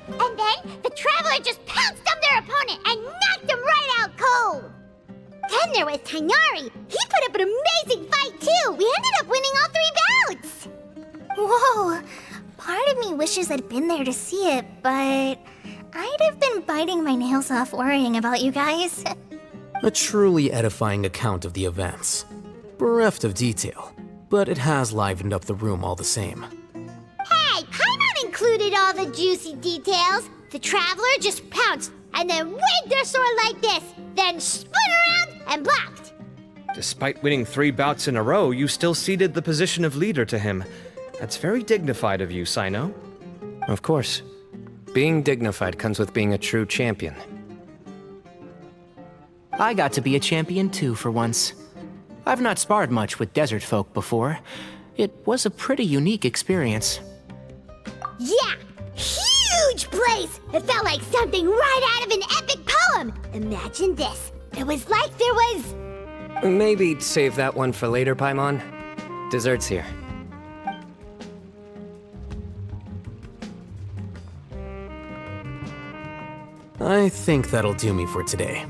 And then the Traveler just pounced on their opponent and knocked him right out cold. Then there was Tainari. He put up an amazing fight too. We ended up winning all 3 bouts. Whoa! Part of me wishes I'd been there to see it, but I'd have been biting my nails off worrying about you guys. A truly edifying account of the events. Bereft of detail, but it has livened up the room all the same. Hey, Paimon included all the juicy details. The Traveler just pounced and then waved their sword like this, then spun around and blocked. Despite winning 3 bouts in a row, you still ceded the position of leader to him. That's very dignified of you, Cyno. Of course. Being dignified comes with being a true champion. I got to be a champion too for once. I've not sparred much with desert folk before. It was a pretty unique experience. Yeah! Huge place! It felt like something right out of an epic poem! Imagine this. It was like there was... Maybe save that one for later, Paimon. Dessert's here. I think that'll do me for today.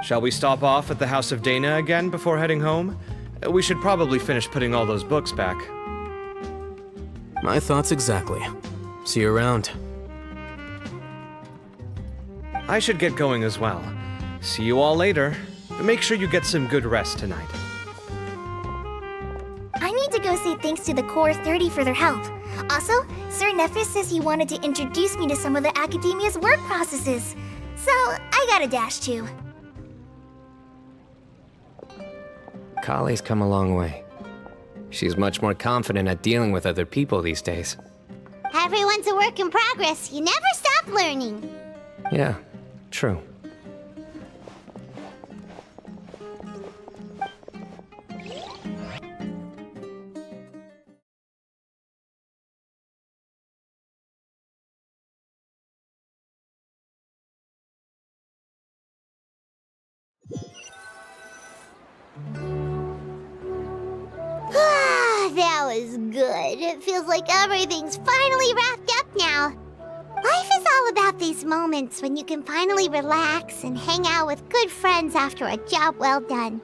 Shall we stop off at the House of Dana again before heading home? We should probably finish putting all those books back. My thoughts exactly. See you around. I should get going as well. See you all later. Make sure you get some good rest tonight. I need to go say thanks thanks to the Core 30 for their help. Also, Sir Nephis says he wanted to introduce me to some of the Academia's work processes. So, I got a dash too. Kali's come a long way. She's much more confident at dealing with other people these days. Everyone's a work in progress. You never stop learning. Yeah, true. That was good. It feels like everything's finally wrapped up now. Life is all about these moments when you can finally relax and hang out with good friends after a job well done.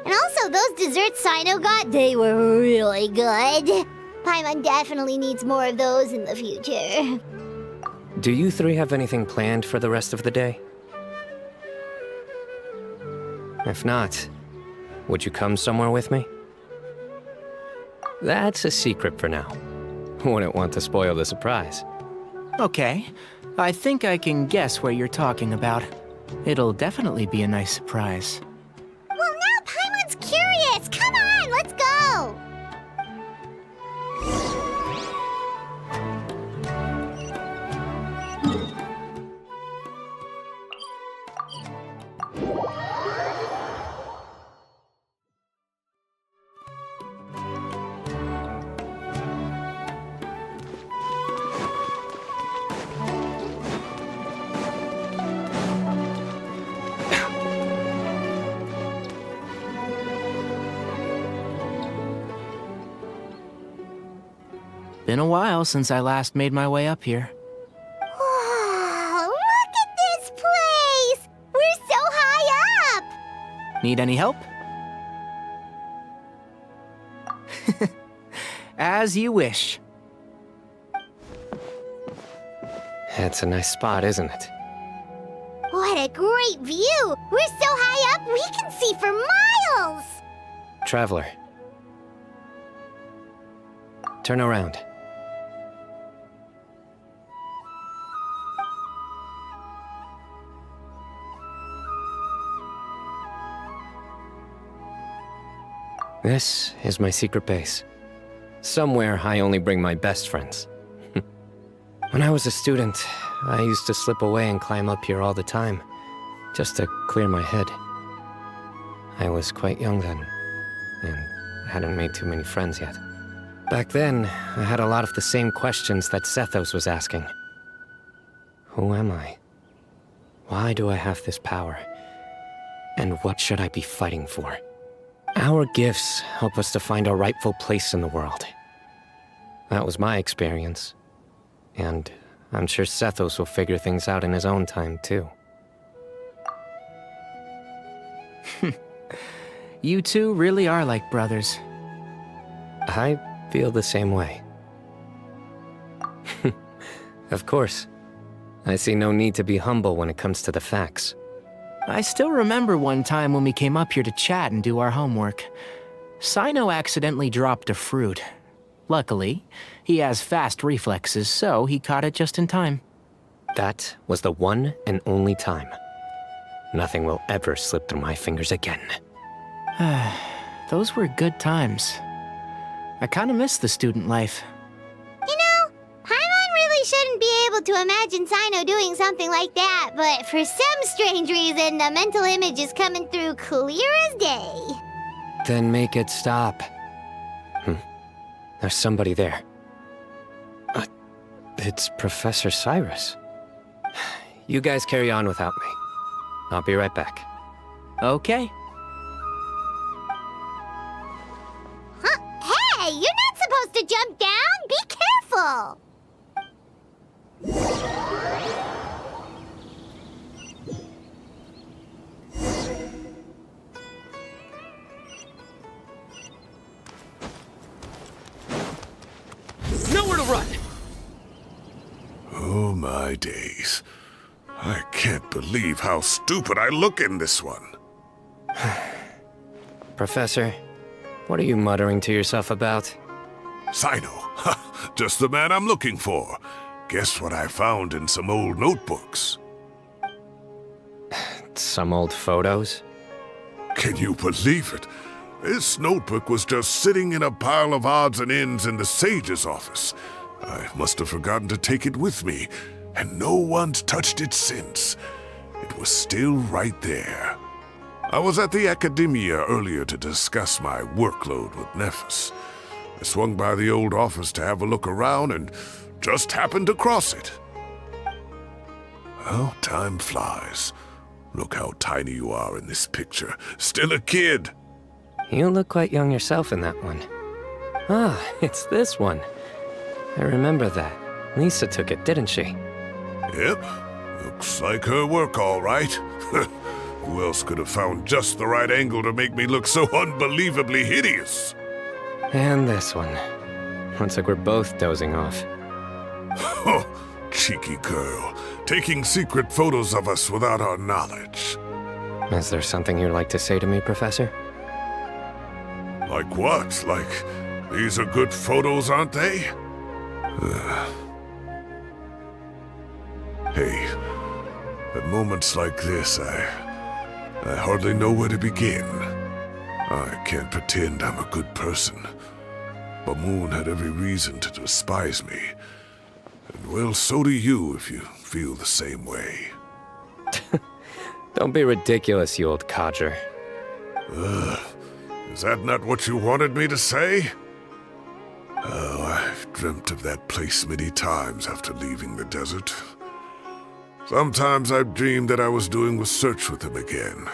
And also, those desserts Cyno got, they were really good. Paimon definitely needs more of those in the future. Do you three have anything planned for the rest of the day? If not, would you come somewhere with me? That's a secret for now. Wouldn't want to spoil the surprise. Okay, I think I can guess what you're talking about. It'll definitely be a nice surprise. Well, now Paimon's curious. Come on, let's go. Been a while since I last made my way up here. Wow, look at this place! We're so high up! Need any help? As you wish. It's a nice spot, isn't it? What a great view! We're so high up, we can see for miles! Traveler. Turn around. This is my secret base. Somewhere I only bring my best friends. When I was a student, I used to slip away and climb up here all the time, just to clear my head. I was quite young then, and hadn't made too many friends yet. Back then, I had a lot of the same questions that Sethos was asking. Who am I? Why do I have this power? And what should I be fighting for? Our gifts help us to find our rightful place in the world. That was my experience. And I'm sure Sethos will figure things out in his own time, too. You two really are like brothers. I feel the same way. Of course. I see no need to be humble when it comes to the facts. I still remember one time when we came up here to chat and do our homework. Cyno accidentally dropped a fruit. Luckily, he has fast reflexes, so he caught it just in time. That was the one and only time. Nothing will ever slip through my fingers again. Those were good times. I kinda miss the student life. You know, Paimon really shouldn't be able to imagine Cyno doing something like that, but for some strange reason, the mental image is coming through clear as day. Then make it stop. There's somebody there. It's Professor Cyrus. You guys carry on without me. I'll be right back. Okay. Huh? Hey, you're not supposed to jump down! Be careful! Nowhere to run! Oh my days. I can't believe how stupid I look in this one. Professor, what are you muttering to yourself about? Cyno. Just the man I'm looking for. Guess what I found in some old notebooks? Some old photos? Can you believe it? This notebook was just sitting in a pile of odds and ends in the sage's office. I must have forgotten to take it with me, and no one's touched it since. It was still right there. I was at the Academia earlier to discuss my workload with Nephis. I swung by the old office to have a look around and just happened to cross it. Well, time flies. Look how tiny you are in this picture. Still a kid. You look quite young yourself in that one. Ah, it's this one. I remember that. Lisa took it, didn't she? Yep. Looks like her work, all right. Who else could have found just the right angle to make me look so unbelievably hideous? And this one. Looks like we're both dozing off. Oh, cheeky girl. Taking secret photos of us without our knowledge. Is there something you'd like to say to me, Professor? Like what? Like, these are good photos, aren't they? Hey, at moments like this, I hardly know where to begin. I can't pretend I'm a good person. Bamoon had every reason to despise me. And well, so do you if you feel the same way. Don't be ridiculous, you old codger. Is that not what you wanted me to say? Oh, I've dreamt of that place many times after leaving the desert. Sometimes I've dreamed that I was doing research with them again.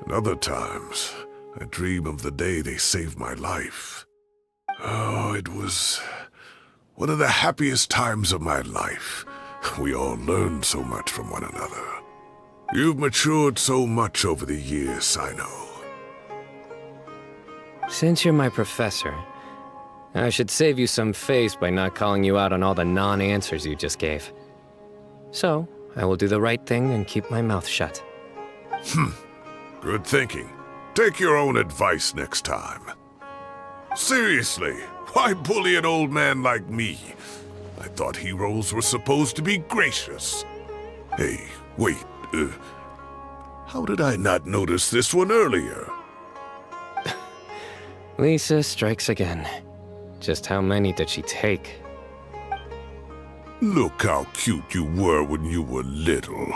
And other times, I dream of the day they saved my life. Oh, it was one of the happiest times of my life. We all learned so much from one another. You've matured so much over the years, Cyno. Since you're my professor, I should save you some face by not calling you out on all the non-answers you just gave. So, I will do the right thing and keep my mouth shut. Good thinking. Take your own advice next time. Seriously, why bully an old man like me? I thought heroes were supposed to be gracious. Hey, wait, how did I not notice this one earlier? Lisa strikes again. Just how many did she take? Look how cute you were when you were little.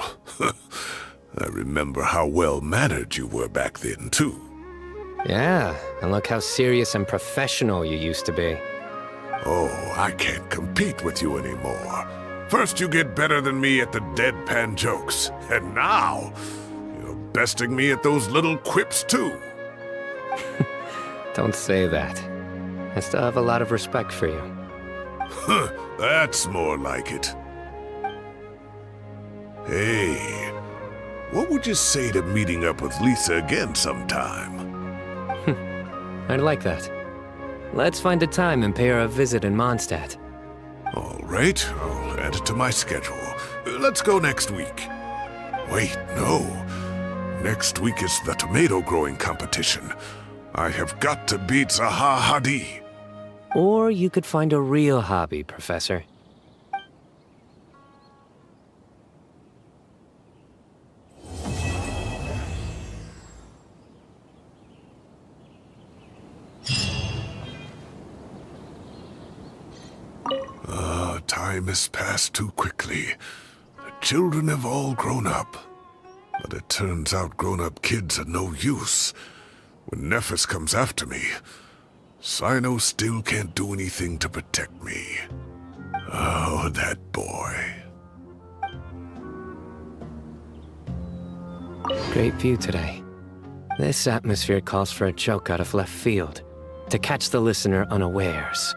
I remember how well-mannered you were back then, too. Yeah, and look how serious and professional you used to be. Oh, I can't compete with you anymore. First you get better than me at the deadpan jokes, and now you're besting me at those little quips, too. Don't say that. I still have a lot of respect for you. Huh, that's more like it. Hey, what would you say to meeting up with Lisa again sometime? I'd like that. Let's find a time and pay her a visit in Mondstadt. All right, I'll add it to my schedule. Let's go next week. Wait, no. Next week is the tomato growing competition. I have got to beat Zaha Hadi. Or you could find a real hobby, Professor. Time has passed too quickly. The children have all grown up. But it turns out grown-up kids are no use. When Nephis comes after me, Cyno still can't do anything to protect me. Oh, that boy. Great view today. This atmosphere calls for a joke out of left field, to catch the listener unawares.